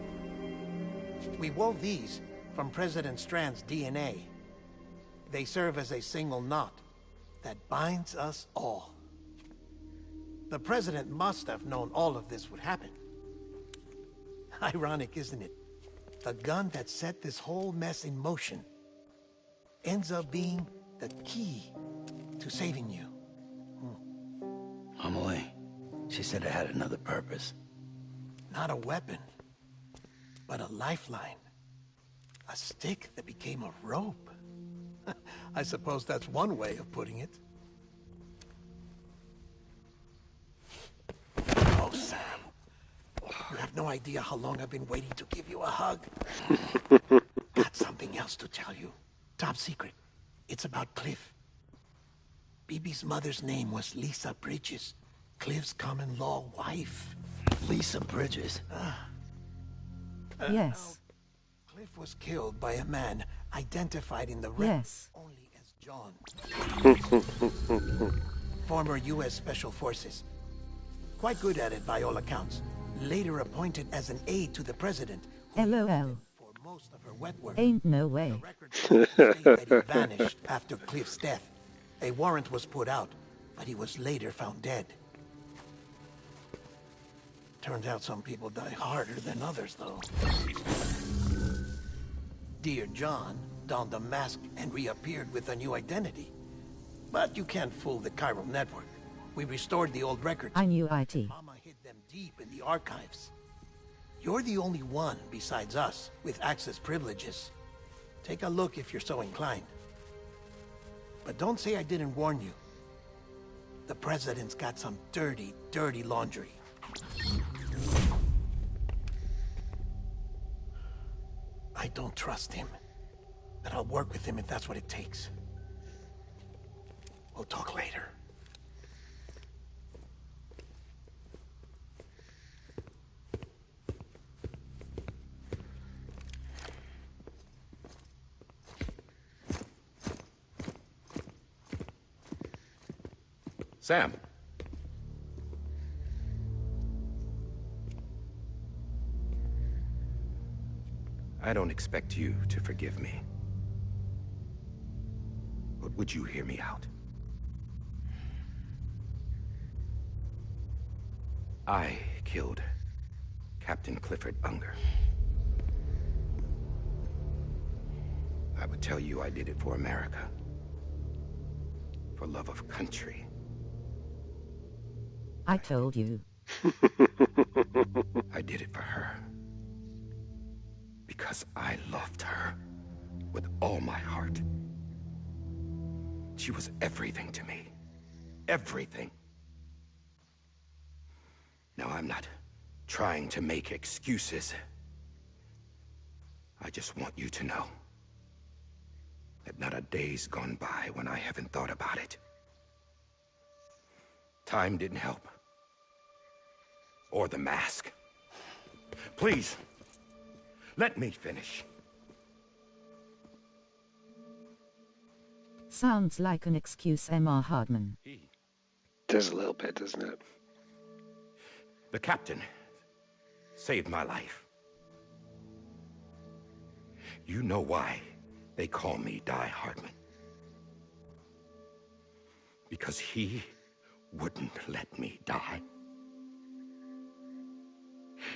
We wove these from President Strand's DNA. They serve as a single knot that binds us all. The President must have known all of this would happen. Ironic, isn't it? The gun that set this whole mess in motion ends up being the key to saving you. Amelie, she said it had another purpose. Not a weapon, but a lifeline. A stick that became a rope. I suppose that's one way of putting it. Oh, Sam. You have no idea how long I've been waiting to give you a hug. Got something else to tell you. Top secret. It's about Cliff. BB's mother's name was Lisa Bridges, Cliff's common-law wife. Lisa Bridges? Yes. Cliff was killed by a man identified in the record Yes. only as John. Former U.S. Special Forces. Quite good at it by all accounts. Later appointed as an aide to the president. LOL. For most of her wet work. Ain't no way. State that he vanished after Cliff's death. A warrant was put out, but he was later found dead. Turns out some people die harder than others, though. Dear John donned a mask and reappeared with a new identity. But you can't fool the chiral network. We restored the old records. I knew IT. Mama hid them deep in the archives. You're the only one besides us with access privileges. Take a look if you're so inclined. But don't say I didn't warn you. The president's got some dirty, dirty laundry. I don't trust him, but I'll work with him if that's what it takes. We'll talk later. Sam. I don't expect you to forgive me. But would you hear me out? I killed Captain Clifford Unger. I would tell you I did it for America. For love of country. I told you. I did it for her. Because I loved her with all my heart. She was everything to me. Everything. Now, I'm not trying to make excuses. I just want you to know that not a day's gone by when I haven't thought about it. Time didn't help. Or the mask. Please, let me finish. Sounds like an excuse, M.R. Hardman. Does a little bit, doesn't it? The captain saved my life. You know why they call me Die Hardman. Because he wouldn't let me die.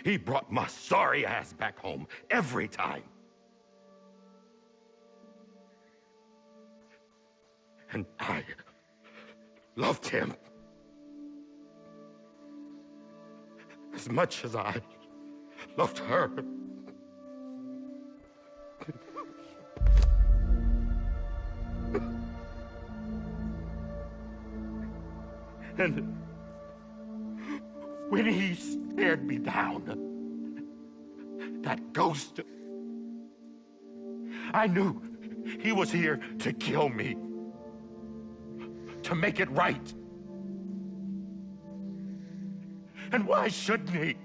He brought my sorry ass back home every time. And I loved him as much as I loved her. And when he stared me down, that ghost, I knew he was here to kill me, to make it right. And why shouldn't he?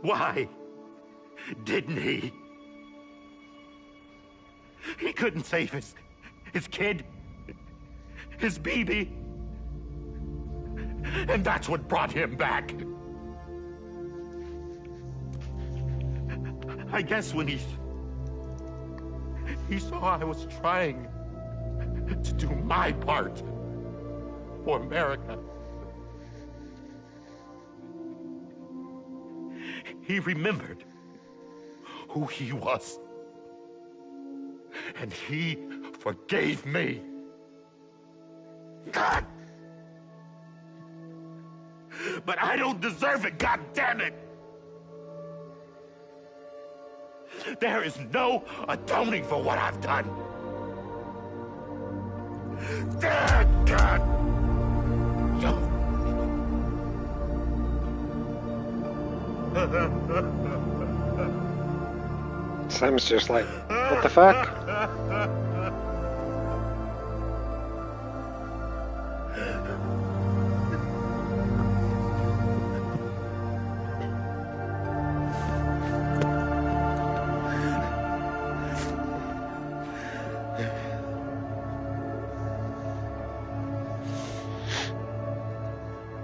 Why didn't he? He couldn't save his kid, his baby. And that's what brought him back. I guess when he saw I was trying to do my part for America, he remembered who he was. And he forgave me. God! But I don't deserve it, God damn it! There is no atoning for what I've done. God! Sam's just like, what the fuck?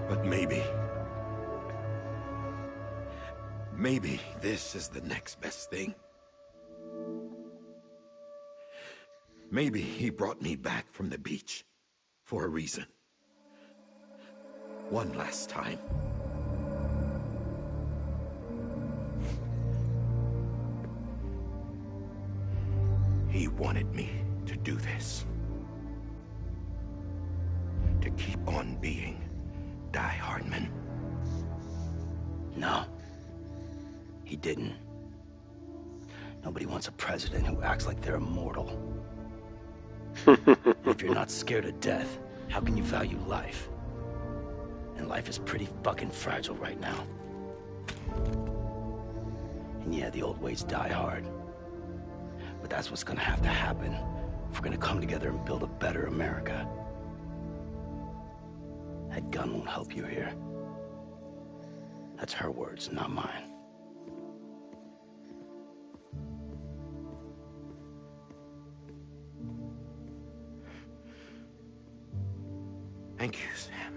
But maybe this is the next best thing. Maybe he brought me back from the beach for a reason. One last time. He wanted me to do this. To keep on being Die Hardman. No. He didn't. Nobody wants a president who acts like they're immortal. If you're not scared of death, how can you value life? And life is pretty fucking fragile right now. And yeah, the old ways die hard. But that's what's gonna have to happen if we're gonna come together and build a better America. That gun won't help you here. That's her words, not mine. Thank you, Sam.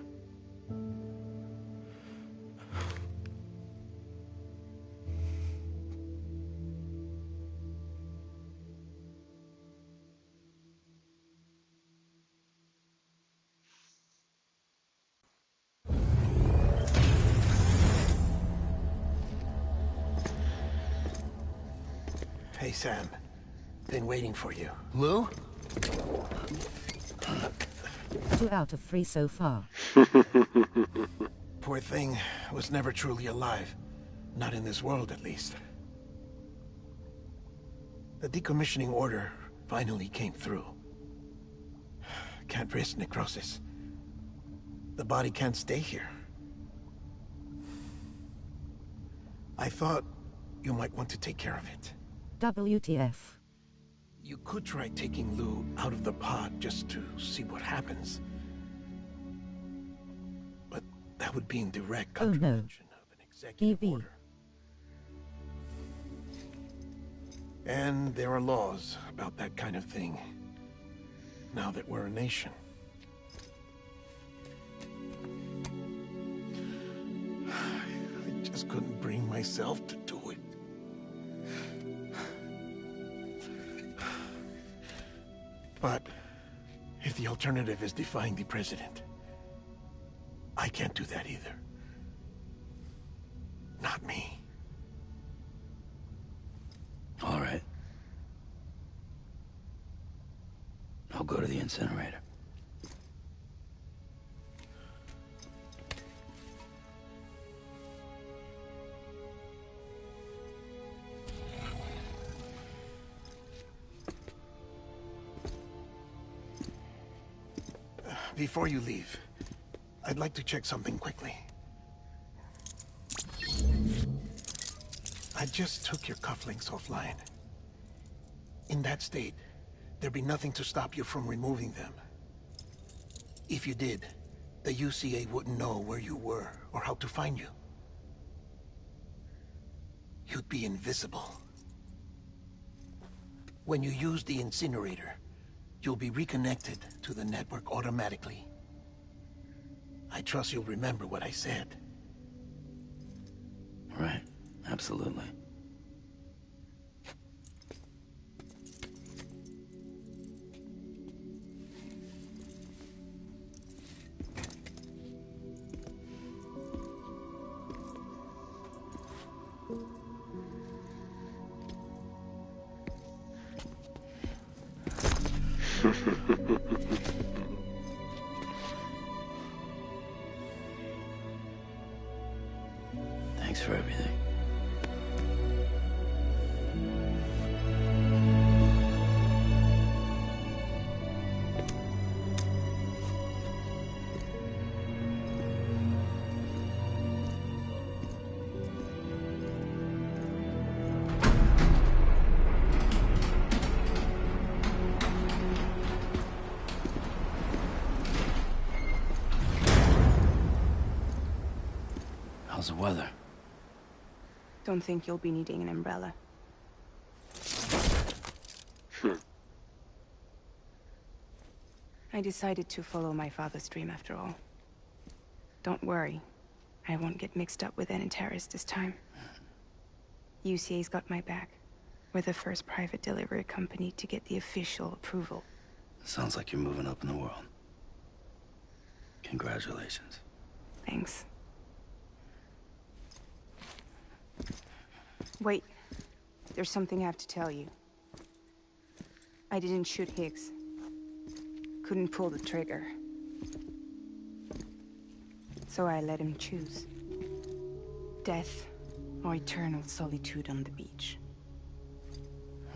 Hey, Sam. Been waiting for you. Lou? 2 out of 3 so far. Poor thing was never truly alive. Not in this world, at least. The decommissioning order finally came through. Can't risk necrosis. The body can't stay here. I thought you might want to take care of it. WTF. You could try taking Lou out of the pod just to see what happens. But that would be in direct contravention of an executive order. And there are laws about that kind of thing, now that we're a nation. I just couldn't bring myself to do it. But if the alternative is defying the president, I can't do that either. Not me. All right. I'll go to the incinerator. Before you leave, I'd like to check something quickly. I just took your cufflinks offline. In that state, there'd be nothing to stop you from removing them. If you did, the UCA wouldn't know where you were or how to find you. You'd be invisible. When you use the incinerator, you'll be reconnected to the network automatically. I trust you'll remember what I said. Right. Absolutely. Thanks for everything. How's the weather? Don't think you'll be needing an umbrella. I decided to follow my father's dream after all. Don't worry. I won't get mixed up with any terrorists this time. UCA's got my back. We're the first private delivery company to get the official approval. Sounds like you're moving up in the world. Congratulations. Thanks. Wait. There's something I have to tell you. I didn't shoot Higgs. Couldn't pull the trigger. So I let him choose. Death or eternal solitude on the beach.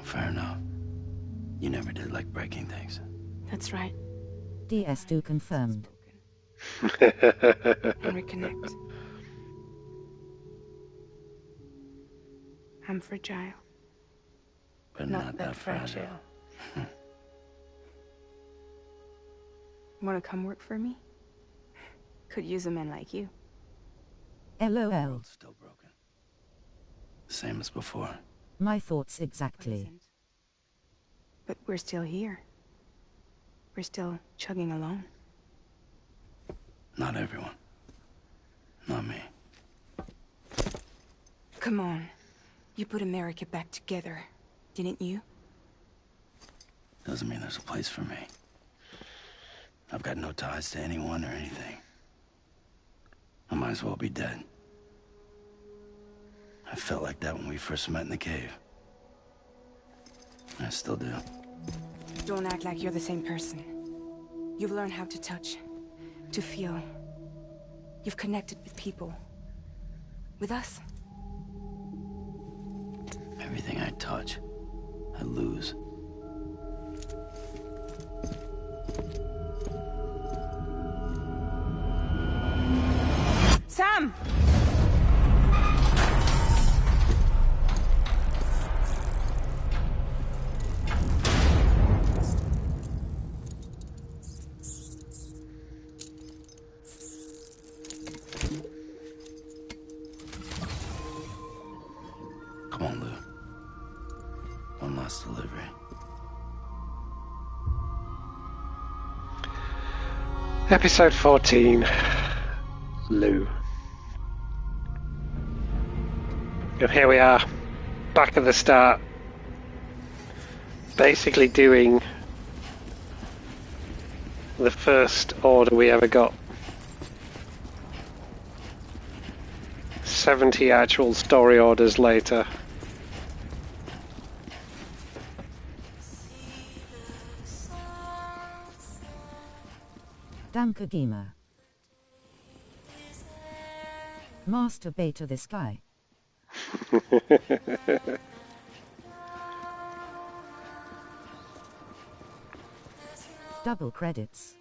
Fair enough. You never did like breaking things. That's right. DS2 confirmed. And reconnect. I'm fragile. But not that fragile. Wanna come work for me? Could use a man like you. LOL. Still broken. Same as before. My thoughts exactly. But we're still here. We're still chugging along. Not everyone. Not me. Come on. You put America back together, didn't you? Doesn't mean there's a place for me. I've got no ties to anyone or anything. I might as well be dead. I felt like that when we first met in the cave. I still do. Don't act like you're the same person. You've learned how to touch, to feel. You've connected with people. With us. Everything I touch, I lose. Sam! Come on, Lou. One last delivery. Episode 14. Lou. And here we are, back at the start. Basically doing the first order we ever got. 70 actual story orders later. Danke Gamer. Masturbate to this guy. Double credits.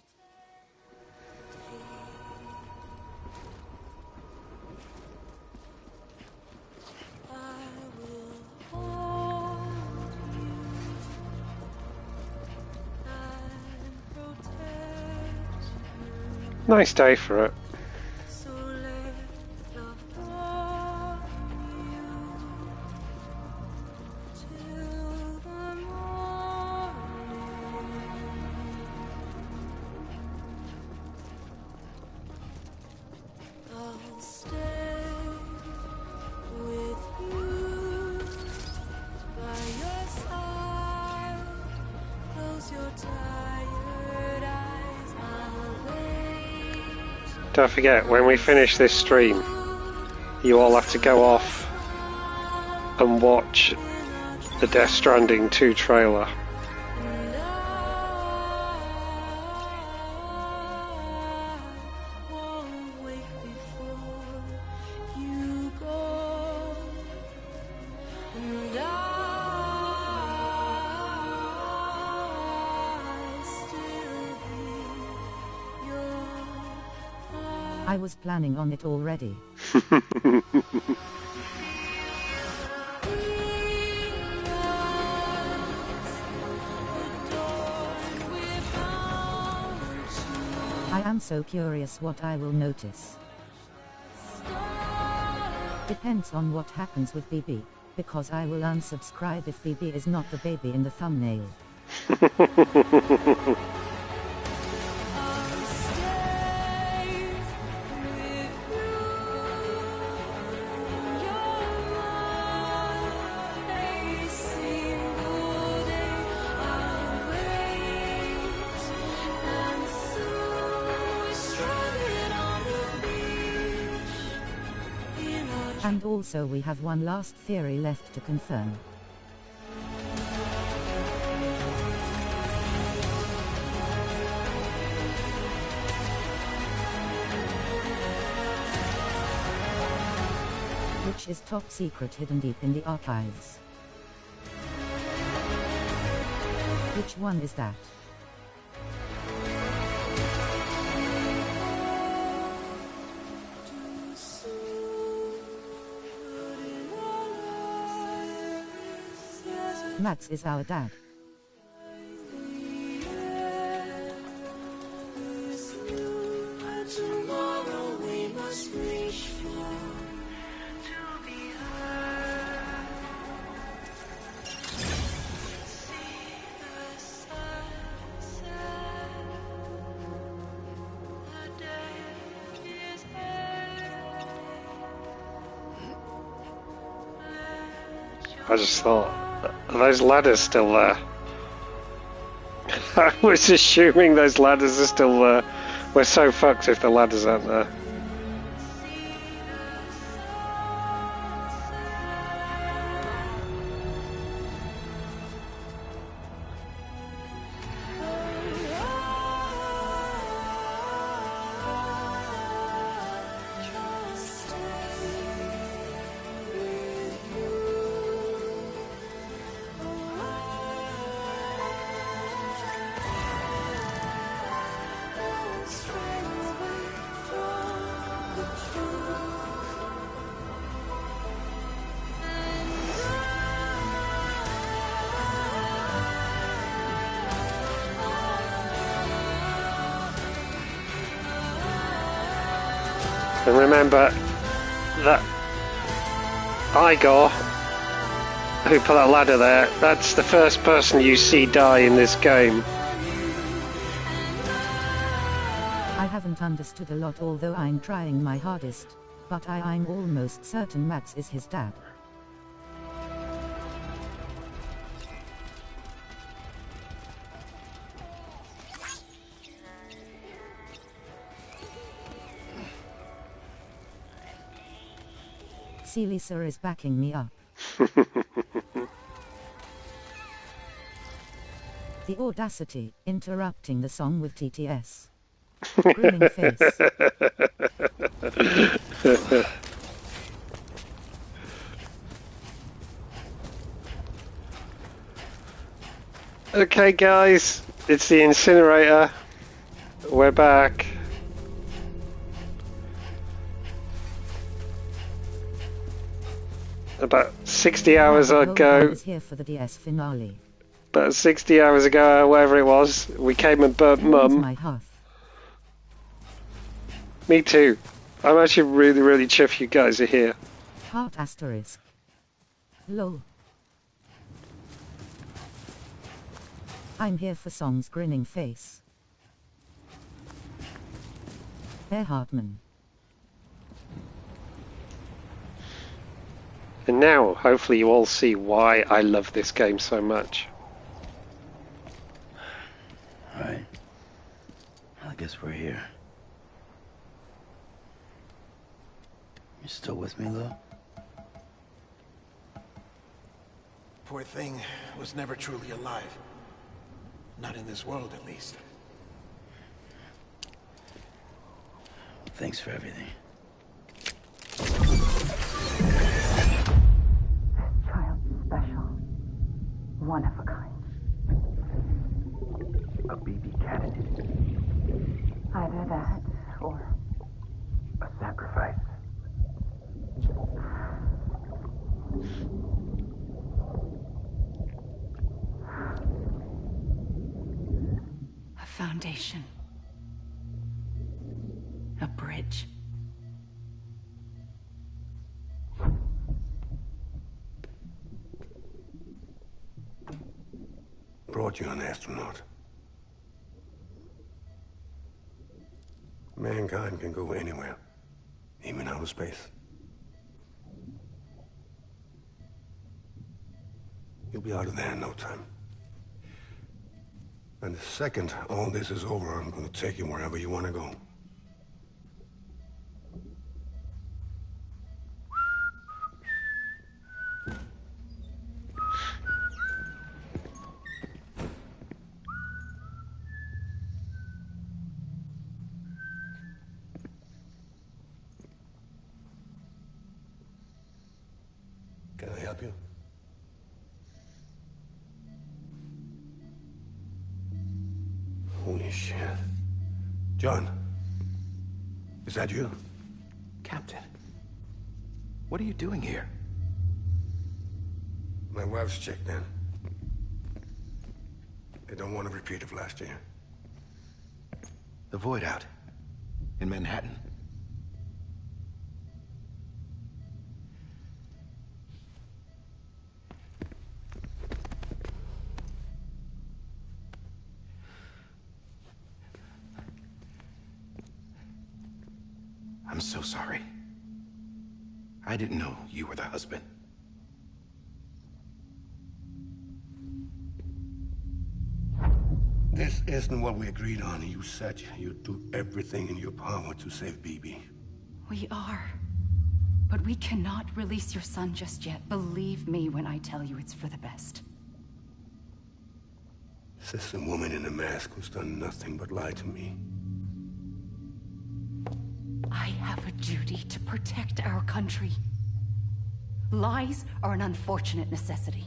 Nice day for it. Don't forget, when we finish this stream, you all have to go off and watch the Death Stranding 2 trailer. I was planning on it already. I am so curious what I will notice. Depends on what happens with BB, because I will unsubscribe if BB is not the baby in the thumbnail. And also we have one last theory left to confirm. Which is top secret, hidden deep in the archives. Which one is that? Max is our dad. I just thought, are those ladders still there? I was assuming those ladders are still there. We're so fucked if the ladders aren't there. And remember that Igor, who put that ladder there, that's the first person you see die in this game. I haven't understood a lot, although I'm trying my hardest, but I'm almost certain Max is his dad. Lisa is backing me up. The audacity, interrupting the song with TTS. Grinning face. Okay guys, it's the incinerator. We're back. About 60 hours ago. Was here for the DS finale. About 60 hours ago, whatever it was, we came and burnt Mum. My hearth. Me too. I'm actually really chuffed you guys are here. Heart asterisk. Lol. I'm here for songs. Grinning face. Bear Hartman. And now, hopefully you all see why I love this game so much. Alright. I guess we're here. You still with me, Lou? Poor thing was never truly alive. Not in this world, at least. Thanks for everything. Special. One of a kind. A BB candidate. Either that, or a sacrifice. A foundation. A bridge. Brought you an astronaut. Mankind can go anywhere, even outer space. You'll be out of there in no time. And the second all this is over, I'm going to take you wherever you want to go. Can I help you? Holy shit. John, is that you? Captain, what are you doing here? My wife's checked in. They don't want a repeat of last year. The Void Out in Manhattan. I'm so sorry. I didn't know you were the husband. This isn't what we agreed on. You said you'd do everything in your power to save BB. We are. But we cannot release your son just yet. Believe me when I tell you it's for the best. This is a woman in a mask who's done nothing but lie to me. I have a duty to protect our country. Lies are an unfortunate necessity.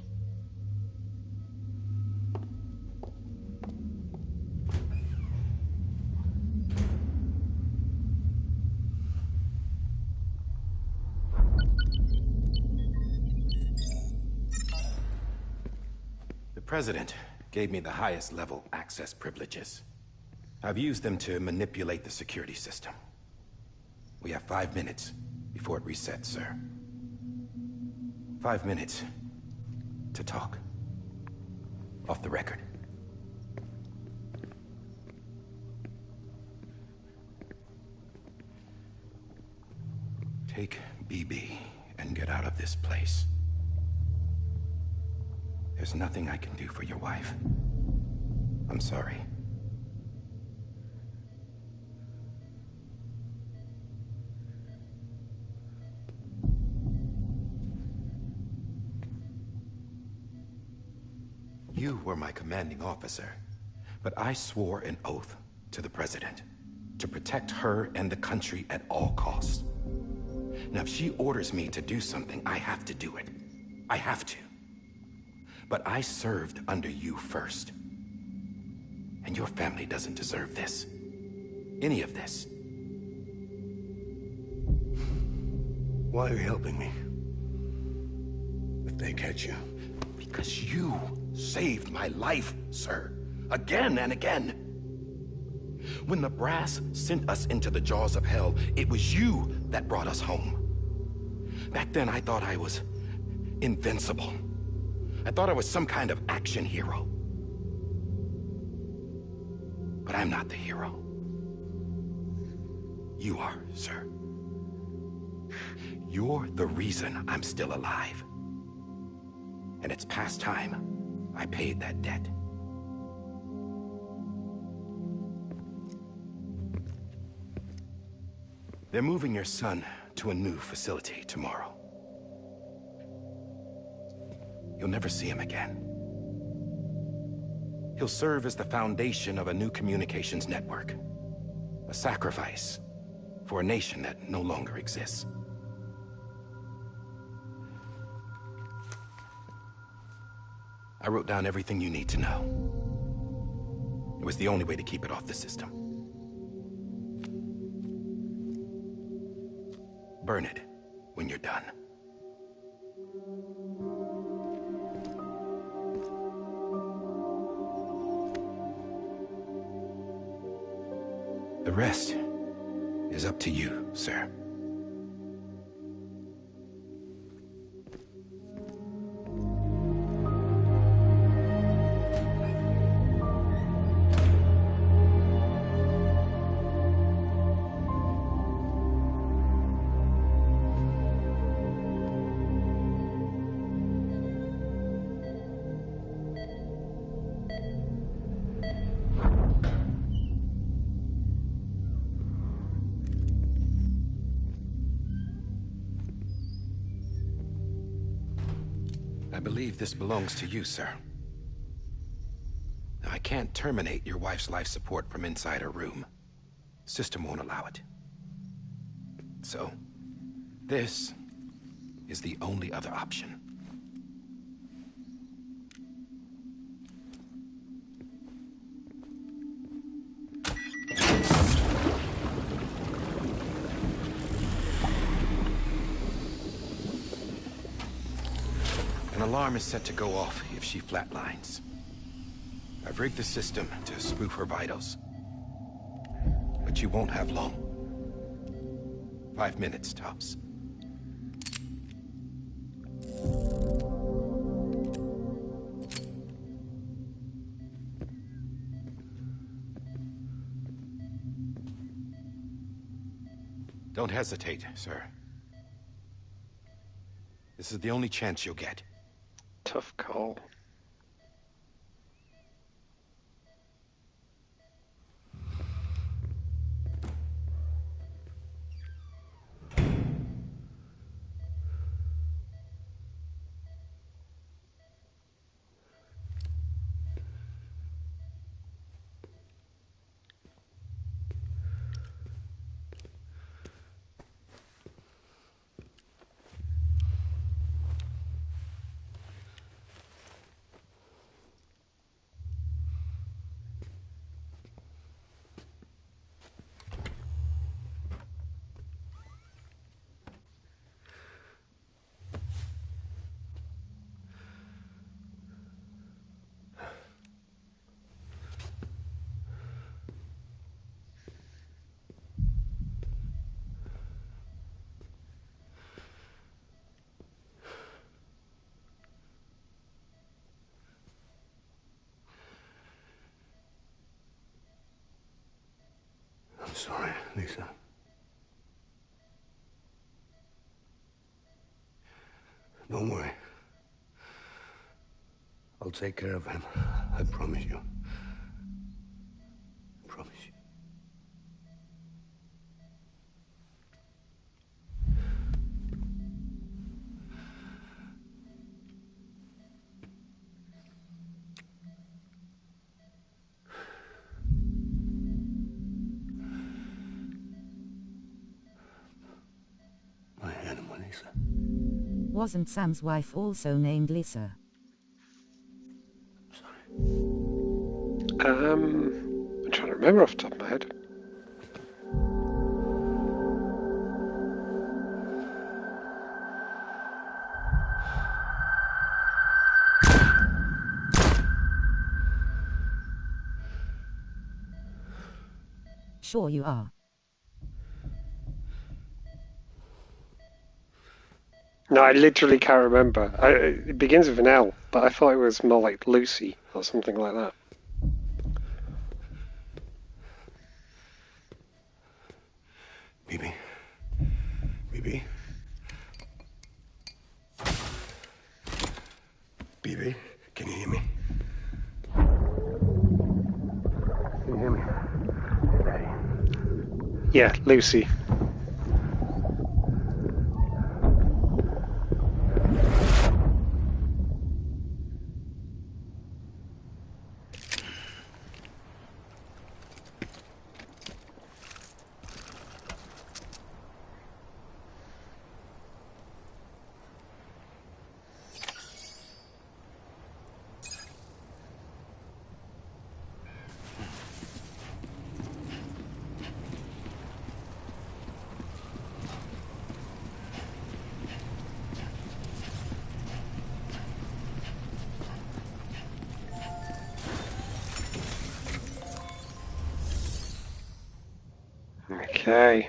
The President gave me the highest level access privileges. I've used them to manipulate the security system. We have 5 minutes before it resets, sir. 5 minutes to talk. Off the record. Take BB and get out of this place. There's nothing I can do for your wife. I'm sorry. You were my commanding officer, but I swore an oath to the president to protect her and the country at all costs. Now, if she orders me to do something, I have to do it. I have to. But I served under you first. And your family doesn't deserve this. Any of this. Why are you helping me? If they catch you. Because you saved my life, sir. Again and again. When the brass sent us into the jaws of hell, it was you that brought us home. Back then, I thought I was invincible. I thought I was some kind of action hero. But I'm not the hero. You are, sir. You're the reason I'm still alive. And it's past time I paid that debt. They're moving your son to a new facility tomorrow. You'll never see him again. He'll serve as the foundation of a new communications network. A sacrifice for a nation that no longer exists. I wrote down everything you need to know. It was the only way to keep it off the system. Burn it when you're done. The rest is up to you, sir. I believe this belongs to you, sir. Now, I can't terminate your wife's life support from inside her room. System won't allow it. So, this is the only other option. An alarm is set to go off if she flatlines. I've rigged the system to spoof her vitals. But you won't have long. 5 minutes, tops. Don't hesitate, sir. This is the only chance you'll get. Tough call. sorry, Lisa. Don't worry. I'll take care of him. I promise you. I promise you. My animal, Lisa. Wasn't Sam's wife also named Lisa? I'm trying to remember off the top of my head. Sure you are. No, I literally can't remember. It begins with an L, but I thought it was more like Lucy or something like that. Bibi. Bibi. Bibi, can you hear me? Can you hear me? Daddy. Yeah, Lucy. Okay.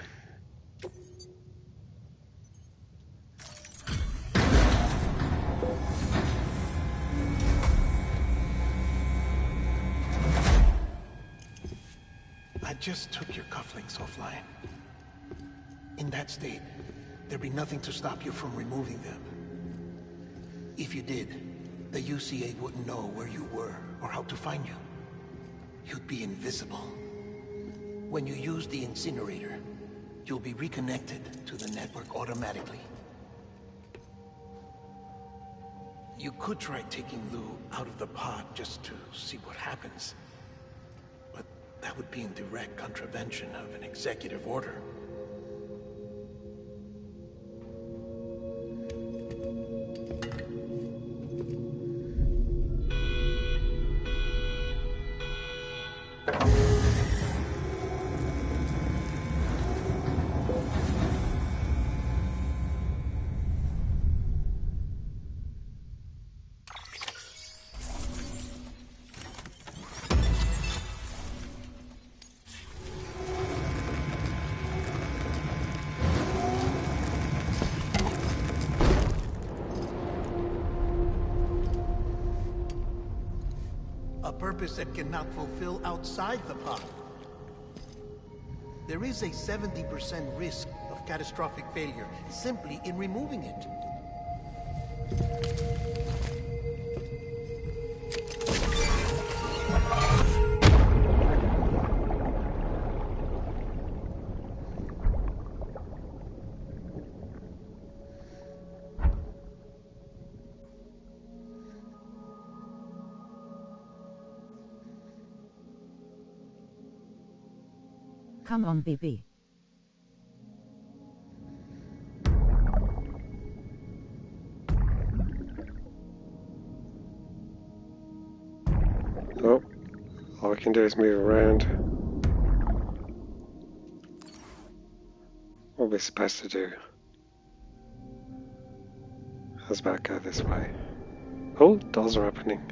I just took your cufflinks offline. In that state, there'd be nothing to stop you from removing them. If you did, the UCA wouldn't know where you were or how to find you. You'd be invisible. When you use the incinerator, you'll be reconnected to the network automatically. You could try taking Lou out of the pod just to see what happens. But that would be in direct contravention of an executive order. A purpose that cannot fulfill outside the pod. There is a 70% risk of catastrophic failure simply in removing it. Come on, BB. Oh, all we can do is move around. What are we supposed to do? How's about go this way? Oh, doors are opening.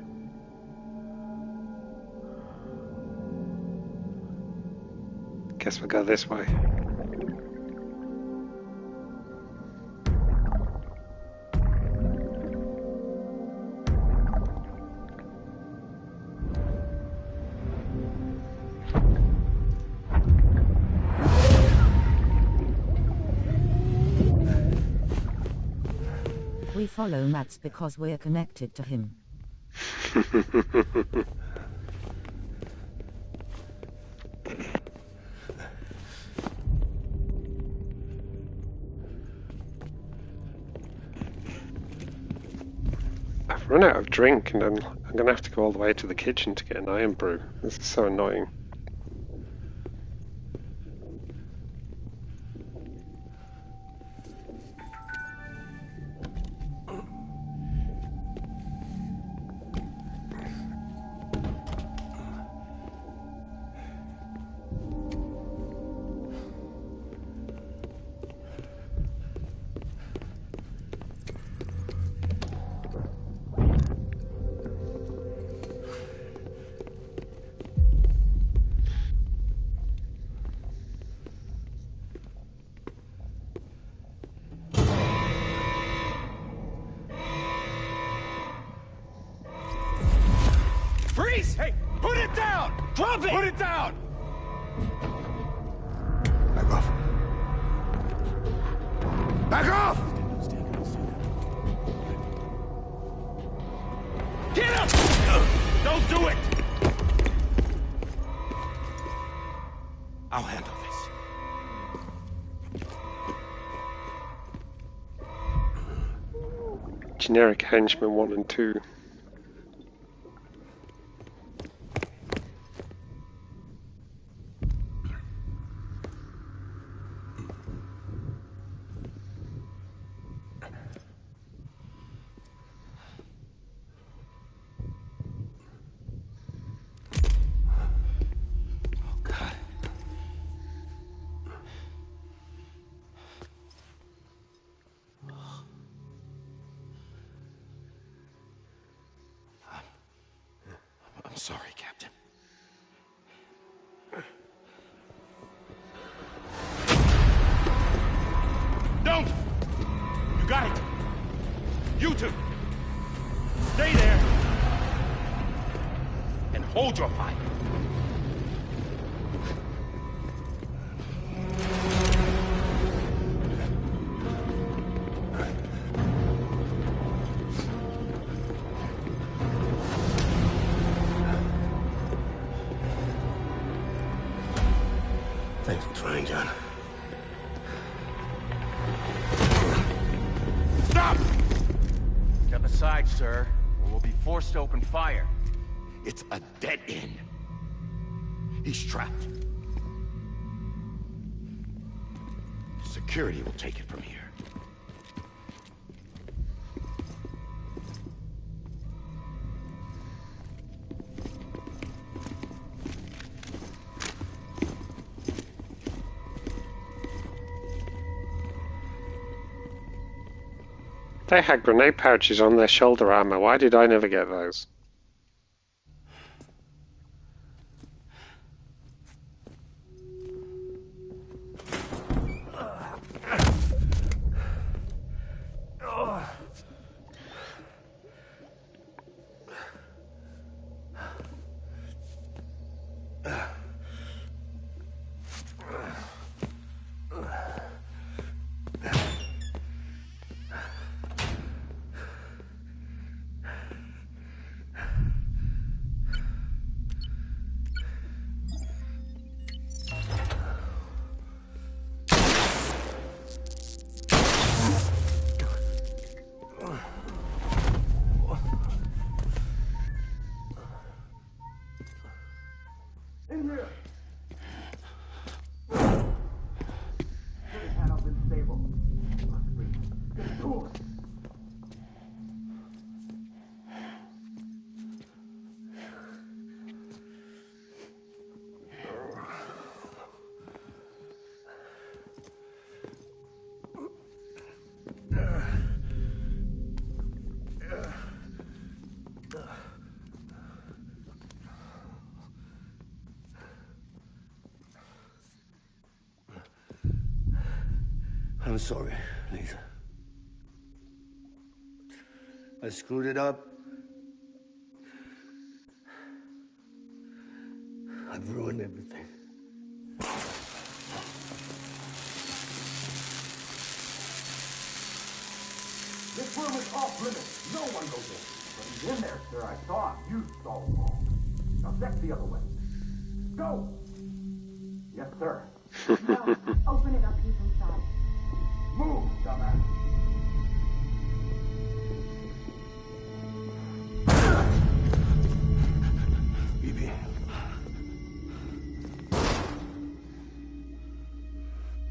Guess we'll go this way. We follow Mats because we're connected to him. I've run out of drink and I'm going to have to go all the way to the kitchen to get an iron brew. This is so annoying. Freeze! Hey, put it down! Drop it! Put it down! Back off. Back off! Get him! Don't do it! I'll handle this. Generic henchmen 1 and 2. I'm sorry, Captain. Don't! You got it! You two! Stay there! And hold your fire! Thanks for trying, John. Stop! Step aside, sir, or we'll be forced to open fire. It's a dead end. He's trapped. Security will take it from here. They had grenade pouches on their shoulder armor. Why did I never get those? I'm sorry, Lisa. I screwed it up. I've ruined everything. This room is off limits. No one goes in. But he's in there, sir. I saw him. You saw him all. Now check the other way. Go! Yes, sir. No, open it up. He's inside. Move, dumbass. BB.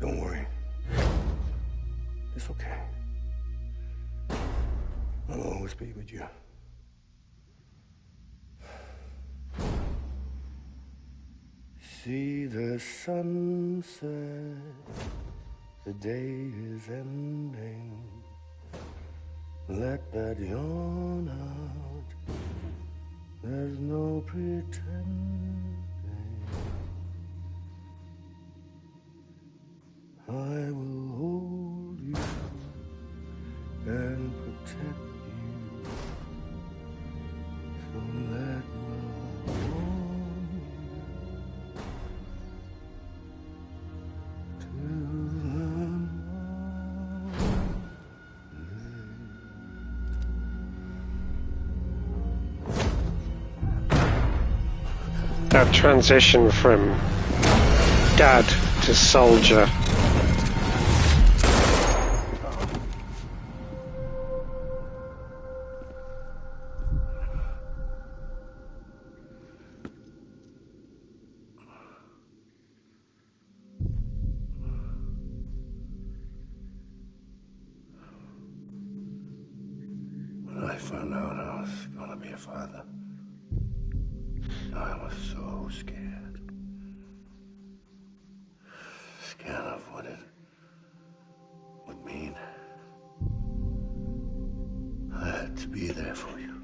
Don't worry. It's okay. I'll always be with you. See the sunset, the day is ending. Let that yawn out, there's no pretending. I will hold you and protect you. So let love warm you to That transition from dad to soldier. When I found out I was gonna be a father, I was so scared. Scared of what it would mean. I had to be there for you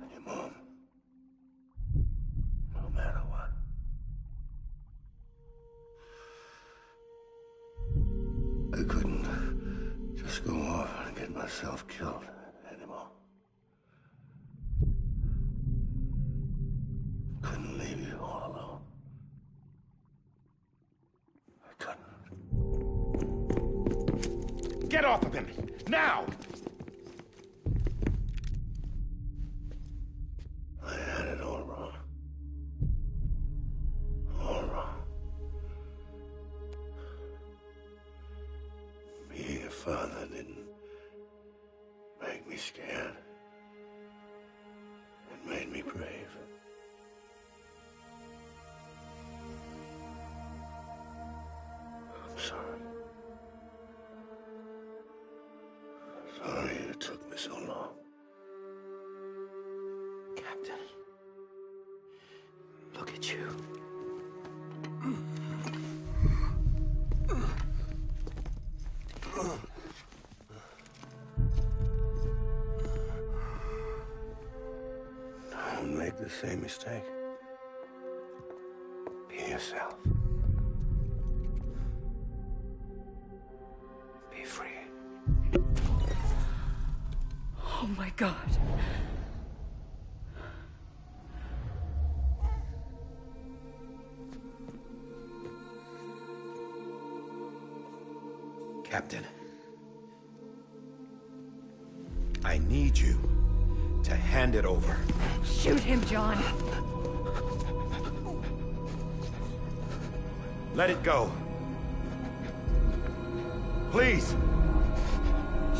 and your mom, no matter what. I couldn't just go off and get myself killed anymore. Couldn't leave you all alone. I couldn't. Get off of him! Now! I had it all wrong. All wrong. Being a father didn't make me scared. It made me brave. I'm sorry. Sorry it took me so long. Captain, look at you. Don't make the same mistake. Be yourself. Be free. Oh my God. Captain, I need you to hand it over. Shoot him, John. Let it go. Please.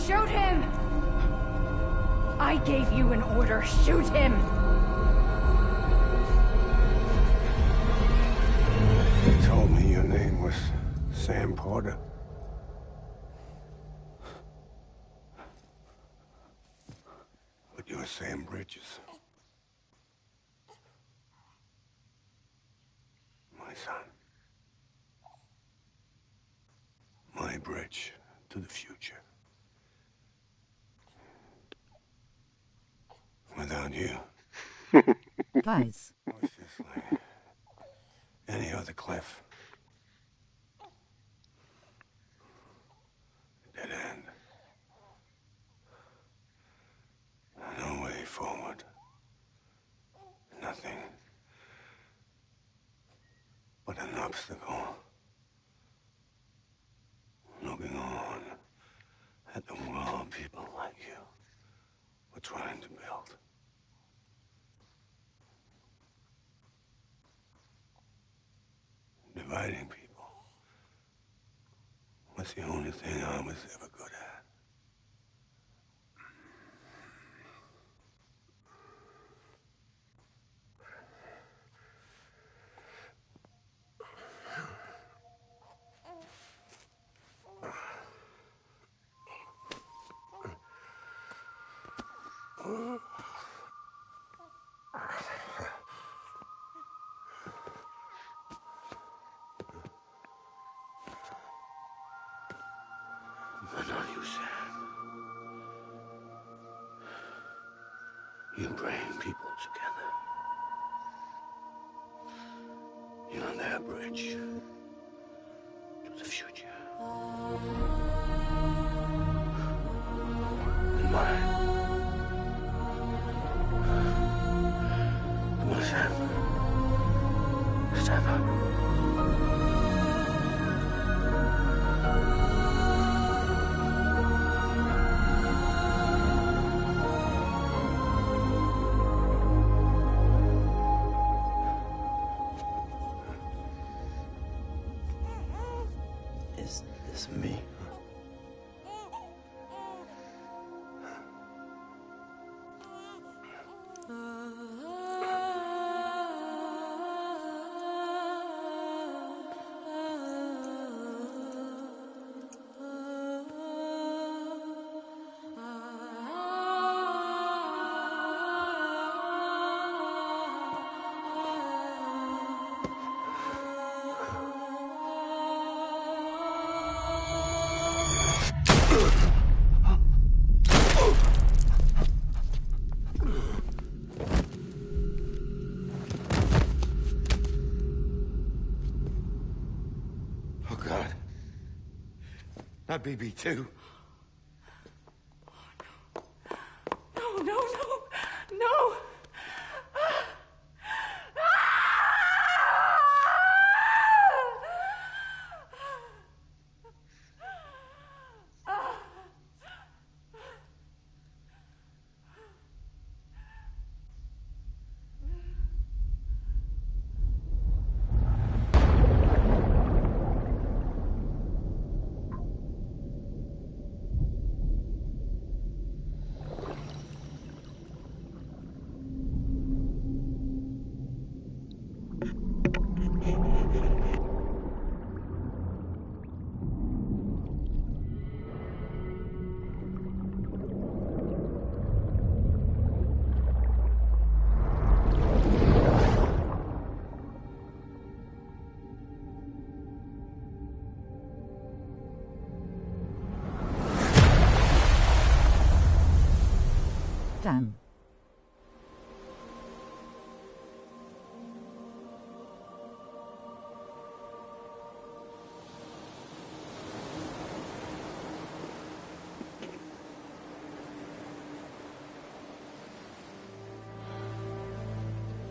Shoot him! I gave you an order. Shoot him! You told me your name was Sam Porter. But you're Sam Bridges. My son. My bridge to the future. Without you, Guys, it's just like any other cliff. Dead end. No way forward. Nothing but an obstacle. Looking on at the wall people like you were trying to build. Dividing people was the only thing I was ever good at. But not you, Sam. You bring people together. You're their bridge to the future. And mine. Come on, Sam. Stand up. Is this me? Oh, God. Not BB2. No, no, no, no! Damn.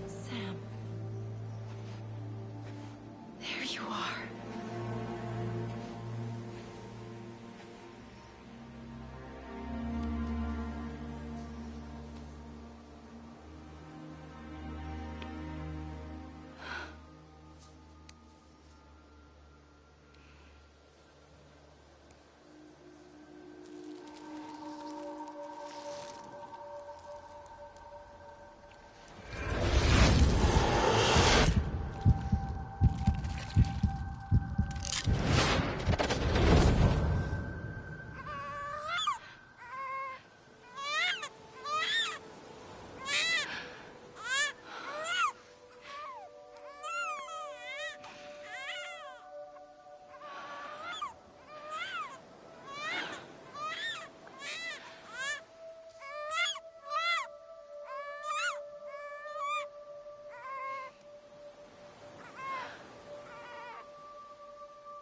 Sam. There you are.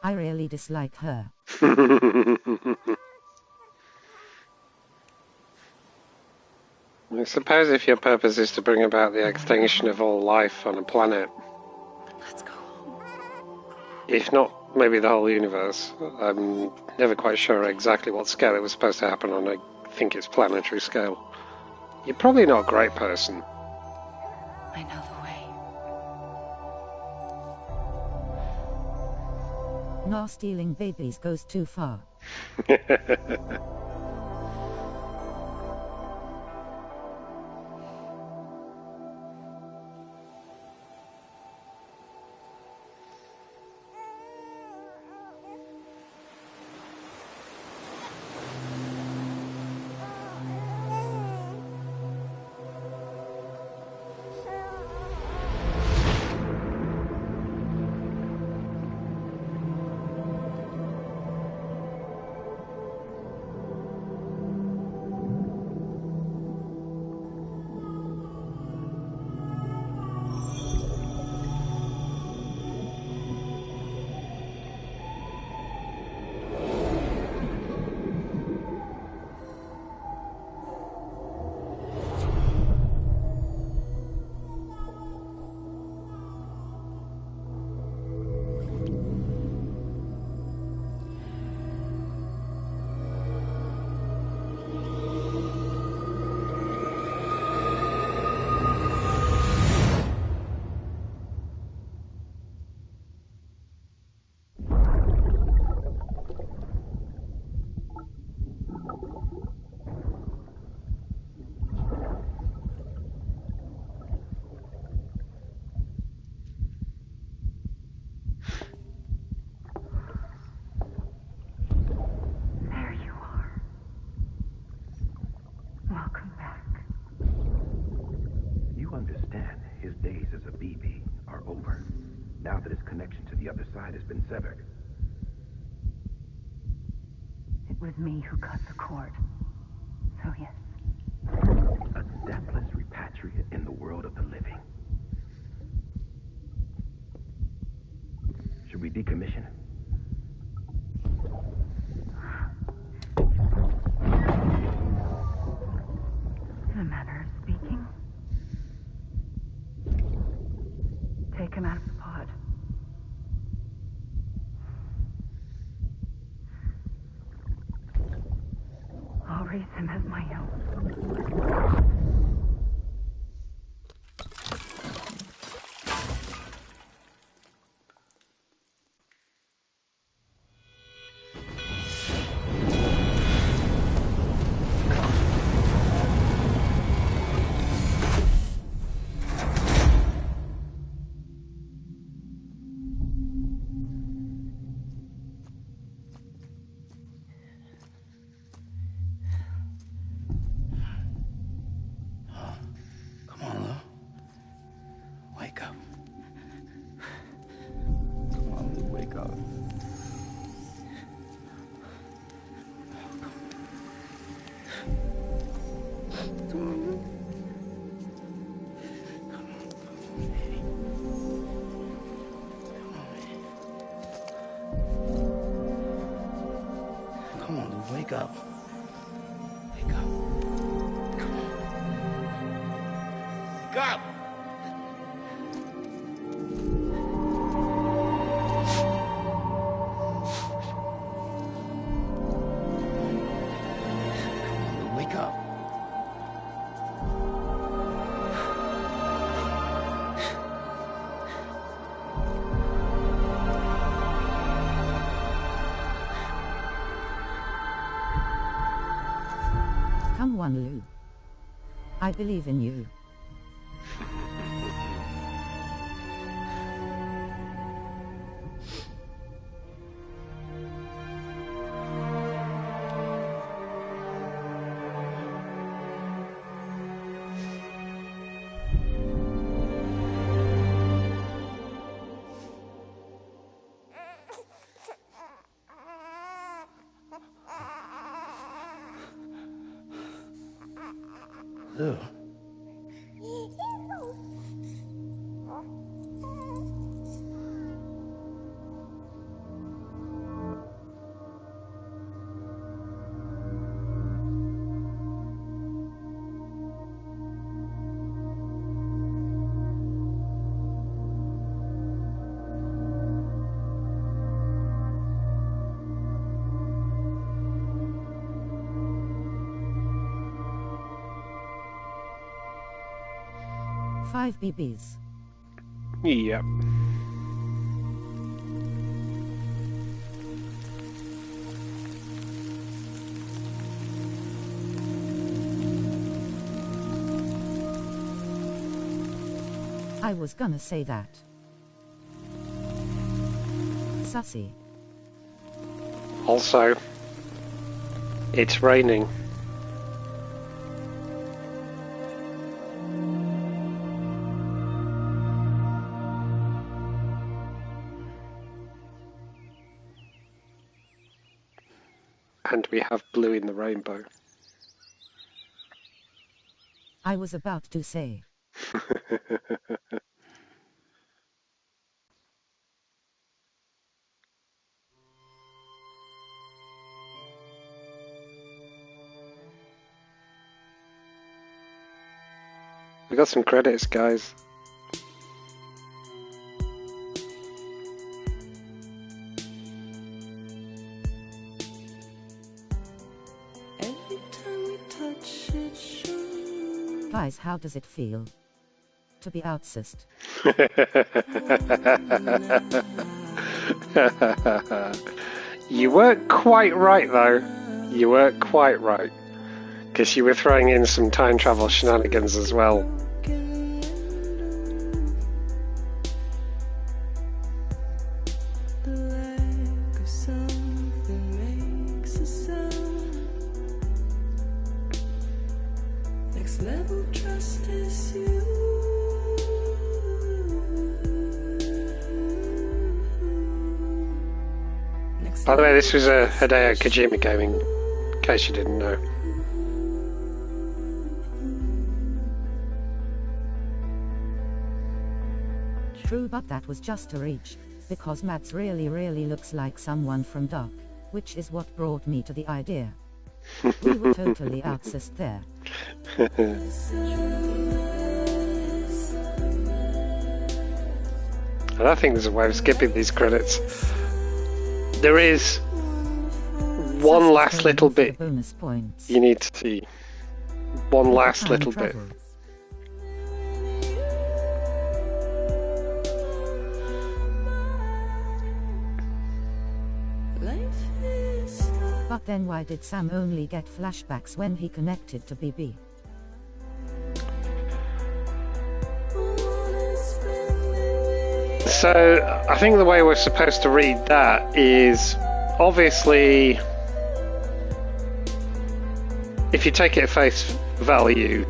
I really dislike her. I suppose if your purpose is to bring about the extinction of all life on a planet, Let's go home. if not maybe the whole universe. I'm never quite sure exactly what scale it was supposed to happen on. I think it's planetary scale. You're probably not a great person. I know the way. Nah, stealing babies goes too far. Welcome back. You understand his days as a BB are over, now that his connection to the other side has been severed. It was me who cut the cord. So yes. A deathless repatriate in the world of the living. Should we decommission him? In a manner of speaking. Take him out of the pod. I'll raise him as my own. Come on, Lou. Wake up. Come on, Lou, wake up. Come on, Lou. Come on, Lou, wake up. Wake up. Come on. Wake up! Come on, Lou, wake up. Come on, Lou. I believe in you. Lou. 5 BBs. Yep. I was gonna say that. Sussy. Also, it's raining. And we have blue in the rainbow. I was about to say. We got some credits, guys. Guys, how does it feel to be outsourced? You weren't quite right, though. You weren't quite right. Because you were throwing in some time travel shenanigans as well. By the way, this was a Hideo Kojima gaming, in case you didn't know. True, but that was just a reach, because Mads really looks like someone from Dark, which is what brought me to the idea. We were totally outsourced there. I don't think there's a way of skipping these credits. There is one last little bit you need to see. One last little bit. But then why did Sam only get flashbacks when he connected to BB? So, I think the way we're supposed to read that is, obviously, if you take it at face value,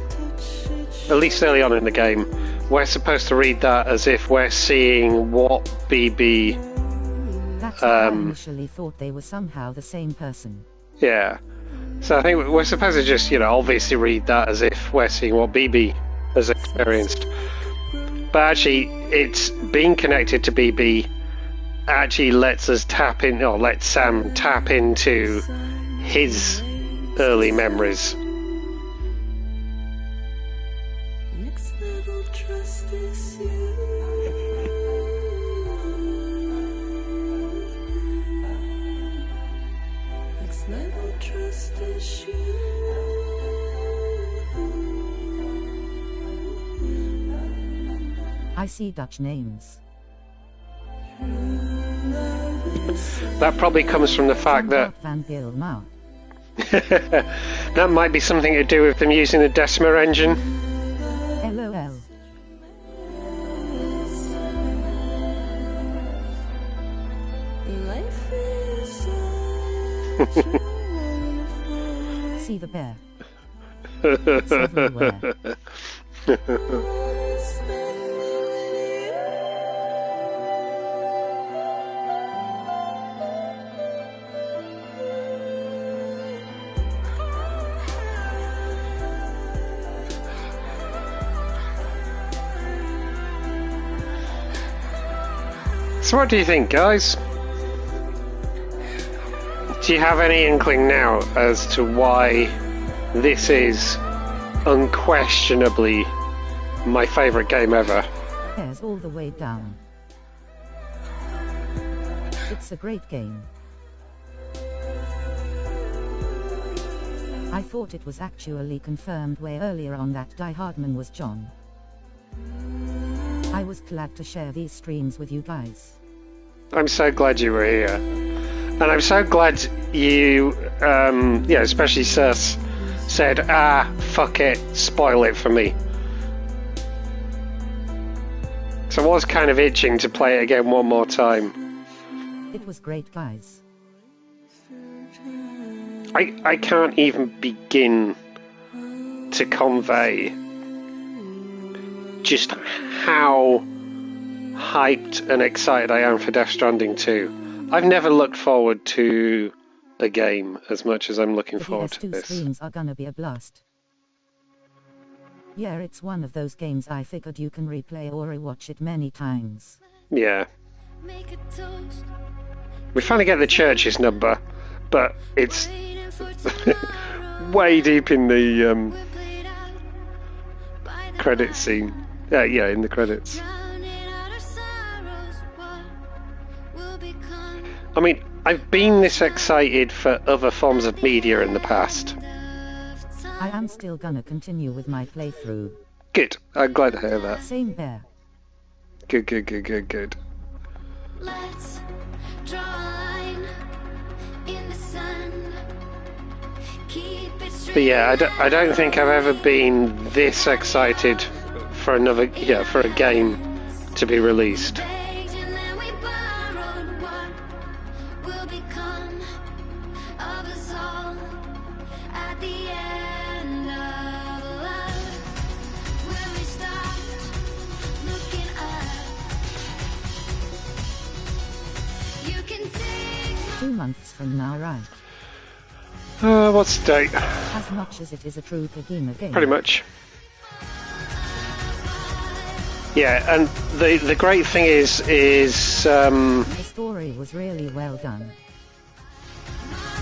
at least early on in the game, we're supposed to read that as if we're seeing what BB... That's why I initially thought they were somehow the same person. Yeah. So I think we're supposed to just, obviously read that as if we're seeing what BB has experienced. But actually, it's being connected to BB actually lets us tap in, or lets Sam tap into his early memories. I see Dutch names. That probably comes from the fact that that might be something to do with them using the Decima engine. LOL. See the bear. It's everywhere. So what do you think, guys? Do you have any inkling now as to why this is unquestionably my favourite game ever? Hairs all the way down. It's a great game. I thought it was actually confirmed way earlier on that Die Hardman was John. I was glad to share these streams with you guys. I'm so glad you were here. And I'm so glad you, especially Sus, said, fuck it, spoil it for me. So I was kind of itching to play it again one more time. It was great, guys. I can't even begin to convey just how hyped and excited I am for Death Stranding 2. I've never looked forward to a game as much as I'm looking forward to this. Streams are gonna be a blast. Yeah, it's one of those games I figured you can replay or rewatch it many times. Yeah. We finally get the church's number, but it's way deep in the credit scene. Yeah, in the credits. I mean, I've been this excited for other forms of media in the past. I am still gonna continue with my playthrough. Good. I'm glad to hear that. Same there. Good. Let's draw a line in the sun. Keep it straight. But yeah, I don't think I've ever been this excited for for a game to be released. Months from now, right? What's the date? As much as it is a true Kojima game. Pretty much. Yeah, and the great thing is the story was really well done.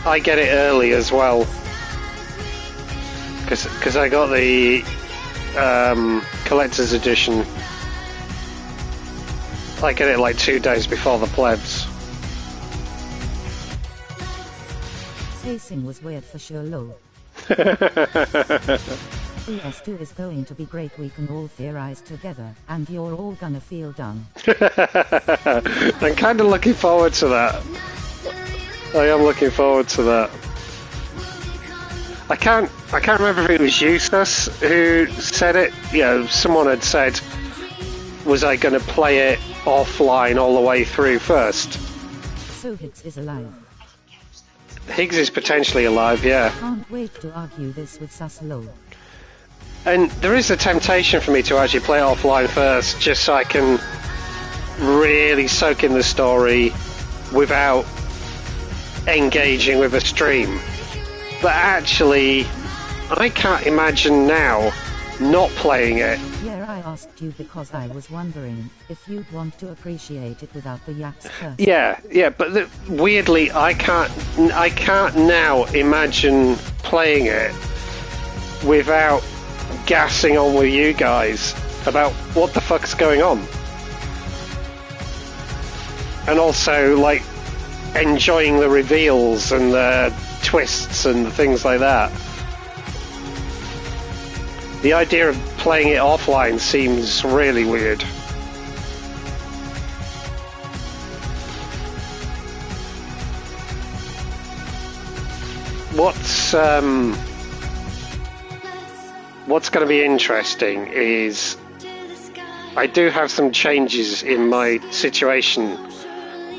I get it early as well, because I got the collector's edition. I get it like 2 days before the plebs. Pacing was weird for sure, lol. PS2 is going to be great, we can all theorize together, and you're all gonna feel dumb. I'm kind of looking forward to that. I am looking forward to that. I can't remember if it was Eustace who said it. Someone had said, was I gonna play it offline all the way through first? So Higgs is alive. Higgs is potentially alive, yeah. Can't wait to argue this with Suslo. And there is a temptation for me to actually play it offline first, just so I can really soak in the story without engaging with a stream. But actually, I can't imagine now not playing it. Yeah, I asked you because I was wondering if you'd want to appreciate it without the yaks first. Yeah, but weirdly, I can't now imagine playing it without gassing on with you guys about what the fuck's going on, and also like enjoying the reveals and the twists and things like that. The idea of playing it offline seems really weird. What's going to be interesting is I do have some changes in my situation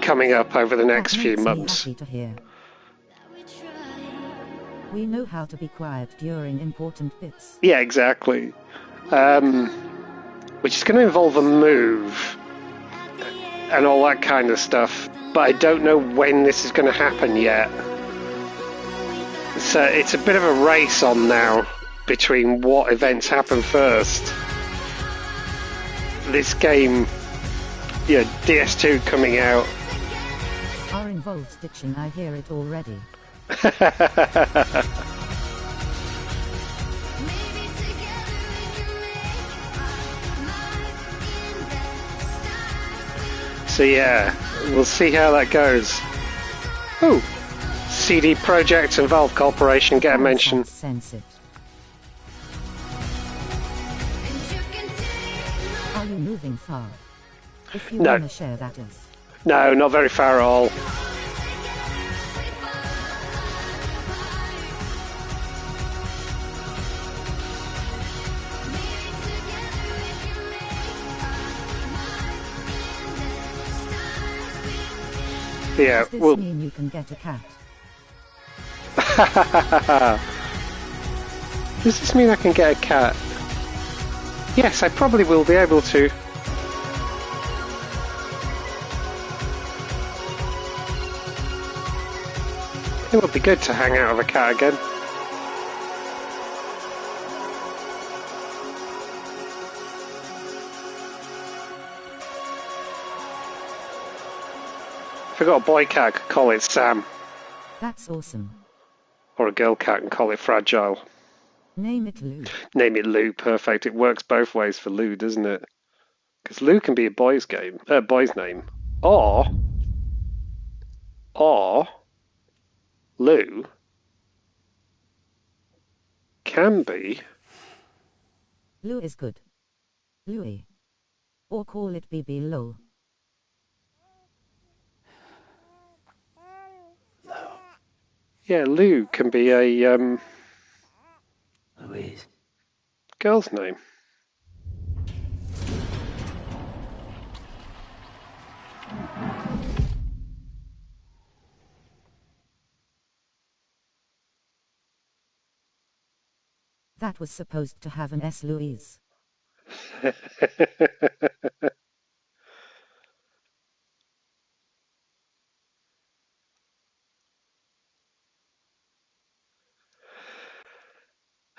coming up over the next few months. Happy to hear. We know how to be quiet during important bits. Yeah, exactly. Which is going to involve a move and all that kind of stuff, but I don't know when this is going to happen yet. So it's a bit of a race on now between what events happen first. This game, DS2 coming out. Are involved stitching, I hear it already. So yeah, we'll see how that goes. Ooh, CD Projekt and Valve Corporation get a mention. Sense it. Are you moving far? If you No. wanna share, that is. No, not very far at all. Yeah, Does this well, mean you can get a cat? does this mean I can get a cat? Yes, I probably will be able to. It would be good to hang out with a cat again. If I got a boy cat, I could call it Sam. That's awesome. Or a girl cat and call it Fragile. Name it Lou. Name it Lou, perfect. It works both ways for Lou, doesn't it? Because Lou can be a boy's name. Or Lou can be... Lou is good. Louis. Or call it BB Lol. Yeah, Lou can be a Louise. girl's name. That was supposed to have an S. Louise.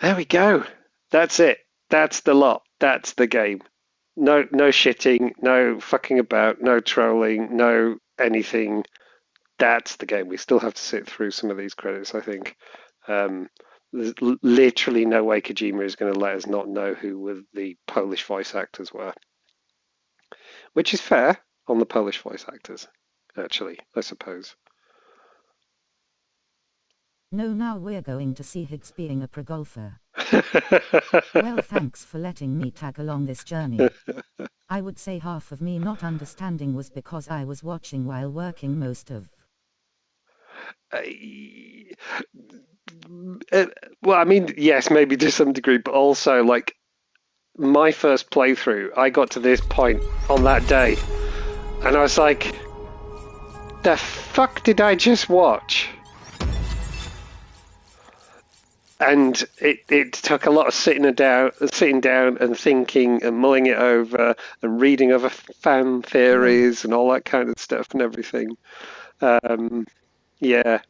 There we go. That's it. That's the lot. That's the game. No shitting, no fucking about, no trolling, no anything. That's the game. We still have to sit through some of these credits, I think. There's literally no way Kojima is going to let us not know who the Polish voice actors were. Which is fair on the Polish voice actors, actually, I suppose. No, now we're going to see Higgs being a pro golfer. Well, thanks for letting me tag along this journey. I would say half of me not understanding was because I was watching while working most of. Well, I mean, yes, maybe to some degree, but also, like, my first playthrough, I got to this point on that day, and I was like, the fuck did I just watch? And it took a lot of sitting down and thinking and mulling it over and reading other fan theories and all that kind of stuff and everything. Yeah.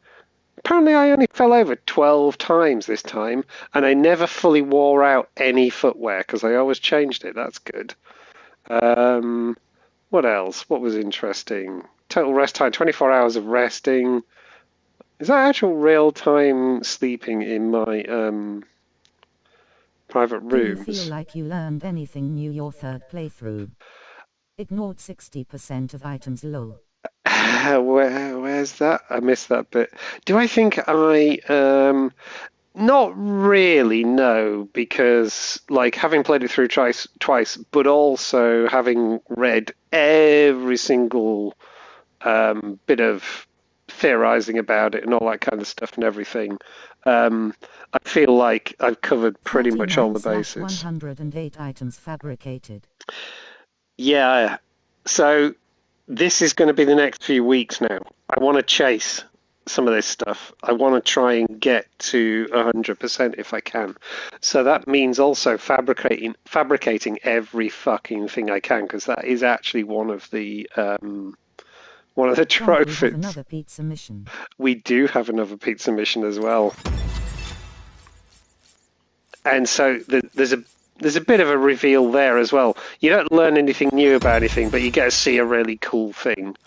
Apparently I only fell over 12 times this time, and I never fully wore out any footwear because I always changed it. That's good. What else? What was interesting? Total rest time, 24 hours of resting. Is that actual real-time sleeping in my private rooms? Do you feel like you learned anything new your third playthrough? Ignored 60% of items lol. Where's that? I missed that bit. Do I think I not really, no, because like having played it through twice, but also having read every single bit of theorizing about it and all that kind of stuff and everything, I feel like I've covered pretty much all the bases. 108 items fabricated. Yeah, so this is going to be the next few weeks now. I want to chase some of this stuff. I want to try and get to 100% if I can. So that means also fabricating every fucking thing I can, because that is actually one of the trophies. We have another pizza mission. We do have another pizza mission as well. And so there's a bit of a reveal there as well. You don't learn anything new about anything, but you get to see a really cool thing.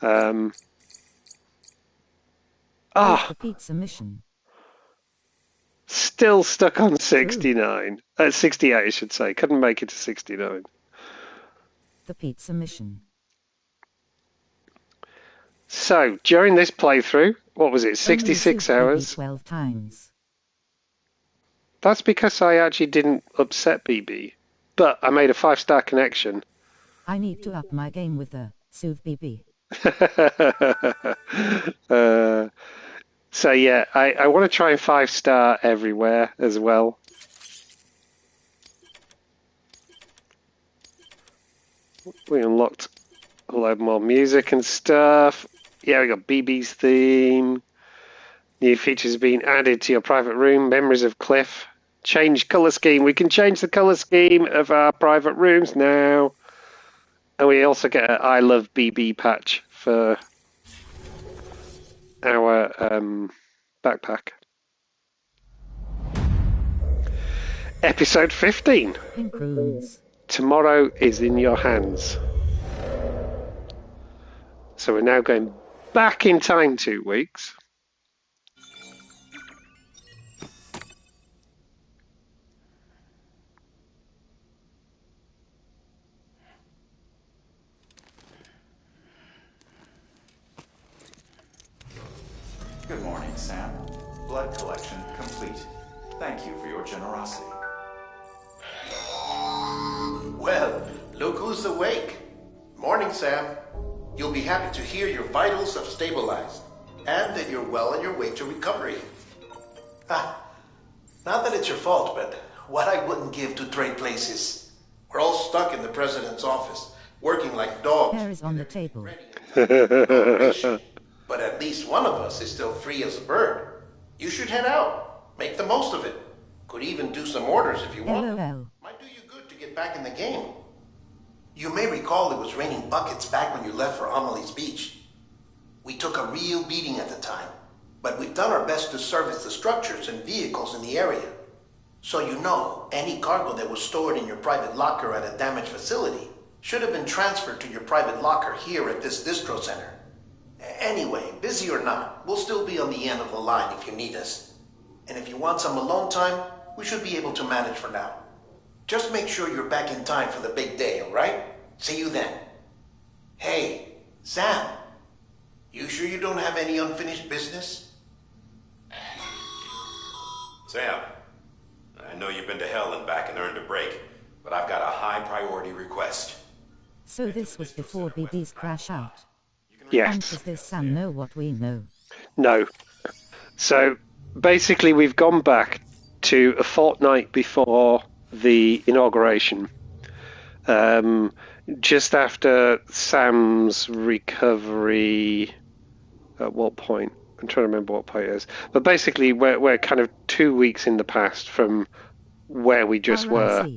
The pizza mission. Still stuck on 69. 68, I should say. Couldn't make it to 69. The pizza mission. So, during this playthrough, what was it, 66 hours? 12 times. That's because I actually didn't upset BB. but I made a 5-star connection. I need to up my game with the Soothe BB. So yeah, I want to try and 5-star everywhere as well. We unlocked a load more music and stuff. Yeah, we got BB's theme. New features have been added to your private room. Memories of Cliff. Change colour scheme. We can change the colour scheme of our private rooms now. And we also get an I Love BB patch for our backpack. Episode 15. Improves. Tomorrow is in your hands. So we're now going back in time 2 weeks. Good morning, Sam. Blood collection complete. Thank you for your generosity. Well, look who's awake. Morning, Sam. You'll be happy to hear your vitals have stabilized, and that you're well on your way to recovery. Not that it's your fault, but what I wouldn't give to trade places. We're all stuck in the president's office, working like dogs. Hair is on the table. But at least one of us is still free as a bird. You should head out. Make the most of it. Could even do some orders if you want. LOL. Might do you good to get back in the game. You may recall it was raining buckets back when you left for Amelie's Beach. We took a real beating at the time, but we've done our best to service the structures and vehicles in the area. So you know, any cargo that was stored in your private locker at a damaged facility should have been transferred to your private locker here at this distro center. Anyway, busy or not, we'll still be on the end of the line if you need us. And if you want some alone time, we should be able to manage for now. Just make sure you're back in time for the big day, alright? See you then. Hey, Sam, you sure you don't have any unfinished business? Sam, I know you've been to hell and back and earned a break, but I've got a high priority request. So this was before BB's crash out. Yes. And does this Sam know what we know? No. So basically we've gone back to a fortnight before the inauguration. Just after Sam's recovery. At what point? I'm trying to remember what point it is. But basically we're kind of 2 weeks in the past from where we just were.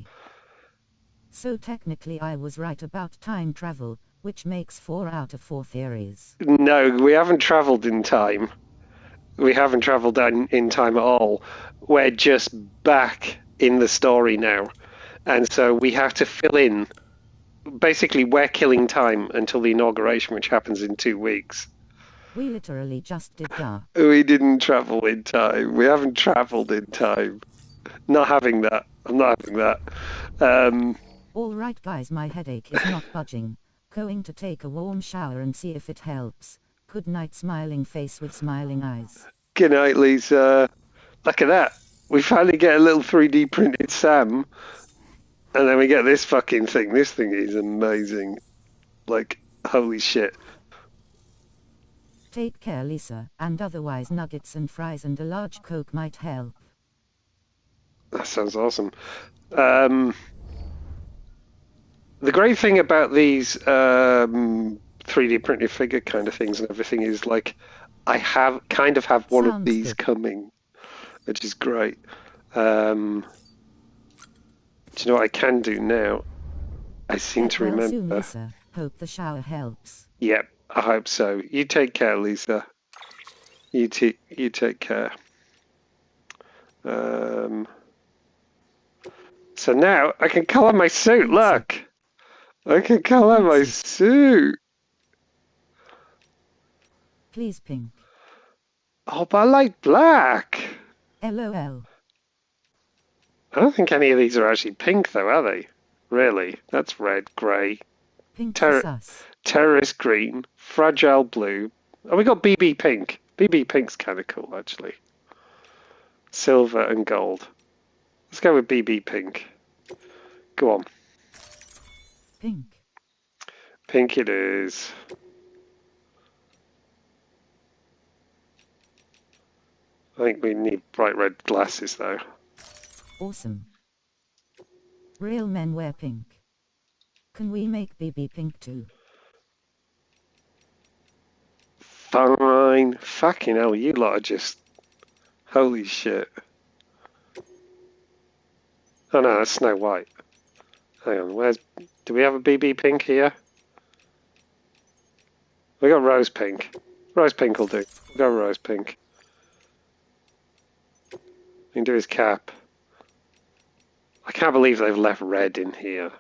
So technically I was right about time travel, which makes 4 out of 4 theories. No, we haven't travelled in time. We haven't travelled in time at all. We're just back in the story now. And so we have to fill in. Basically, we're killing time until the inauguration, which happens in 2 weeks. We literally just did that. We didn't travel in time. We haven't travelled in time. Not having that. I'm not having that. All right, guys, my headache is not budging. Going to take a warm shower and see if it helps. Good night, smiling face with smiling eyes. Good night, Lisa. Look at that. We finally get a little 3D printed Sam. And then we get this fucking thing. This thing is amazing. Like, holy shit. Take care, Lisa, and otherwise nuggets and fries and a large Coke might help. That sounds awesome. The great thing about these 3D printed figure kind of things and everything is, like, I have one of these coming, which is great. Do you know what I can do now? I seem to remember. Soon, Lisa. Hope the shower helps. Yep, I hope so. You take care, Lisa. You take care. So now I can colour my suit. Look, I can colour my suit. Please, pink. Oh, but I like black. LOL. I don't think any of these are actually pink, though, are they? Really? That's red, grey, Pink terrorist green, fragile blue. Oh, we got BB pink. BB pink's kind of cool, actually. Silver and gold. Let's go with BB pink. Go on. Pink. Pink it is. I think we need bright red glasses, though. Awesome. Real men wear pink. Can we make BB pink too? Fine. Fucking hell, you lot are just... Holy shit. Oh no, that's Snow White. Hang on, where's... Do we have a BB pink here? We got rose pink. Rose pink will do. We'll go rose pink. We can do his cap. I can't believe they've left red in here.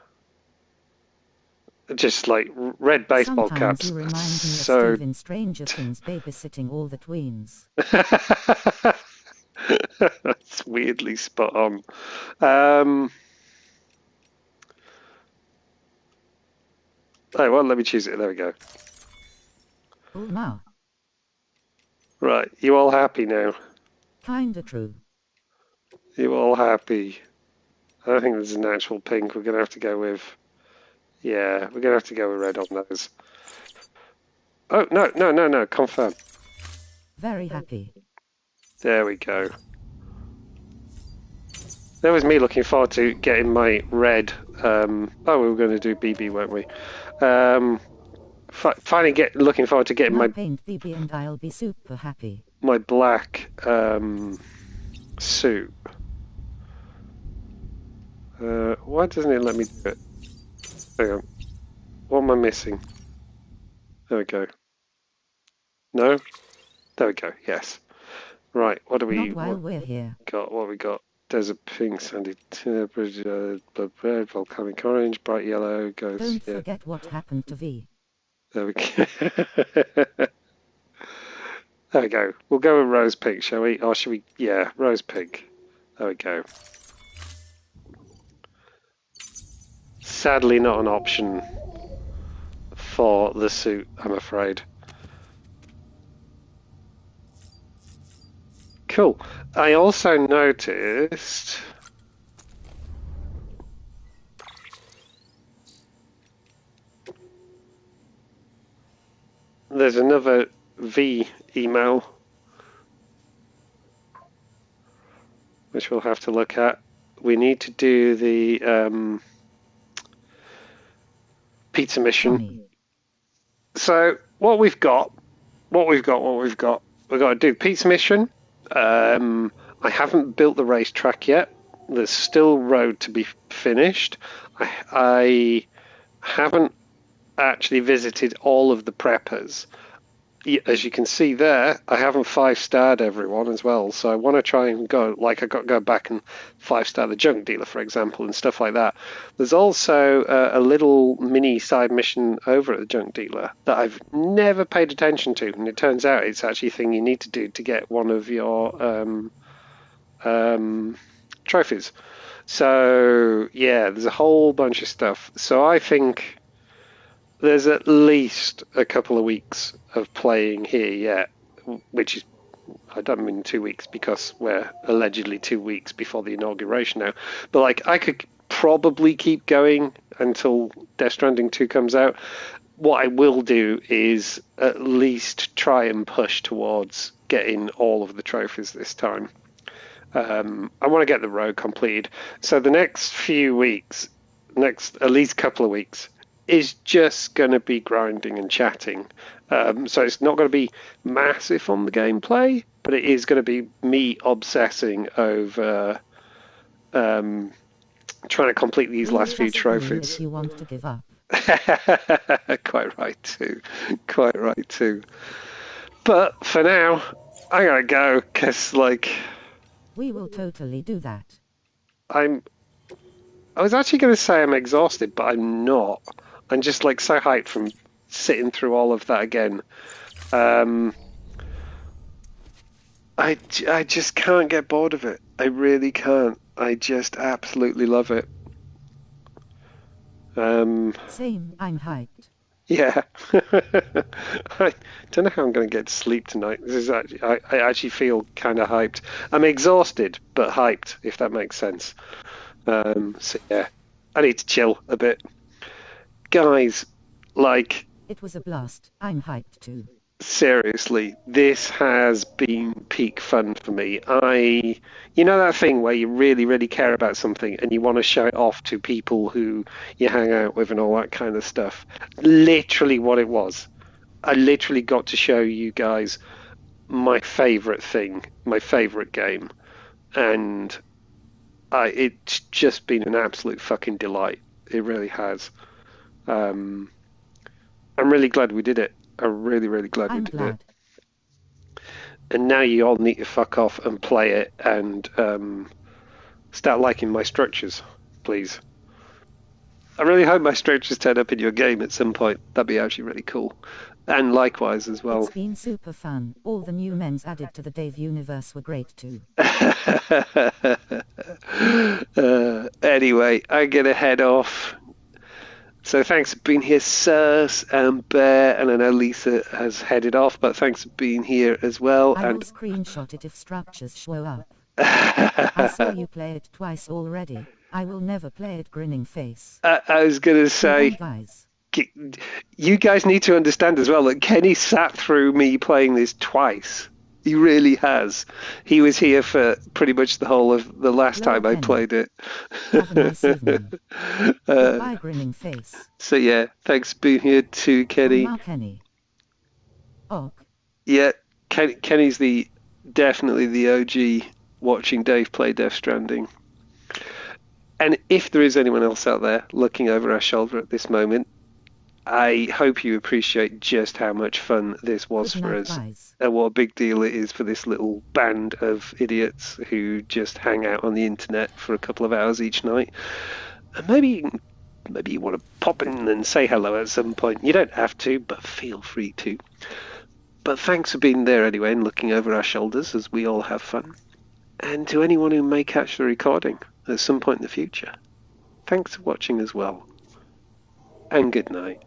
Just like red baseball Sometimes caps. you remind me of So Steve in Stranger Things babysitting all the tweens. that's weirdly spot on. Oh, well, let me choose it. There we go. Oh, now. Right, you all happy now? Kinda true. You all happy? I don't think there's an actual pink. We're going to have to go with... Yeah, we're going to have to go with red on those. Oh, no. Confirm. Very happy. There we go. That was me looking forward to getting my red. We were going to do BB, weren't we? Finally looking forward to getting my paint BB and I'll be super happy. My black suit. Why doesn't it let me do it? Hang on. What am I missing? There we go. No? There we go, yes. Right, what do we... Not while we're here. What we got? Desert pink, sandy temperature, blood red, volcanic orange, bright yellow, goes... Don't forget what happened to V. There we go. There we go. We'll go with rose pink, shall we? Or should we... Yeah, rose pink. There we go. Sadly not an option for the suit, I'm afraid. Cool. I also noticed... There's another V email which we'll have to look at. We need to do the pizza mission. So what we've got, we've got to do pizza mission. I haven't built the racetrack yet. There's still road to be finished. I haven't actually visited all of the preppers. As you can see there, I haven't 5-starred everyone as well, so I want to try and go, like I got to go back and 5-star the junk dealer, for example, and stuff like that. There's also a little mini side mission over at the junk dealer that I've never paid attention to, and it turns out it's actually a thing you need to do to get one of your trophies. So, yeah, there's a whole bunch of stuff. So I think... There's at least a couple of weeks of playing here yet, which is, I don't mean 2 weeks because we're allegedly 2 weeks before the inauguration now, but like I could probably keep going until Death Stranding 2 comes out. What I will do is at least try and push towards getting all of the trophies this time. I want to get the road completed. So the next few weeks, next at least couple of weeks, is just going to be grinding and chatting. So it's not going to be massive on the gameplay, but it is going to be me obsessing over trying to complete these last few trophies. You want to give up. Quite right too. But for now, I gotta go, because, like... We will totally do that. I was actually going to say I'm exhausted, but I'm not. I'm just like so hyped from sitting through all of that again. I just can't get bored of it. I really can't. I just absolutely love it. Same, I'm hyped. Yeah. I don't know how I'm going to get to sleep tonight. This is actually, I actually feel kind of hyped. I'm exhausted, but hyped, if that makes sense. So yeah. I need to chill a bit. Guys, like... It was a blast. I'm hyped too. Seriously, this has been peak fun for me. You know that thing where you really, really care about something and you want to show it off to people who you hang out with and all that kind of stuff. Literally what it was. I literally got to show you guys my favourite thing, my favourite game. And it's just been an absolute fucking delight. It really has. I'm really glad we did it. I'm really, really glad we did it. And now you all need to fuck off and play it and start liking my structures, please. I really hope my structures turn up in your game at some point. That'd be actually really cool. And likewise as well. It's been super fun. All the new mens added to the Dave universe were great too. Anyway, I'm going to head off. So thanks for being here, Sirs and Bear, and I know Lisa has headed off, but thanks for being here as well. I will screenshot it if structures show up. I saw you play it twice already. I will never play it, grinning face. I was going to say, guys. You guys need to understand as well that Kenny sat through me playing this twice. He really has. He was here for pretty much the whole of the last time I played it. Have a nice evening. Goodbye, grinning face. So yeah, thanks for being here too, Kenny. Kenny. Yeah, Kenny's definitely the OG watching Dave play Death Stranding. And if there is anyone else out there looking over our shoulder at this moment, I hope you appreciate just how much fun this was for us, and what a big deal it is for this little band of idiots who just hang out on the internet for a couple of hours each night. And maybe you want to pop in and say hello at some point. You don't have to, but feel free to. But thanks for being there anyway and looking over our shoulders as we all have fun. And to anyone who may catch the recording at some point in the future, thanks for watching as well. And good night.